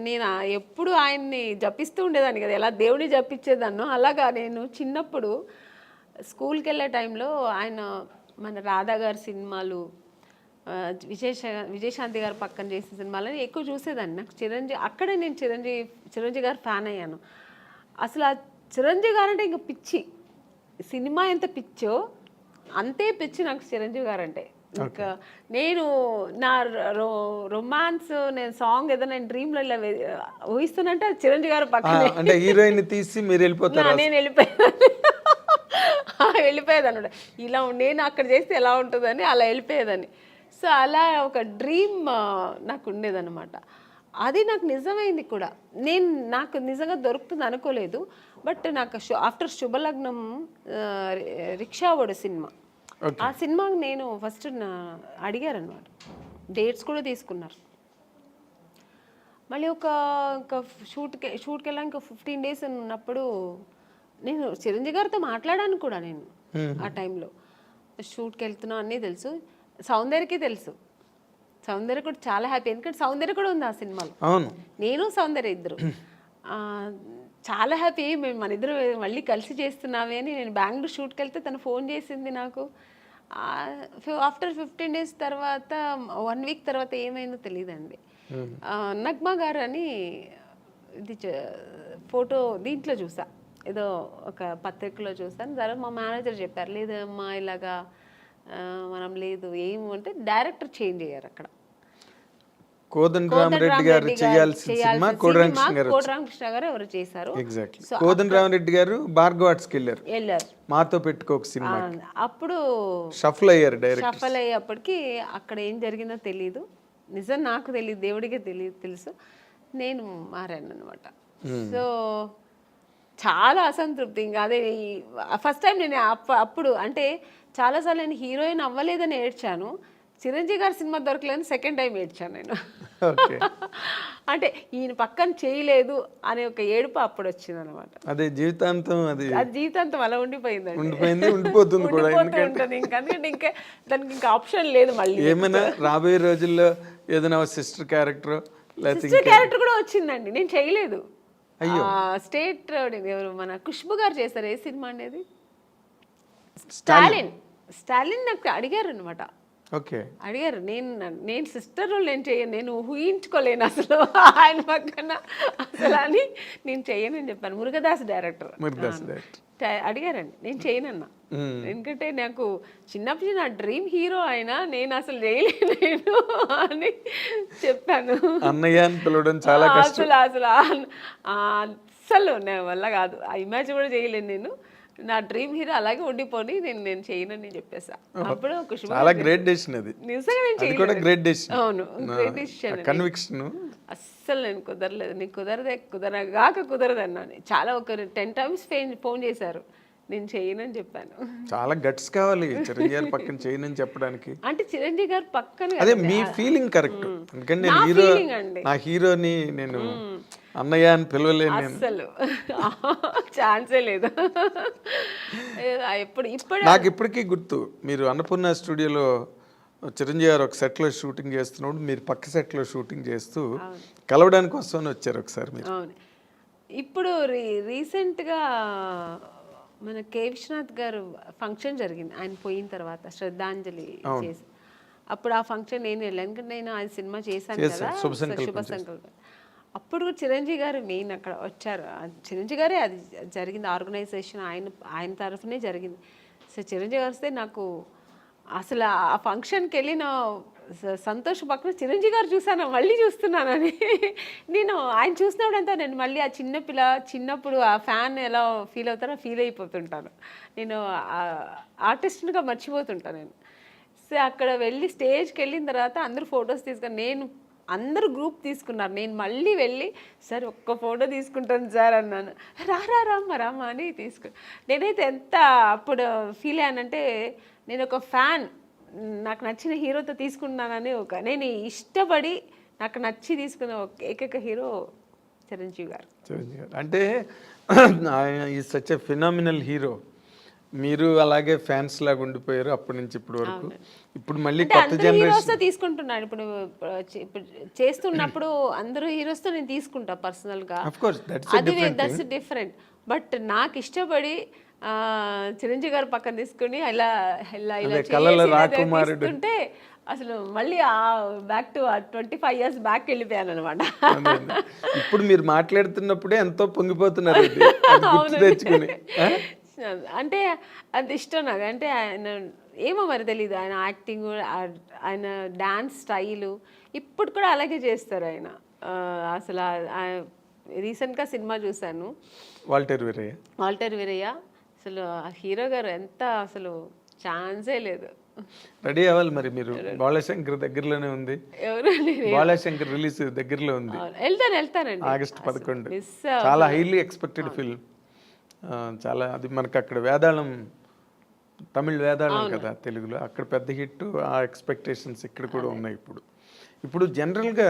నేను ఎప్పుడు ఆయన్ని జపిస్తూ ఉండేదాన్ని కదా, ఎలా దేవుడిని జపించేదాన్నో అలాగా. నేను చిన్నప్పుడు స్కూల్కి వెళ్ళే టైంలో ఆయన మన రాధా గారి సినిమాలు, విజయశాంతి గారు పక్కన చేసిన సినిమాలని ఎక్కువ చూసేదాన్ని. నాకు అక్కడే నేను చిరంజీవి గారు ఫ్యాన్ అయ్యాను. అసలు ఆ చిరంజీవి గారు అంటే ఇంకా పిచ్చి, సినిమా ఎంత పిచ్చో అంతే పిచ్చి నాకు చిరంజీవి గారు అంటే. ఇంకా నేను నా రొమాన్స్, నేను సాంగ్ ఏదో నేను డ్రీమ్లో ఇలా ఊహిస్తున్నంటే అది చిరంజీవి గారు పక్కనే. అంటే హీరోయిన్ తీసి మీరు వెళ్ళిపోతారు. నేను వెళ్ళిపోయేదాన్ని ఇలా నేను అక్కడ చేస్తే ఎలా ఉంటుందని అలా వెళ్ళిపోయేదాన్ని. సో అలా ఒక డ్రీమ్ నాకు ఉండేదన్నమాట. అది నాకు నిజమైంది కూడా. నాకు నిజంగా దొరుకుతుంది అనుకోలేదు. బట్ నాకు ఆఫ్టర్ శుభలగ్నం రిక్షావాడు సినిమా, ఆ సినిమాకి నేను ఫస్ట్ అడిగారనమాట, డేట్స్ కూడా తీసుకున్నారు. మళ్ళీ ఒక షూట్కి వెళ్ళాక 15 days ఉన్నప్పుడు నేను చిరంజీవి గారితో మాట్లాడాను కూడా. నేను ఆ టైంలో షూట్కి వెళ్తున్నా అన్నీ తెలుసు, సౌందర్యకి తెలుసు. సౌందర్య కూడా చాలా హ్యాపీ, ఎందుకంటే సౌందర్య కూడా ఉంది ఆ సినిమాలో. అవును, నేను సౌందర్య ఇద్దరు చాలా హ్యాపీ. మేము మన ఇద్దరు మళ్ళీ కలిసి చేస్తున్నామే అని. నేను బెంగళూరు షూట్కి వెళ్తే తను ఫోన్ చేసింది నాకు. ఆఫ్టర్ 15 days తర్వాత 1 week తర్వాత ఏమైందో తెలియదండి. నగ్మా గారు అని ఇది ఫోటో దీంట్లో చూసా, ఏదో ఒక పత్రికలో చూసాను. తర్వాత మా మేనేజర్ చెప్పారు, లేదమ్మా ఇలాగా మనం లేదు ఏమంటే డైరెక్టర్ చేంజ్ అయ్యారు అక్కడ. కోదండరామరెడ్డి గారు చేయాల్సిన సినిమా కోదండరామకృష్ణ గారు ఎవరు చేశారు. కోదండరామరెడ్డి గారు భార్గవ ఆర్ట్స్కి వెళ్ళారు, మాతో పెట్టుకోక సినిమా. అప్పుడు షఫల్ అయ్యారు డైరెక్ట్. షఫల్ అయ్యేప్పటికి అక్కడ ఏం జరిగిందో తెలీదు, నిజం నాకు తెలియదు, దేవుడికే తెలుసు. నేను మారాను అనమాట. సో చాలా అసంతృప్తి. ఇంకా అదే ఫస్ట్ టైం నేను అప్పుడు అంటే చాలాసార్లు నేను హీరోయిన్ అవ్వలేదని ఏడ్చాను. చిరంజీవి గారి సినిమా దొరకలేదని సెకండ్ టైం ఏడ్చాను నేను. అంటే ఈయన పక్కన చేయలేదు అనే ఒక ఏడుపు అప్పుడు వచ్చింది అనమాట. అదే జీవితాంతం, అది జీవితాంతం అలా ఉండిపోయింది, ఉండిపోతుంది కూడా. ఉంటుంది ఎందుకంటే ఇంకా దానికి ఇంకా ఆప్షన్ లేదు. మళ్ళీ ఏమైనా రాబోయే రోజుల్లో ఏదైనా సిస్టర్ క్యారెక్టర్ కూడా వచ్చిందండి, నేను చేయలేదు. స్టేట్ ఎవరు మన ఖుష్బు గారు చేశారు. ఏ సినిమా అనేది? స్టాలిన్ నాకు అడిగారు అనమాట. అడిగారు, నేను సిస్టర్ రోల్ నేను చేయను, నేను ఊహించుకోలేను అసలు ఆయన పక్కన అసలు అని, నేను చేయను అని చెప్పాను. మురుగదాస్ డైరెక్టర్ అడిగారండి, నేను చేయనన్నా. ఎందుకంటే నాకు చిన్నప్పుడు నా డ్రీమ్ హీరో ఆయన, నేను అసలు చేయలేను అని చెప్పాను. అసలు నా వల్ల కాదు, ఆ ఇమాజిన్ కూడా చేయలేను నేను. నా డ్రీమ్ హీరో అలాగే ఉండిపోని నేను చేయనని చెప్పేసా. అప్పుడు చాలా గ్రేట్ డెసిషన్ అది. నిజంగా నేను చేయలేదు. అవును, గ్రేట్ డెసిషన్, కన్విక్షన్. అస్సలు నేను కుదరలేదు, నీకు కుదరదు అన్నాను. చాలా ఒక 10 times ఫోన్ చేశారు, నేను చేయనని చెప్పాను. చాలా గట్స్ కావాలి చిరంజీవి గారు పక్కన చేయనని చెప్పడానికి. అంటే చిరంజీవి గారు పక్కన అదే మీ ఫీలింగ్ కరెక్ట్. ఎందుకంటే నేను హీరో, నా హీరోని నేను అన్నయ్య అని పిలవలేను, అసలు ఛాన్సే లేదు. నాకు ఇప్పటికీ గుర్తు, మీరు అన్నపూర్ణ స్టూడియోలో చిరంజీవి గారు ఒక సెట్లో షూటింగ్ చేస్తున్నప్పుడు మీరు పక్క సెట్లో షూటింగ్ చేస్తూ కలవడానికి వస్తామని వచ్చారు ఒకసారి మీరు. ఇప్పుడు రీసెంట్గా మన కే విశ్వనాథ్ గారు ఫంక్షన్ జరిగింది, ఆయన పోయిన తర్వాత శ్రద్ధాంజలి చేసి. అప్పుడు ఆ ఫంక్షన్ నేను వెళ్ళాను, ఎందుకంటే నేను ఆయన సినిమా చేశాను కదా, శుభ సంకల్పం. అప్పుడు చిరంజీవి గారు మెయిన్ అక్కడ వచ్చారు. చిరంజీవి గారే అది జరిగింది, ఆర్గనైజేషన్ ఆయన తరఫునే జరిగింది. సో చిరంజీవి గారు వస్తే నాకు అసలు ఆ ఫంక్షన్కి వెళ్ళిన సంతోష్ పక్కన చిరంజీవి గారు చూసాను, మళ్ళీ చూస్తున్నానని. నేను ఆయన చూసినప్పుడంతా నేను మళ్ళీ ఆ చిన్నప్పుడు ఆ ఫ్యాన్ ఎలా ఫీల్ అవుతారో ఫీల్ అయిపోతుంటాను. నేను ఆర్టిస్ట్గా మర్చిపోతుంటాను నేను. సో అక్కడ వెళ్ళి స్టేజ్కి వెళ్ళిన తర్వాత అందరూ ఫొటోస్ తీసుకొని, అందరూ గ్రూప్ తీసుకున్నారు, నేను మళ్ళీ వెళ్ళి సార్ ఒక్క ఫోటో తీసుకుంటాను సార్ అన్నాను. రామ్మ అని నేనైతే ఎంత అప్పుడు ఫీల్ అయ్యానంటే, నేను ఒక ఫ్యాన్, నాకు నచ్చిన హీరోతో తీసుకున్నానని నేను ఇష్టపడి నాకు నచ్చి తీసుకున్న ఏకైక హీరో చిరంజీవి గారు. అంటే ఆయన is such a phenomenal hero. మీరు అలాగే ఫ్యాన్స్ లాగా ఉండిపోయారు అప్పటి నుంచి ఇప్పటి వరకు. ఇప్పుడు మళ్ళీ కొత్త జనరేషన్ తీసుకుంటున్నాను. ఇప్పుడు చేస్తున్నప్పుడు అందరూ హీరోస్తో నేను తీసుకుంటా పర్సనల్గా, దట్స్ డిఫరెంట్. బట్ నాకు ఇష్టపడి చిరంజీవి గారు పక్కన తీసుకుని ఇలా తీసుకుంటే అసలు మళ్ళీ బ్యాక్ టు 25 years బ్యాక్ వెళ్ళిపోయాను అనమాట. ఇప్పుడు మీరు మాట్లాడుతున్నప్పుడే ఎంతో పొంగిపోతున్నారు. అంటే అది ఇష్టం నాకు. అంటే ఆయన ఏమో మరి తెలీదు, ఆయన యాక్టింగ్, ఆయన డాన్స్ స్టైలు ఇప్పుడు కూడా అలాగే చేస్తారు ఆయన. అసలు రీసెంట్గా సినిమా చూశాను, వాల్టర్ వీరయ్య. అసలు హీరో గారు ఎంత అసలు ఛాన్సే లేదు. రెడీ అవ్వాలి మరి మీరు. బాలశంకర్ దగ్గరలోనే ఉంది, ఎవరు బాలశంకర్ రిలీజ్ దగ్గరలో ఉంది, వెళ్తానండి. ఆగస్ట్ 11. చాలా హైలీ ఎక్స్పెక్టెడ్ ఫిల్మ్. చాలా అది మనకు అక్కడ వేదాళం, తమిళ్ వేదాళం కదా తెలుగులో, అక్కడ పెద్ద హిట్. ఆ ఎక్స్పెక్టేషన్స్ ఇక్కడ కూడా ఉన్నాయి. ఇప్పుడు జనరల్గా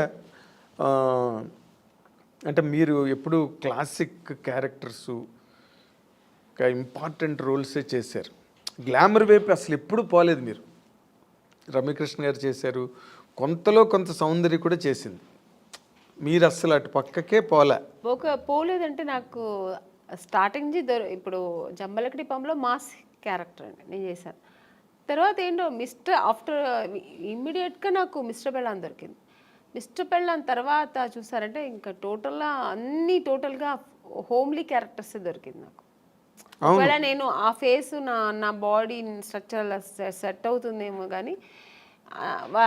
అంటే మీరు ఎప్పుడు క్లాసిక్ క్యారెక్టర్స్, ఒక ఇంపార్టెంట్ రోల్సే చేశారు. గ్లామర్ వైపు అసలు ఎప్పుడు పోలేదు మీరు. రమ్యకృష్ణ గారు చేశారు, కొంతలో కొంత సౌందర్య కూడా చేసింది. మీరు అసలు అటు పక్కకే పోలేదంటే నాకు స్టార్టింగ్ నుంచి ఇప్పుడు జంబలకడి పంలో మాస్ క్యారెక్టర్ అండి నేను చేశాను. తర్వాత ఏంటో ఆఫ్టర్ ఇమ్మీడియట్గా నాకు మిస్టర్ పెళ్ళాన్ దొరికింది. మిస్టర్ పెళ్ళాన్ తర్వాత చూసారంటే ఇంకా టోటల్గా హోమ్లీ క్యారెక్టర్స్ దొరికింది నాకు. ఒకవేళ నేను ఆ ఫేస్ నా బాడీ స్ట్రక్చర్ సెట్ అవుతుందేమో కానీ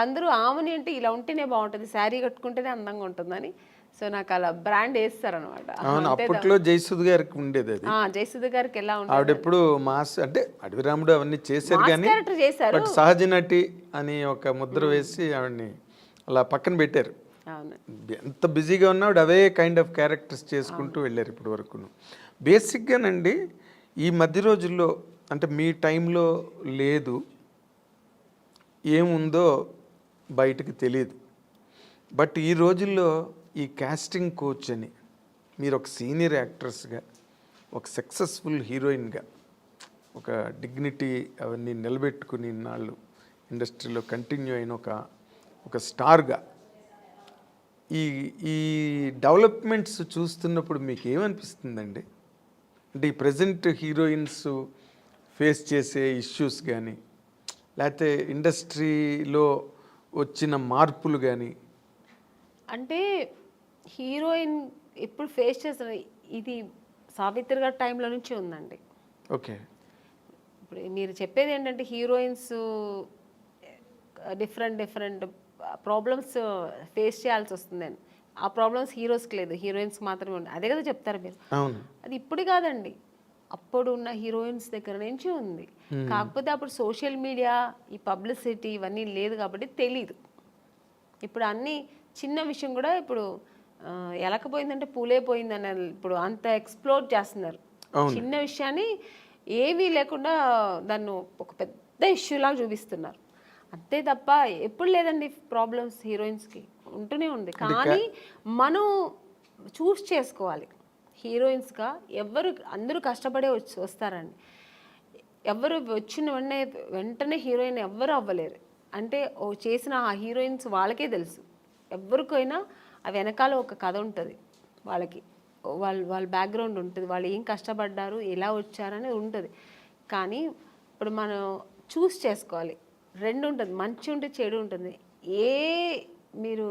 అందరూ ఆమెని అంటే ఇలా ఉంటేనే బాగుంటుంది, శారీ కట్టుకుంటేనే అందంగా ఉంటుందని. సో నాకు అలా బ్రాండ్ వేస్తారనమాట. అప్పట్లో జయసుధ గారికి ఉండేది అది. జయసుధ గారికి ఎలా ఉంటుంది, ఆవిడ ఎప్పుడు మాస్ అంటే అడవి రాముడు అవన్నీ చేశారు కానీ క్యారెక్టర్ చేశారు, సహజ నటి అని ఒక ముద్ర వేసి ఆవిడని అలా పక్కన పెట్టారు. ఎంత బిజీగా ఉన్నా ఆవిడ అవే కైండ్ ఆఫ్ క్యారెక్టర్స్ చేసుకుంటూ వెళ్ళారు ఇప్పటి వరకు. బేసిక్గానండి ఈ మధ్య రోజుల్లో అంటే మీ టైంలో లేదు, ఏముందో బయటకు తెలియదు. బట్ ఈ రోజుల్లో ఈ కాస్టింగ్ కోచ్ అని మీరు ఒక సీనియర్ యాక్ట్రెస్గా, ఒక సక్సెస్ఫుల్ హీరోయిన్గా, ఒక డిగ్నిటీ అవన్నీ నిలబెట్టుకుని ఇన్నాళ్ళు ఇండస్ట్రీలో కంటిన్యూ అయిన ఒక స్టార్గా ఈ ఈ డెవలప్మెంట్స్ చూస్తున్నప్పుడు మీకు ఏమనిపిస్తుందండి? అంటే ఈ ప్రజెంట్ హీరోయిన్స్ ఫేస్ చేసే ఇష్యూస్ కానీ, లేకపోతే ఇండస్ట్రీలో వచ్చిన మార్పులు కానీ. అంటే హీరోయిన్ ఇప్పుడు ఫేస్ చేస్తున్న ఇది సావిత్రి గారి టైంలో నుంచి ఉందండి. ఓకే, ఇప్పుడు మీరు చెప్పేది ఏంటంటే హీరోయిన్స్ డిఫరెంట్ ప్రాబ్లమ్స్ ఫేస్ చేయాల్సి వస్తుందని. ఆ ప్రాబ్లమ్స్ హీరోస్కి లేదు, హీరోయిన్స్కి మాత్రమే ఉంది. అదే కదా చెప్తారు మీరు. అది ఇప్పుడు కాదండి, అప్పుడు ఉన్న హీరోయిన్స్ దగ్గర నుంచి ఉంది. కాకపోతే అప్పుడు సోషల్ మీడియా, ఈ పబ్లిసిటీ ఇవన్నీ లేదు కాబట్టి తెలీదు. ఇప్పుడు అన్ని చిన్న విషయం కూడా ఇప్పుడు ఎలకపోయిందంటే పూలే పోయిందని ఇప్పుడు అంత ఎక్స్ప్లోర్ చేస్తున్నారు. చిన్న విషయాన్ని ఏమీ లేకుండా దాన్ని ఒక పెద్ద ఇష్యూలాగా చూపిస్తున్నారు. అంతే తప్ప ఎప్పుడు లేదండి ప్రాబ్లమ్స్ హీరోయిన్స్కి ఉంటూనే ఉంది. కానీ మనం చూస్ చేసుకోవాలి. హీరోయిన్స్గా అందరూ కష్టపడే వస్తారండి. ఎవరు వచ్చిన వెంటనే హీరోయిన్ ఎవ్వరు అవ్వలేరు. అంటే చేసిన ఆ హీరోయిన్స్ వాళ్ళకే తెలుసు. ఎవరికైనా ఆ వెనకాల ఒక కథ ఉంటుంది, వాళ్ళకి వాళ్ళ బ్యాక్గ్రౌండ్ ఉంటుంది, వాళ్ళు ఏం కష్టపడ్డారు, ఎలా వచ్చారనేది ఉంటుంది. కానీ ఇప్పుడు మనం చూస్ చేసుకోవాలి. రెండు ఉంటుంది, మంచి ఉంటుంది, చెడు ఉంటుంది. మీరు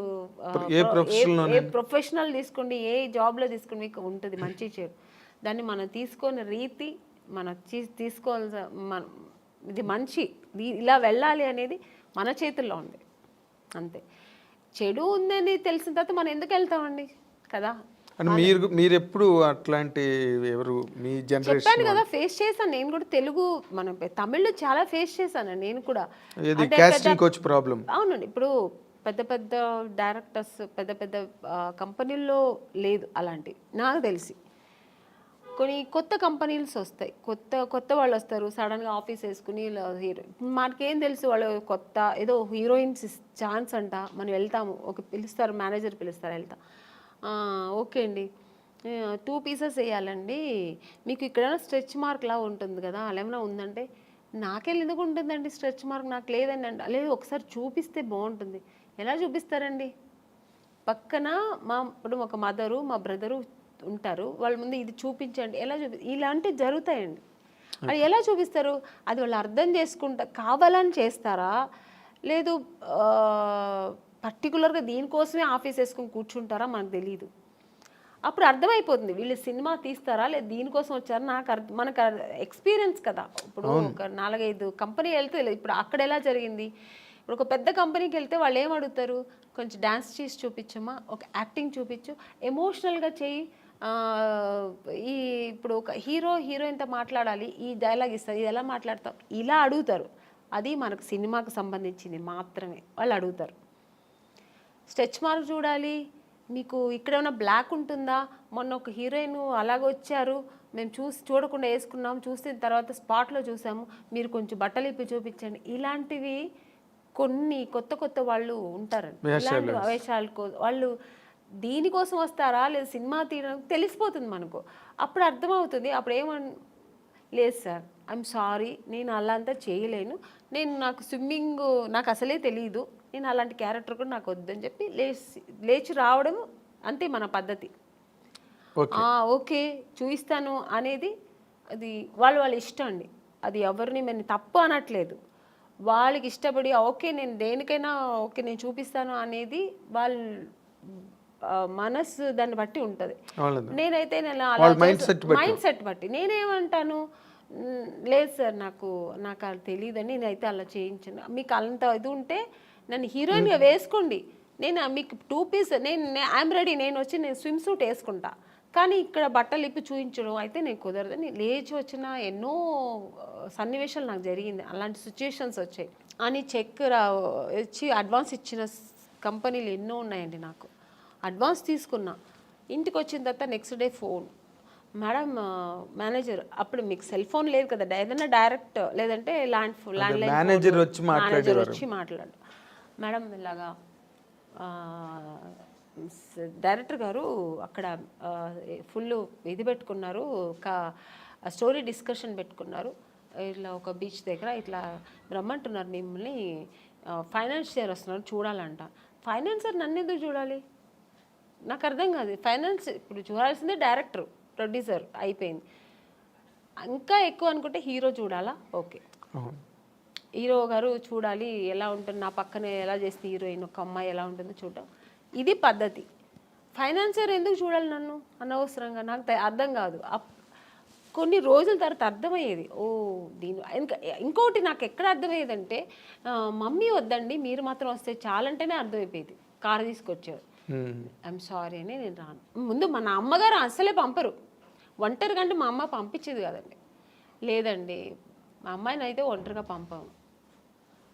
ఏ ప్రొఫెషనల్ తీసుకోండి, ఏ జాబ్లో తీసుకోండి, మీకు ఉంటుంది మంచి చెడు. దాన్ని మనం తీసుకునే రీతి, మనం తీసుకోవాల్సిన ఇది మంచి ఇలా వెళ్ళాలి అనేది మన చేతుల్లో ఉంది అంతే. చెడు ఉందని తెలిసిన తర్వాత మనం ఎందుకు వెళ్తామండి కదా. అని మీరు ఎప్పుడు అట్లాంటి ఎవరు మీ జనరేషన్? చెప్పాను కదా, ఫేస్ చేశాను నేను కూడా. తెలుగు మనం తమిళ్లో చాలా ఫేస్ చేశాను నేను కూడా. Casting couch problem. అవునండి, ఇప్పుడు పెద్ద డైరెక్టర్స్ పెద్ద కంపెనీల్లో లేదు అలాంటివి నాకు తెలిసి. కొన్ని కొత్త కంపెనీస్ వస్తాయి, కొత్త వాళ్ళు వస్తారు, సడన్గా ఆఫీస్ వేసుకుని హీరో. మనకేం తెలుసు వాళ్ళు కొత్త ఏదో హీరోయిన్స్ ఛాన్స్ అంట, మనం వెళ్తాము, పిలుస్తారు, మేనేజర్ పిలుస్తారు, వెళ్తాం. ఓకే అండి, 2 పీసెస్ వేయాలండి, మీకు ఇక్కడ స్ట్రెచ్ మార్క్ లా ఉంటుంది కదా, అలా ఏమైనా ఉందంటే, నాకెళ్ళి ఎందుకు ఉంటుందండి స్ట్రెచ్ మార్క్, నాకు లేదండి అండి. లేదు ఒకసారి చూపిస్తే బాగుంటుంది. ఎలా చూపిస్తారండి? పక్కన ఇప్పుడు ఒక మదరు మా బ్రదరు ఉంటారు, వాళ్ళ ముందు ఇది చూపించండి, ఎలా ఇలాంటివి జరుగుతాయండి. అది ఎలా చూపిస్తారు? అది వాళ్ళు అర్థం కావాలని చేస్తారా, లేదు పర్టికులర్గా దీనికోసమే ఆఫీస్ వేసుకొని కూర్చుంటారా, మనకు తెలియదు. అప్పుడు అర్థమైపోతుంది వీళ్ళు సినిమా తీస్తారా లేదు దీనికోసం వచ్చారా. మనకు ఎక్స్పీరియన్స్ కదా. ఇప్పుడు ఒక 4-5 కంపెనీ వెళ్తే ఇప్పుడు అక్కడ ఎలా జరిగింది. ఇప్పుడు ఒక పెద్ద కంపెనీకి వెళ్తే వాళ్ళు ఏం అడుగుతారు, కొంచెం డ్యాన్స్ చేసి చూపించమ్మా, ఒక యాక్టింగ్ చూపించు, ఎమోషనల్గా చేయి, ఇప్పుడు ఒక హీరోయిన్తో మాట్లాడాలి, ఈ డైలాగ్ ఇస్తారు, ఇది ఎలా మాట్లాడతాం, ఇలా అడుగుతారు. అది మనకు సినిమాకు సంబంధించింది మాత్రమే వాళ్ళు అడుగుతారు. స్ట్రెచ్ మార్క్ చూడాలి, మీకు ఇక్కడ ఏమైనా బ్లాక్ ఉంటుందా, మొన్న ఒక హీరోయిన్ అలాగ వచ్చారు, మేము చూడకుండా వేసుకున్నాం, చూసిన తర్వాత స్పాట్లో చూసాము, మీరు కొంచెం బట్టలు ఇప్పి చూపించండి, ఇలాంటివి కొన్ని కొత్త వాళ్ళు ఉంటారండి. ఇలాంటి వాళ్ళు దీనికోసం వస్తారా లేదా సినిమా తీయడానికి తెలిసిపోతుంది మనకు. అప్పుడు అర్థమవుతుంది. అప్పుడు లేదు సార్, ఐఎమ్ సారీ, నేను అలా అంతా చేయలేను, నాకు స్విమ్మింగ్ నాకు అసలే తెలియదు, నేను అలాంటి క్యారెక్టర్ కూడా నాకు వద్దని చెప్పి లేచి రావడం అంతే మన పద్ధతి. ఓకే చూపిస్తాను అనేది అది వాళ్ళ ఇష్టం అండి. అది ఎవరిని మేము తప్పు అనట్లేదు. వాళ్ళకి ఇష్టపడి ఓకే నేను దేనికైనా ఓకే నేను చూపిస్తాను అనేది వాళ్ళ మనసు దాన్ని బట్టి ఉంటుంది. నేనైతే మైండ్ సెట్ బట్టి నేనేమంటాను, లేదు సార్ నాకు అది తెలియదని నేనైతే అలా చేయించాను, మీకు అంత ఇది ఉంటే నన్ను హీరోయిన్గా వేసుకోండి, నేను మీకు 2 పీస్ ఐఎమ్ రెడీ, నేను స్విమ్ సూట్ వేసుకుంటా, కానీ ఇక్కడ బట్టలు ఇప్పి చూపించడం అయితే నేను కుదరదని లేచి వచ్చిన ఎన్నో సన్నివేశాలు నాకు జరిగింది. అలాంటి సిచ్యుయేషన్స్ వచ్చాయి అని చెక్ ఇచ్చి అడ్వాన్స్ ఇచ్చిన కంపెనీలు ఎన్నో ఉన్నాయండి. నాకు అడ్వాన్స్ తీసుకున్నా, ఇంటికి వచ్చిన తర్వాత next day phone, madam manager, అప్పుడు మీకు సెల్ ఫోన్ లేదు కదా, ఏదైనా డైరెక్ట్ లేదంటే ల్యాండ్లైన్ మేనేజర్ వచ్చి మాట్లాడు, మేడం ఇలాగా డైరెక్టర్ గారు అక్కడ ఫుల్ ఇది పెట్టుకున్నారు, ఒక స్టోరీ డిస్కషన్ పెట్టుకున్నారు, ఇట్లా ఒక బీచ్ దగ్గర ఇట్లా రమ్మంటున్నారు మిమ్మల్ని, ఫైనాన్షియర్ వస్తున్నారు చూడాలంట. ఫైనాన్సర్ నన్ను ఎందుకు చూడాలి, నాకు అర్థం కాదు. ఫైనాన్స్ ఇప్పుడు చూడాల్సిందే డైరెక్టర్ ప్రొడ్యూసర్ అయిపోయింది. ఇంకా ఎక్కువ అనుకుంటే హీరో చూడాలా, ఓకే హీరో గారు చూడాలి ఎలా ఉంటుంది, నా పక్కనే ఎలా చేస్తే హీరోయిన్ ఒక అమ్మాయి ఎలా ఉంటుందో చూడటం, ఇది పద్ధతి. ఫైనాన్సర్ ఎందుకు చూడాలి నన్ను అనవసరంగా, నాకు అర్థం కాదు. కొన్ని రోజుల తర్వాత అర్థమయ్యేది, ఓ దీని ఇంకోటి నాకు ఎక్కడ అర్థమయ్యేదంటే, మమ్మీ వద్దండి మీరు మాత్రం వస్తే చాలంటేనే అర్థమైపోయేది. కారు తీసుకొచ్చారు, ఐఎమ్ సారీ అని నేను రాను. ముందు మన అమ్మగారు అసలే పంపరు, ఒంటరిగా అంటే మా అమ్మ పంపించేది కదండి. లేదండి మా అమ్మాయిని అయితే ఒంటరిగా పంపాము.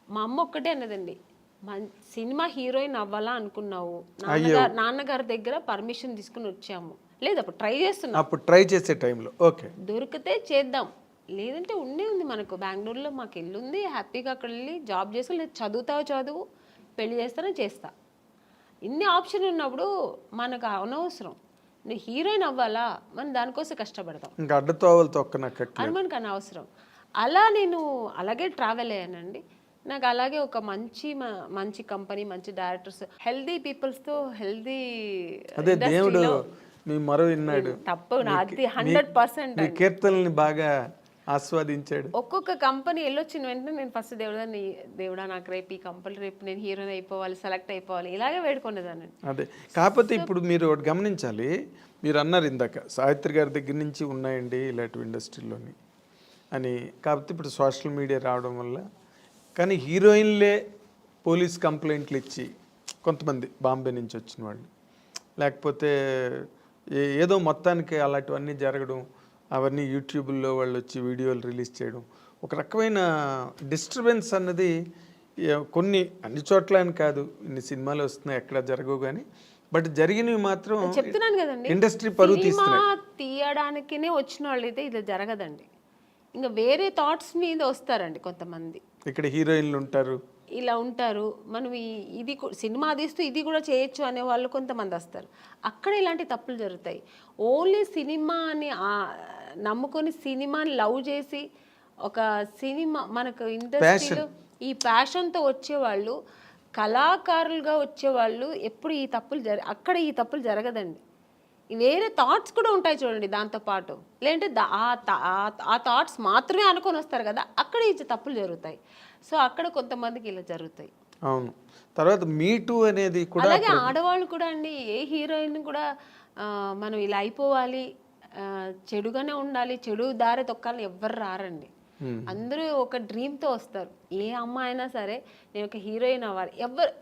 మా అమ్మ ఒక్కటే అన్నదండి, సినిమా హీరోయిన్ అవ్వాలా అనుకున్నావు, నాన్నగారి దగ్గర పర్మిషన్ తీసుకుని వచ్చాము, లేదు అప్పుడు ట్రై చేసే టైంలో ఓకే దొరికితే చేద్దాం, లేదంటే ఉంది మనకు బెంగళూరులో మాకు ఇల్లు ఉంది, హ్యాపీగా అక్కడ వెళ్ళి జాబ్ చేసుకో, లేదు చదువు పెళ్లి చేస్తా, ఇన్ని ఆప్షన్ ఉన్నప్పుడు మనకు అనవసరం. నువ్వు హీరోయిన్ అవ్వాలా, మనం దానికోసం కష్టపడతాం, అని మనకు అనవసరం. అలా నేను అలాగే ట్రావెల్ అయ్యానండి. నాకు అలాగే ఒక మంచి కంపెనీ, మంచి డైరెక్టర్స్, హెల్దీ పీపుల్స్తో హెల్దీ తప్పు నాది 100% కీర్తనల్ని బాగా ఆస్వాదించాడు. ఒక్కొక్క కంపెనీ వెళ్ళొచ్చిన వెంటనే నేను ఫస్ట్ దేవుడా నాకు రేపు ఈ కంపెనీ రేపు నేను హీరోయిన్ అయిపోవాలి, సెలెక్ట్ అయిపోవాలి, ఇలాగే వేడుకునేదాన్ని. అదే కాకపోతే ఇప్పుడు మీరు ఒకటి గమనించాలి, మీరు అన్నారు ఇందాక సావిత్రి గారి దగ్గర నుంచి ఉన్నాయండి ఇలాంటి ఇండస్ట్రీలోని అని. కాకపోతే ఇప్పుడు సోషల్ మీడియా రావడం వల్ల, కానీ హీరోయిన్లే పోలీస్ కంప్లైంట్లు ఇచ్చి కొంతమంది బాంబే నుంచి వచ్చిన వాళ్ళు, లేకపోతే ఏదో మొత్తానికి అలాంటివన్నీ జరగడం, అవన్నీ యూట్యూబ్లో వాళ్ళు వచ్చి వీడియోలు రిలీజ్ చేయడం, ఒక రకమైన డిస్టర్బెన్స్ అన్నది కొన్ని అన్ని చోట్ల అని కాదు, ఇన్ని సినిమాలు వస్తున్నాయి ఎక్కడ జరగవు కానీ, బట్ జరిగినవి మాత్రం చెప్తున్నాను కదండి, ఇండస్ట్రీ పరువు తీయడానికినే వచ్చిన వాళ్ళు అయితే ఇది జరగదండి. ఇంకా వేరే థాట్స్ మీద వస్తారండి కొంతమంది. ఇక్కడ హీరోయిన్లు ఉంటారు, ఇలా ఉంటారు, మనం ఇది సినిమా తీస్తూ ఇది కూడా చేయొచ్చు అనే వాళ్ళు కొంతమంది వస్తారు. అక్కడ ఇలాంటి తప్పులు జరుగుతాయి. ఓన్లీ సినిమాని నమ్ముకొని సినిమాని లవ్ చేసి ఒక సినిమా మనకు ఇండస్ట్రీలో ఈ ప్యాషన్తో వచ్చేవాళ్ళు, కళాకారులుగా వచ్చేవాళ్ళు ఎప్పుడు అక్కడ ఈ తప్పులు జరగదండి. వేరే థాట్స్ కూడా ఉంటాయి చూడండి దాంతోపాటు, లేదంటే ఆ థాట్స్ మాత్రమే అనుకొని వస్తారు కదా, అక్కడ ఈ తప్పులు జరుగుతాయి. సో అక్కడ కొంతమందికి ఇలా జరుగుతాయి. అవును. తర్వాత మీటూ అనేది కూడా అలాగే ఆడవాళ్ళు కూడా అండి, ఏ హీరోయిన్ కూడా మనం ఇలా అయిపోవాలి, చెడుగానే ఉండాలి, చెడు దారి తొక్కాలని ఎవ్వరు రారండి. అందరూ ఒక డ్రీమ్తో వస్తారు. ఏ అమ్మాయి అయినా సరే నేను ఒక హీరోయిన్ అవ్వాలి,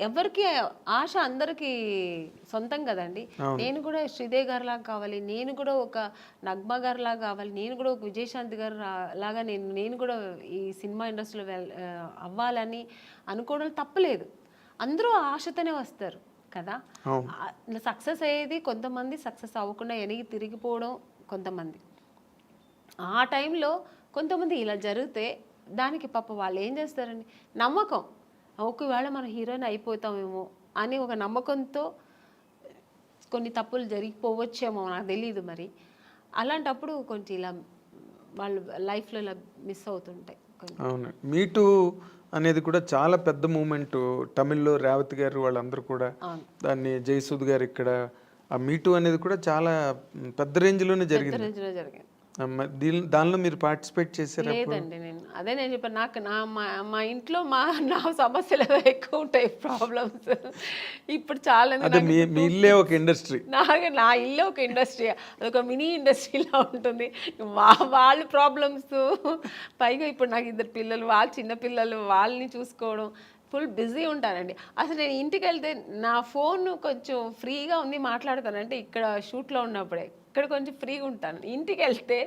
ఎవరికి ఆశ అందరికీ సొంతం కదండి. నేను కూడా శ్రీదేవి గారి లాగా కావాలి, నేను కూడా ఒక నగ్మా గారి లాగా కావాలి, నేను కూడా ఒక విజయశాంతి గారు లాగా నేను కూడా ఈ సినిమా ఇండస్ట్రీలో అవ్వాలని అనుకోవడం తప్పలేదు. అందరూ ఆశతోనే వస్తారు కదా. సక్సెస్ అయ్యేది కొంతమంది, సక్సెస్ అవ్వకుండా వెనక్కి తిరిగిపోవడం కొంతమంది. ఆ టైంలో కొంతమంది ఇలా జరిగితే దానికి పాప వాళ్ళు ఏం చేస్తారండి, నమ్మకం, ఒకవేళ మనం హీరోయిన్ అయిపోతామేమో అని ఒక నమ్మకంతో కొన్ని తప్పులు జరిగిపోవచ్చేమో, నాకు తెలీదు మరి. అలాంటప్పుడు కొంచెం ఇలా వాళ్ళు లైఫ్లో ఇలా మిస్ అవుతుంటాయి. అవును, మీటూ అనేది కూడా చాలా పెద్ద మూమెంట్. తమిళ్లో రేవతి గారు వాళ్ళందరూ కూడా దాన్ని, జయసూద్ గారు ఇక్కడ, ఆ మీటూ అనేది కూడా చాలా పెద్ద రేంజ్లోనే జరిగింది. దానిలో మీరు పార్టిసిపేట్ చేశారా? లేదండి, నేను చెప్పాను, నాకు మా ఇంట్లో నా సమస్యలు ఎక్కువ ఉంటాయి, ప్రాబ్లమ్స్. ఇప్పుడు చాలా మీ ఇల్లే ఒక ఇండస్ట్రీ, నా ఇల్లే ఒక ఇండస్ట్రీ, అదొక మినీ ఇండస్ట్రీలా ఉంటుంది. వాళ్ళ ప్రాబ్లమ్స్, పైగా ఇప్పుడు నాకు 2 పిల్లలు, వాళ్ళు చిన్న పిల్లలు, వాళ్ళని చూసుకోవడం, ఫుల్ బిజీ ఉంటానండి. అసలు నేను ఇంటికి వెళ్తే నా ఫోన్ కొంచెం ఫ్రీగా ఉంది మాట్లాడతానంటే ఇక్కడ షూట్లో ఉన్నప్పుడే, ఇక్కడ కొంచెం ఫ్రీగా ఉంటాను. ఇంటికి వెళ్తే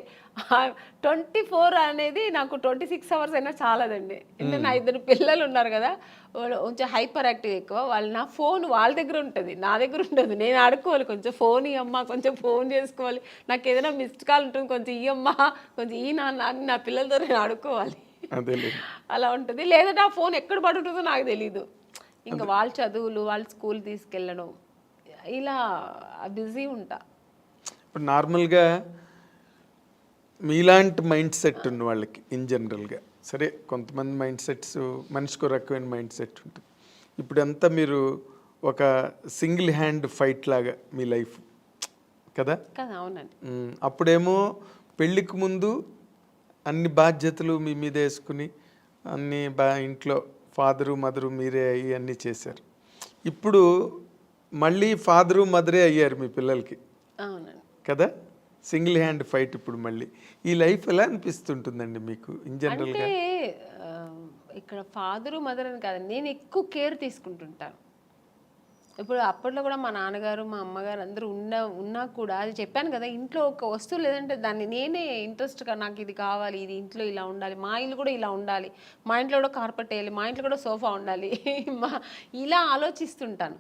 24 అనేది నాకు 26 అవర్స్ అయినా చాలదండి. ఎందుకంటే నా 2 పిల్లలు ఉన్నారు కదా, వాళ్ళు కొంచెం హైపర్ యాక్టివ్ ఎక్కువ. నా ఫోన్ వాళ్ళ దగ్గర ఉంటుంది, నా దగ్గర ఉండదు. నేను ఆడుకోవాలి, కొంచెం ఫోన్ ఇవ్వమ్మా, కొంచెం ఫోన్ చేసుకోవాలి, నాకు ఏదైనా మిస్డ్ కాల్ ఉంటుంది, కొంచెం ఇవ్వమ్మా, కొంచెం ఈ నాన్న అని నా పిల్లలతో నేను ఆడుకోవాలి. అలా ఉంటుంది. లేదంటే ఆ ఫోన్ ఎక్కడ పడుతుందో నాకు తెలీదు. ఇంకా వాళ్ళ చదువులు, వాళ్ళ స్కూల్ తీసుకెళ్ళడం, ఇలా బిజీ ఉంటా. ఇప్పుడు నార్మల్గా మీలాంటి మైండ్ సెట్ ఉన్న వాళ్ళకి ఇన్ జనరల్గా, సరే కొంతమంది మైండ్ సెట్స్ మనిషికి రకమైన మైండ్ సెట్ ఉంటుంది. ఇప్పుడు అంతా మీరు ఒక సింగిల్ హ్యాండ్ ఫైట్ లాగా మీ లైఫ్ కదా. అవునండి. అప్పుడేమో పెళ్ళికి ముందు అన్ని బాధ్యతలు మీ మీద వేసుకుని అన్ని ఇంట్లో ఫాదరు మదరు మీరే అయ్యి అన్నీ చేశారు. ఇప్పుడు మళ్ళీ ఫాదరు మదరే అయ్యారు మీ పిల్లలకి కదా, సింగిల్ హ్యాండ్ ఫైట్. ఇప్పుడు మళ్ళీ ఈ లైఫ్ ఎలా అనిపిస్తుంటుందండి మీకు ఇన్ జనరల్గా? ఇక్కడ ఫాదరు మదర్ అని కాదు, నేను ఎక్కువ కేర్ తీసుకుంటుంటాను. ఇప్పుడు అప్పట్లో కూడా మా నాన్నగారు, మా అమ్మగారు అందరూ ఉన్నా కూడా, అది చెప్పాను కదా, ఇంట్లో ఒక వస్తువు లేదంటే దాన్ని నేనే ఇంట్రెస్ట్గా, నాకు ఇది కావాలి, ఇది ఇంట్లో ఇలా ఉండాలి, మా ఇల్లు కూడా ఇలా ఉండాలి, మా ఇంట్లో కూడా కార్పెట్ వేయాలి, మా ఇంట్లో కూడా సోఫా ఉండాలి, ఇలా ఆలోచిస్తుంటాను.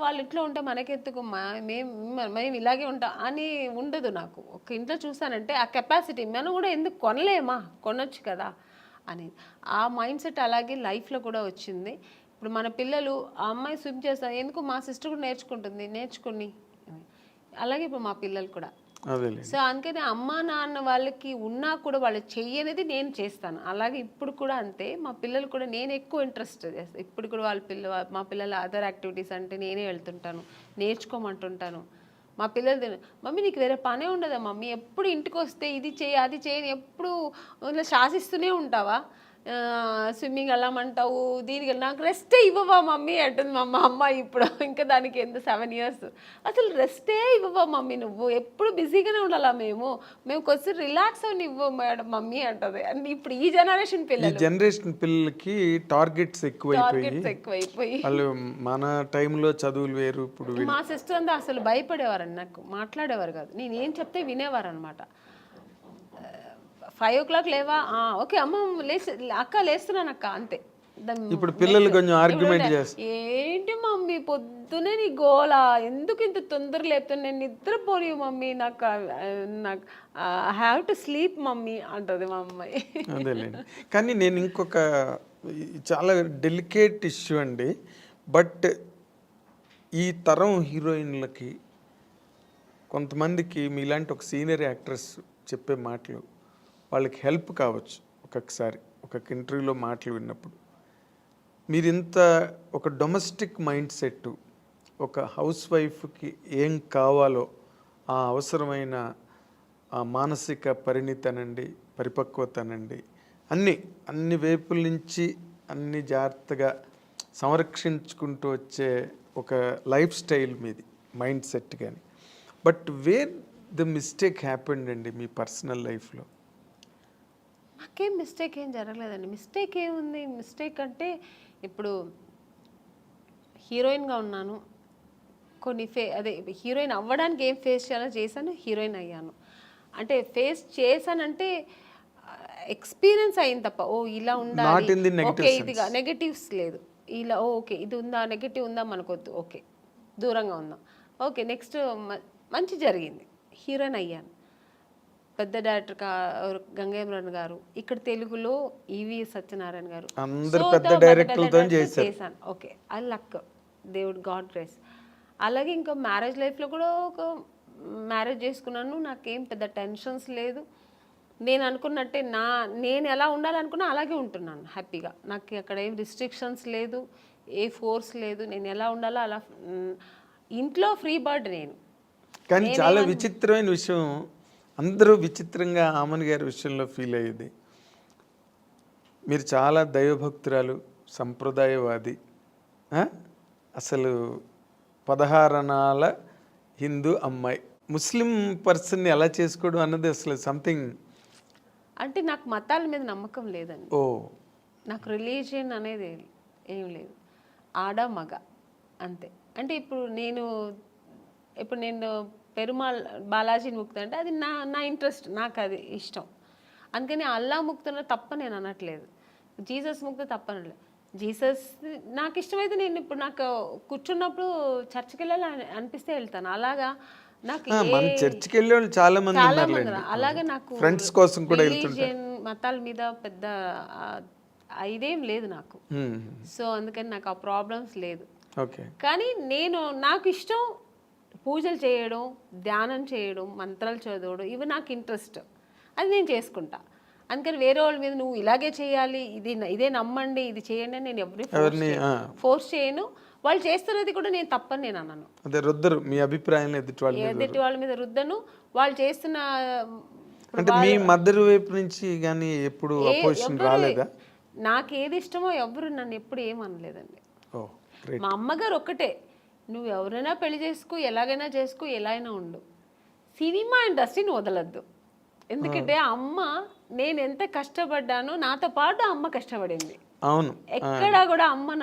వాళ్ళ ఇంట్లో ఉంటే మనకెత్తుకు, మేము ఇలాగే ఉంటాం అని ఉండదు నాకు. ఒక ఇంట్లో చూసానంటే ఆ కెపాసిటీ మనం కూడా ఎందుకు కొనలేమా, కొనొచ్చు కదా అనేది ఆ మైండ్ సెట్ అలాగే లైఫ్లో కూడా వచ్చింది. ఇప్పుడు మన పిల్లలు, ఆ అమ్మాయి స్విమ్ చేస్తారు, ఎందుకు మా సిస్టర్ కూడా నేర్చుకుని అలాగే ఇప్పుడు మా పిల్లలు కూడా. సో అందుకని అమ్మా నాన్న వాళ్ళకి ఉన్నా కూడా వాళ్ళు చెయ్యనేది నేను చేస్తాను. అలాగే ఇప్పుడు కూడా అంతే, మా పిల్లలు కూడా నేను ఎక్కువ ఇంట్రెస్ట్ చేస్తాను. ఇప్పుడు కూడా మా పిల్లల అదర్ యాక్టివిటీస్ అంటే నేనే వెళ్తుంటాను, నేర్చుకోమంటుంటాను. మా పిల్లలు, మమ్మీ నీకు వేరే పనే ఉండదా మమ్మీ, ఎప్పుడు ఇంటికి వస్తే ఇది చేయి అది చేయని ఎప్పుడు ఇలా శాసిస్తూనే ఉంటావా, స్విమ్మింగ్ వెళ్ళమంటావు, దీనికి నాకు రెస్టే ఇవ్వవా మమ్మీ అంటుంది మా అమ్మ. ఇప్పుడు ఇంకా దానికి ఎంత 7 years, అసలు రెస్టే ఇవ్వవా మమ్మీ, నువ్వు ఎప్పుడు బిజీగానే ఉండాలా, మేము కొంచెం రిలాక్స్ అని ఇవ్వ మేడం మమ్మీ అంటది. అండ్ ఇప్పుడు ఈ జనరేషన్ పిల్లలకి టార్గెట్స్ ఎక్కువైపోయి, వాళ్ళు మన టైంలో చదువులు వేరు. ఇప్పుడు మా సిస్టర్ అంతా అసలు భయపడేవారండి, నాకు మాట్లాడేవారు కాదు, నేను ఏం చెప్తే వినేవారు అనమాట. 5 o'clock లేవా, ఓకే అమ్మ అక్క లేస్తున్నాను అక్క, అంతే. ఇప్పుడు పిల్లలు కొంచెం ఆర్గ్యుమెంట్ చేస్తారు, ఏంటి మమ్మీ పొద్దునే నీ గోలా, ఎందుకు ఇంత తొందర లేపుతాను, నేను నిద్రపోని మమ్మీ, నాకు I have to sleep mummy అంటది మా అమ్మాయి. అదేలేండి. కానీ నేను ఇంకొక చాలా డెలికేట్ ఇష్యూ అండి, బట్ ఈ తరం హీరోయిన్లకి కొంతమందికి మీలాంటి ఒక సీనియర్ యాక్ట్రెస్ చెప్పే మాటలు వాళ్ళకి హెల్ప్ కావచ్చు. ఒక్కొక్కసారి ఒక ఇంటర్వ్యూలో మాటలు విన్నప్పుడు మీరు ఇంత ఒక డొమెస్టిక్ మైండ్ సెట్, ఒక హౌస్ వైఫ్కి ఏం కావాలో ఆ అవసరమైన ఆ మానసిక పరిణితనండి, పరిపక్వతనండి, అన్ని వైపుల నుంచి అన్ని జాగ్రత్తగా సంరక్షించుకుంటూ వచ్చే ఒక లైఫ్ స్టైల్ మీది, మైండ్ సెట్. కానీ but where the mistake happened అండి మీ పర్సనల్ లైఫ్లో? నాకేం మిస్టేక్ ఏం జరగలేదండి. మిస్టేక్ ఏముంది, మిస్టేక్ అంటే ఇప్పుడు హీరోయిన్గా ఉన్నాను, కొన్ని అదే హీరోయిన్ అవ్వడానికి ఏం ఫేస్ చేయాలో చేశాను, హీరోయిన్ అయ్యాను. అంటే ఫేస్ చేశానంటే ఎక్స్పీరియన్స్ అయింది తప్ప ఓ ఇలా ఉండాలి, ఓకే ఇదిగా నెగటివ్స్ లేదు, ఇలా ఓకే ఇది ఉందా, నెగటివ్ ఉందా మనకొద్దు, ఓకే దూరంగా ఉందాం, ఓకే నెక్స్ట్ మంచి జరిగింది, హీరోయిన్ అయ్యాను. పెద్ద డైరెక్టర్ గంగేమ్రన్ గారు, ఇక్కడ తెలుగులో ఈవి సత్యనారాయణ గారు, చేశాను. ఓకే ఐ లక్, దేవుడ్ గాడ్ గ్రేస్. అలాగే ఇంకా మ్యారేజ్ లైఫ్లో కూడా ఒక మ్యారేజ్ చేసుకున్నాను, నాకేం పెద్ద టెన్షన్స్ లేదు. నేను అనుకున్నట్టే నేను ఎలా ఉండాలనుకున్నా అలాగే ఉంటున్నాను హ్యాపీగా. నాకు అక్కడ ఏం రిస్ట్రిక్షన్స్ లేదు, ఏ ఫోర్స్ లేదు, నేను ఎలా ఉండాలో అలా. ఇంట్లో ఫ్రీ బర్డ్ నేను. కానీ చాలా విచిత్రమైన విషయం, అందరూ విచిత్రంగా ఆమన్ గారి విషయంలో ఫీల్ అయ్యేది, మీరు చాలా దైవభక్తురాలు, సంప్రదాయవాది, అసలు 16 అణాల హిందూ అమ్మాయి, ముస్లిం పర్సన్ని ఎలా చేసుకోవడం అన్నది అసలు సంథింగ్. అంటే నాకు మతాల మీద నమ్మకం లేదండి. ఓ, నాకు రిలీజియన్ అనేది ఏం లేదు, ఆడ మగ అంతే. అంటే ఇప్పుడు నేను పెరుమాళ్ బాలాజీని ముక్త అంటే అది నా ఇంట్రెస్ట్, నాకు అది ఇష్టం. అందుకని అల్లా ముక్తున్న తప్ప నేను అనట్లేదు, జీసస్ ముక్త తప్ప అనట్లేదు. జీసస్ నాకు ఇష్టమైతే నేను ఇప్పుడు నాకు కూర్చున్నప్పుడు చర్చికి వెళ్ళాలి అనిపిస్తే వెళ్తాను. అలాగా నాకు చర్చికి వెళ్ళే వాళ్ళు చాలా మంది అలాగే నాకు ఫ్రెండ్స్ కోసం కూడా రిలీజియన్ మతాల మీద పెద్ద ఇదేం లేదు నాకు. సో అందుకని నాకు ఆ ప్రాబ్లమ్స్ లేదు. కానీ నాకు ఇష్టం పూజలు చేయడం, ధ్యానం చేయడం, మంత్రాలు చదవడం, ఇవి నాకు ఇంట్రెస్ట్, అది నేను చేసుకుంటా. అందుకని వేరే వాళ్ళ మీద నువ్వు ఇలాగే చేయాలి, ఇదే నమ్మండి, ఇది చేయండి అని నేను ఎవరిని ఫోర్స్ చేయను. వాళ్ళు చేస్తున్నది కూడా నేను తప్పని నేను అన్నాను. అదే రుద్దరు మీ అభిప్రాయం, ఎదుటి వాళ్ళ మీద రుద్దను. వాళ్ళు చేస్తున్న అంటే మీ మదర్ వైపు నుంచి కానీ ఎప్పుడు అపోజిషన్ రాలేదా? నాకు ఏది ఇష్టమో ఎవరు నన్ను ఎప్పుడు ఏమనలేదండి. మా అమ్మగారు ఒక్కటే, నువ్వు ఎవరైనా పెళ్లి చేసుకో, ఎలాగైనా చేసుకో, ఎలా అయినా ఉండు, సినిమా ఇండస్ట్రీని వదలద్దు. ఎందుకంటే అమ్మ నేను ఎంత కష్టపడ్డానో నాతో పాటు అమ్మ కష్టపడింది. అవును, ఎక్కడా కూడా అమ్మ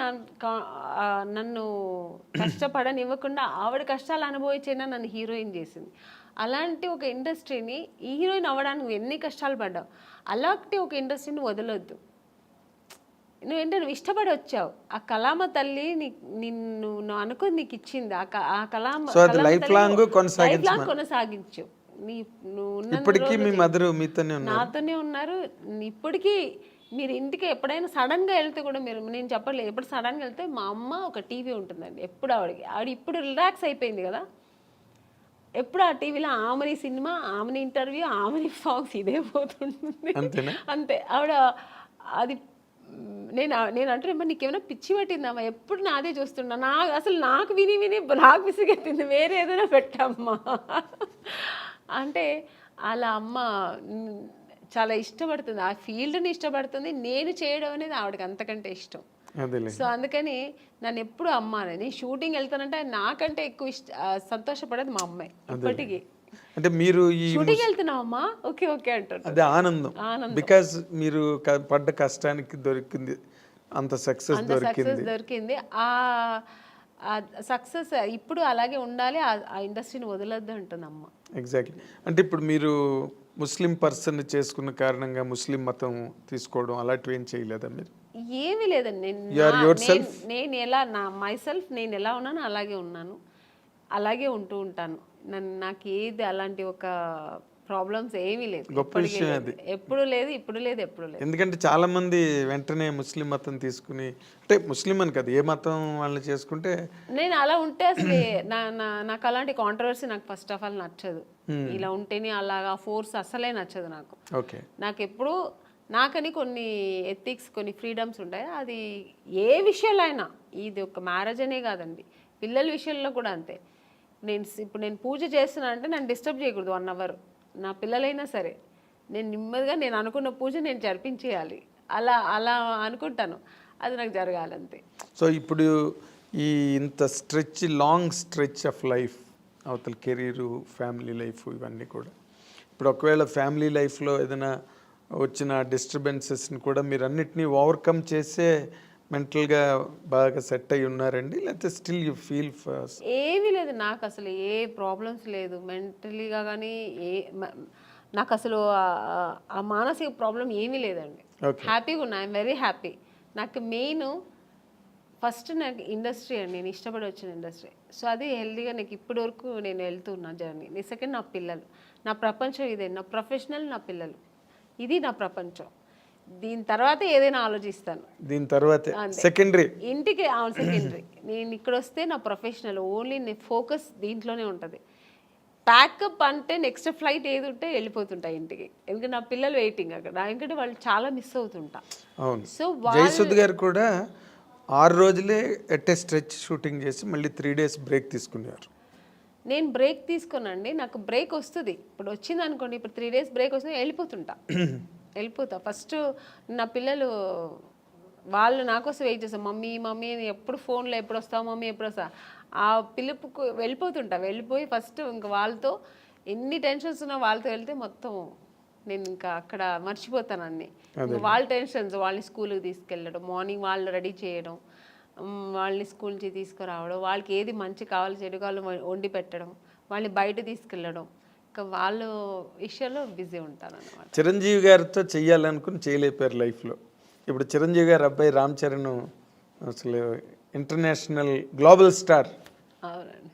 నన్ను కష్టపడనివ్వకుండా ఆవిడ కష్టాలు అనుభవించేనా నన్ను హీరోయిన్ చేసింది. అలాంటి ఒక ఇండస్ట్రీని, ఈ హీరోయిన్ అవ్వడానికి నువ్వు ఎన్ని కష్టాలు పడ్డావు, అలాంటి ఒక ఇండస్ట్రీని వదలొద్దు. నువ్వు ఇష్టపడి వచ్చావు, ఆ కళామ తల్లి నిన్ను అనుకుని నీకు ఇచ్చింది, ఆ కళామ లైఫ్ లాంగ్ కొనసాగించు. ఇప్పటికీ మీ మదర్ నాతోనే ఉన్నారు. ఇప్పటికీ మీరు ఇంటికి ఎప్పుడైనా సడన్గా వెళ్తే కూడా నేను చెప్పలేదు, ఎప్పుడు సడన్గా వెళ్తే మా అమ్మ ఒక టీవీ ఉంటుందండి ఎప్పుడు ఆవిడ ఇప్పుడు రిలాక్స్ అయిపోయింది కదా, ఎప్పుడు ఆ టీవీలో ఆమెని సినిమా, ఆమెని ఇంటర్వ్యూ, ఆమెని సాంగ్స్ ఇదే పోతుంటుంది అంతే. ఆవిడ అది నేను అంటే నీకేమైనా పిచ్చి పట్టిందమ్మా, ఎప్పుడు నాదే చూస్తున్నా, అసలు నాకు విని నాకు విసిగెత్తింది, వేరే ఏదైనా పెట్టమ్మా అంటే. అలా అమ్మ చాలా ఇష్టపడుతుంది, ఆ ఫీల్డ్ని ఇష్టపడుతుంది, నేను చేయడం అనేది ఆవిడకి అంతకంటే ఇష్టం. సో అందుకని నన్ను ఎప్పుడు అమ్మ నేను షూటింగ్ వెళ్తానంటే నాకంటే ఎక్కువ సంతోషపడేది మా అమ్మాయి ఇప్పటికీ. అంటే మీరు షూటింగ్ వెళ్తున్నావమ్మా, ఓకే ఓకే అంటారు, అదే ఆనందం. బికాజ్ మీరు పడ్డ కష్టానికి దొరికింది అంత సక్సెస్ దొరికింది. ఆ సక్సెస్ ఇప్పుడు అలాగే ఉండాలి, ఆ ఇండస్ట్రీని వదలొద్దు అంటుంది అమ్మ. ఎగ్జాక్ట్లీ. అంటే ఇప్పుడు మీరు ముస్లిం పర్సన్ చేసుకున్న కారణంగా ముస్లిం మతం తీసుకోవడం అలాంటివి ఏం చేయలేదా మీరు? ఏమీ లేదండి. నేను ఎలా మైసెల్ఫ్ నేను ఎలా ఉన్నానో అలాగే ఉన్నాను, అలాగే ఉంటూ ఉంటాను. నాకు ఏది అలాంటి ఒక ప్రాబ్లమ్స్ ఏమీ లేదు, ఎప్పుడు లేదు, ఇప్పుడు లేదు, ఎప్పుడు లేదు. ఎందుకంటే చాలా మంది వెంటనే ముస్లిం మతం తీసుకుని, అంటే ముస్లిం అని కదా, ఏ మతం వాళ్ళని చేసుకుంటే నేను అలా ఉంటే అసలు నాకు అలాంటి కాంట్రవర్సీ నాకు ఫస్ట్ ఆఫ్ ఆల్ నచ్చదు. ఇలా ఉంటేనే అలాగా ఫోర్స్ అసలే నచ్చదు నాకు. నాకు ఎప్పుడు నాకని కొన్ని ఎథిక్స్, కొన్ని ఫ్రీడమ్స్ ఉంటాయి. అది ఏ విషయంలో అయినా, ఇది ఒక మ్యారేజ్ అనే కాదండి, పిల్లల విషయంలో కూడా అంతే. ఇప్పుడు నేను పూజ చేస్తున్నా అంటే నన్ను డిస్టర్బ్ చేయకూడదు 1 hour, నా పిల్లలైనా సరే. నేను నెమ్మదిగా నేను అనుకున్న పూజ నేను జరిపించేయాలి, అలా అనుకుంటాను, అది నాకు జరగాలంతే. సో ఇప్పుడు ఈ ఇంత లాంగ్ స్ట్రెచ్ ఆఫ్ లైఫ్, అవతల కెరీరు, ఫ్యామిలీ లైఫ్, ఇవన్నీ కూడా ఇప్పుడు ఒకవేళ ఫ్యామిలీ లైఫ్లో ఏదైనా వచ్చిన డిస్టర్బెన్సెస్ని కూడా మీరు అన్నిటినీ ఓవర్కమ్ చేసే మెంటల్గా బాగా సెట్ అయి ఉన్నారండి, లేకపోతే స్టిల్ యూ ఫీల్ ఫస్ట్? ఏమీ లేదు, నాకు అసలు ఏ ప్రాబ్లమ్స్ లేదు మెంటలీగా కానీ నాకు అసలు ఆ మానసిక ప్రాబ్లం ఏమీ లేదండి. హ్యాపీగా ఉన్నా, ఐఎమ్ వెరీ హ్యాపీ. నాకు మెయిన్ ఫస్ట్ నాకు ఇండస్ట్రీ అండి, నేను ఇష్టపడి వచ్చిన ఇండస్ట్రీ. సో అది హెల్తీగా నాకు ఇప్పటి వరకు నేను వెళ్తున్నా జర్నీ. సెకండ్ నా పిల్లలు, నా ప్రపంచం ఇదే, నా ప్రొఫెషనల్, నా పిల్లలు, ఇది నా ప్రపంచం. దీని తర్వాత ఏదైనా ఆలోచిస్తాను, దీని తర్వాత సెకండరీ ఇంటికి సెకండరీ. నేను ఇక్కడ వస్తే నా ప్రొఫెషనల్ ఓన్లీ ఫోకస్ దీంట్లోనే ఉంటుంది. ప్యాకప్ అంటే నెక్స్ట్ ఫ్లైట్ ఏది ఉంటే వెళ్ళిపోతుంటా ఇంటికి, ఎందుకంటే నా పిల్లలు వెయిటింగ్ అక్కడ, ఎందుకంటే వాళ్ళు చాలా మిస్ అవుతుంటా. అవును, సో జయసుద్ గారు కూడా 6 రోజులే ఎట్ ఏ స్ట్రెచ్ షూటింగ్ చేసి మళ్ళీ 3 days బ్రేక్ తీసుకున్నారు. నేను బ్రేక్ తీసుకోనండి, నాకు బ్రేక్ వస్తుంది. ఇప్పుడు వచ్చింది అనుకోండి, ఇప్పుడు 3 days బ్రేక్ వస్తుంది, వెళ్ళిపోతా. ఫస్ట్ నా పిల్లలు వాళ్ళు నా కోసం వెయిట్ చేస్తాను, మమ్మీ మమ్మీ అని ఎప్పుడు ఫోన్లో ఎప్పుడు వస్తావు మమ్మీ ఎప్పుడు వస్తా, ఆ పిలుపుకు వెళ్ళిపోయి ఫస్ట్ ఇంకా వాళ్ళతో ఎన్ని టెన్షన్స్ ఉన్నా వాళ్ళతో వెళ్తే మొత్తం నేను ఇంకా అక్కడ మర్చిపోతాను అన్ని. వాళ్ళ టెన్షన్స్, వాళ్ళని స్కూల్కి తీసుకెళ్ళడం, మార్నింగ్ వాళ్ళు రెడీ చేయడం, వాళ్ళని స్కూల్ నుంచి తీసుకురావడం, వాళ్ళకి ఏది మంచి కావాలి చెడు కావాలి వండి పెట్టడం, వాళ్ళని బయట తీసుకెళ్ళడం, ఇంకా వాళ్ళ విషయంలో బిజీ ఉంటాను అన్నమాట. చిరంజీవి గారితో చెయ్యాలనుకుని చేయలేపారు లైఫ్లో. ఇప్పుడు చిరంజీవి గారు అబ్బాయి రామ్ చరణ్ అసలు ఇంటర్నేషనల్ గ్లోబల్ స్టార్. అవునండి.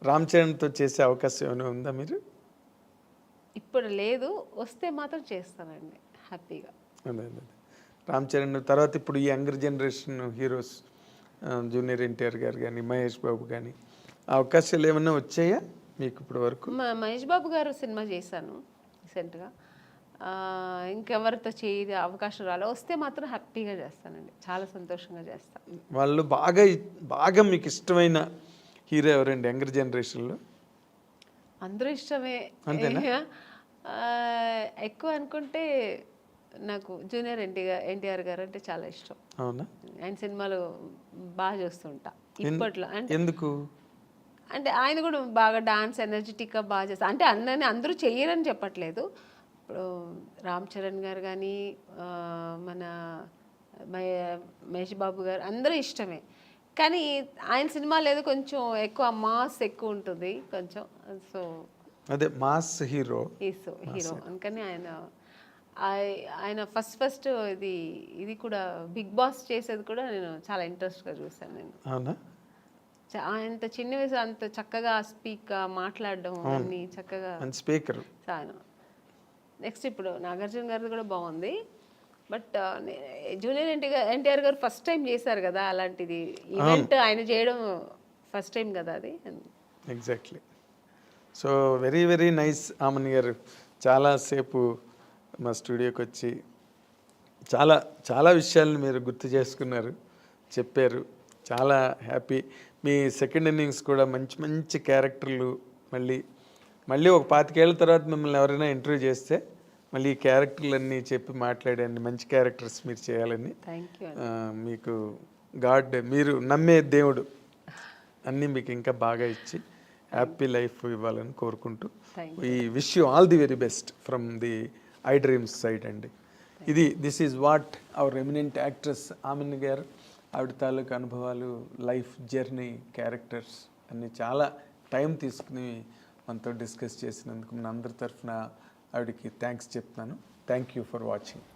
రామ్ చరణ్తో చేసే అవకాశం ఏమైనా ఉందా మీరు? ఇప్పుడు లేదు, వస్తే మాత్రం చేస్తానండి హ్యాపీగా. అదే రామ్ చరణ్ తర్వాత ఇప్పుడు ఈ younger generation heroes junior NTR గారు కానీ మహేష్ బాబు కానీ అవకాశాలు ఏమైనా వచ్చాయా మీకు ఇప్పటి వరకు? మహేష్ బాబు గారు సినిమా చేశాను రీసెంట్గా, ఇంకెవరితో చేయ అవకాశం రాలే, వస్తే మాత్రం హ్యాపీగా చేస్తానండి, చాలా సంతోషంగా చేస్తాను. వాళ్ళు బాగా మీకు ఇష్టమైన హీరో ఎవరండి యంగర్ జనరేషన్లో? అందరూ ఇష్టమే, ఎక్కువ అనుకుంటే నాకు జూనియర్ ఎన్టీఆర్ గారు అంటే చాలా ఇష్టం. అవునా? ఆయన సినిమాలు బాగా చూస్తుంటా ఇప్పట్లో. అంటే ఎందుకు అంటే ఆయన కూడా బాగా డాన్స్ ఎనర్జెటిక్గా బాగా చేస్తారు. అంటే అందరూ చెయ్యరని చెప్పట్లేదు, ఇప్పుడు రామ్ చరణ్ గారు కానీ మన మహేష్ బాబు గారు అందరూ ఇష్టమే, కానీ ఆయన సినిమాలు ఏదో కొంచెం ఎక్కువ మాస్ ఎక్కువ ఉంటుంది కొంచెం. సో అదే మాస్ హీరో అందుకని ఆయన ఫస్ట్ ఇది కూడా బిగ్ బాస్ చేసేది కూడా నేను చాలా ఇంట్రెస్ట్గా చూసాను. నేను అవునా? అంత చిన్న వయసు అంత చక్కగా మాట్లాడడం అన్ని చక్కగా స్పీకర్. నెక్స్ట్ ఇప్పుడు నాగార్జున గారిది కూడా బాగుంది, బట్ జూనియర్ ఎన్టీఆర్ గారు ఫస్ట్ టైం చేశారు కదా అలాంటిది ఈవెంట్, ఆయన చేయడం ఫస్ట్ టైం కదా అది. Exactly. So very very nice Amman గారు, చాలాసేపు మా స్టూడియోకి వచ్చి చాలా విషయాలను మీరు గుర్తు చేసుకున్నారు, చెప్పారు. చాలా హ్యాపీ. మీ సెకండ్ ఇన్నింగ్స్ కూడా మంచి క్యారెక్టర్లు, మళ్ళీ ఒక 25 ఏళ్ళ తర్వాత మిమ్మల్ని ఎవరైనా ఇంటర్వ్యూ చేస్తే మళ్ళీ ఈ క్యారెక్టర్లన్నీ చెప్పి మాట్లాడండి, మంచి క్యారెక్టర్స్ మీరు చేయాలని. మీకు మీరు నమ్మే దేవుడు అన్నీ మీకు ఇంకా బాగా ఇచ్చి హ్యాపీ లైఫ్ ఇవ్వాలని కోరుకుంటూ ఈ wish you all the very best from the I dreams side అండి. This is what our eminent actress ఆమెన్ గారు, ఆవిడ తాలూకు అనుభవాలు, లైఫ్ జర్నీ, క్యారెక్టర్స్ అన్నీ చాలా టైం తీసుకుని మనతో డిస్కస్ చేసినందుకు మన అందరి తరఫున ఆవిడకి థ్యాంక్స్ చెప్తున్నాను. Thank you for watching.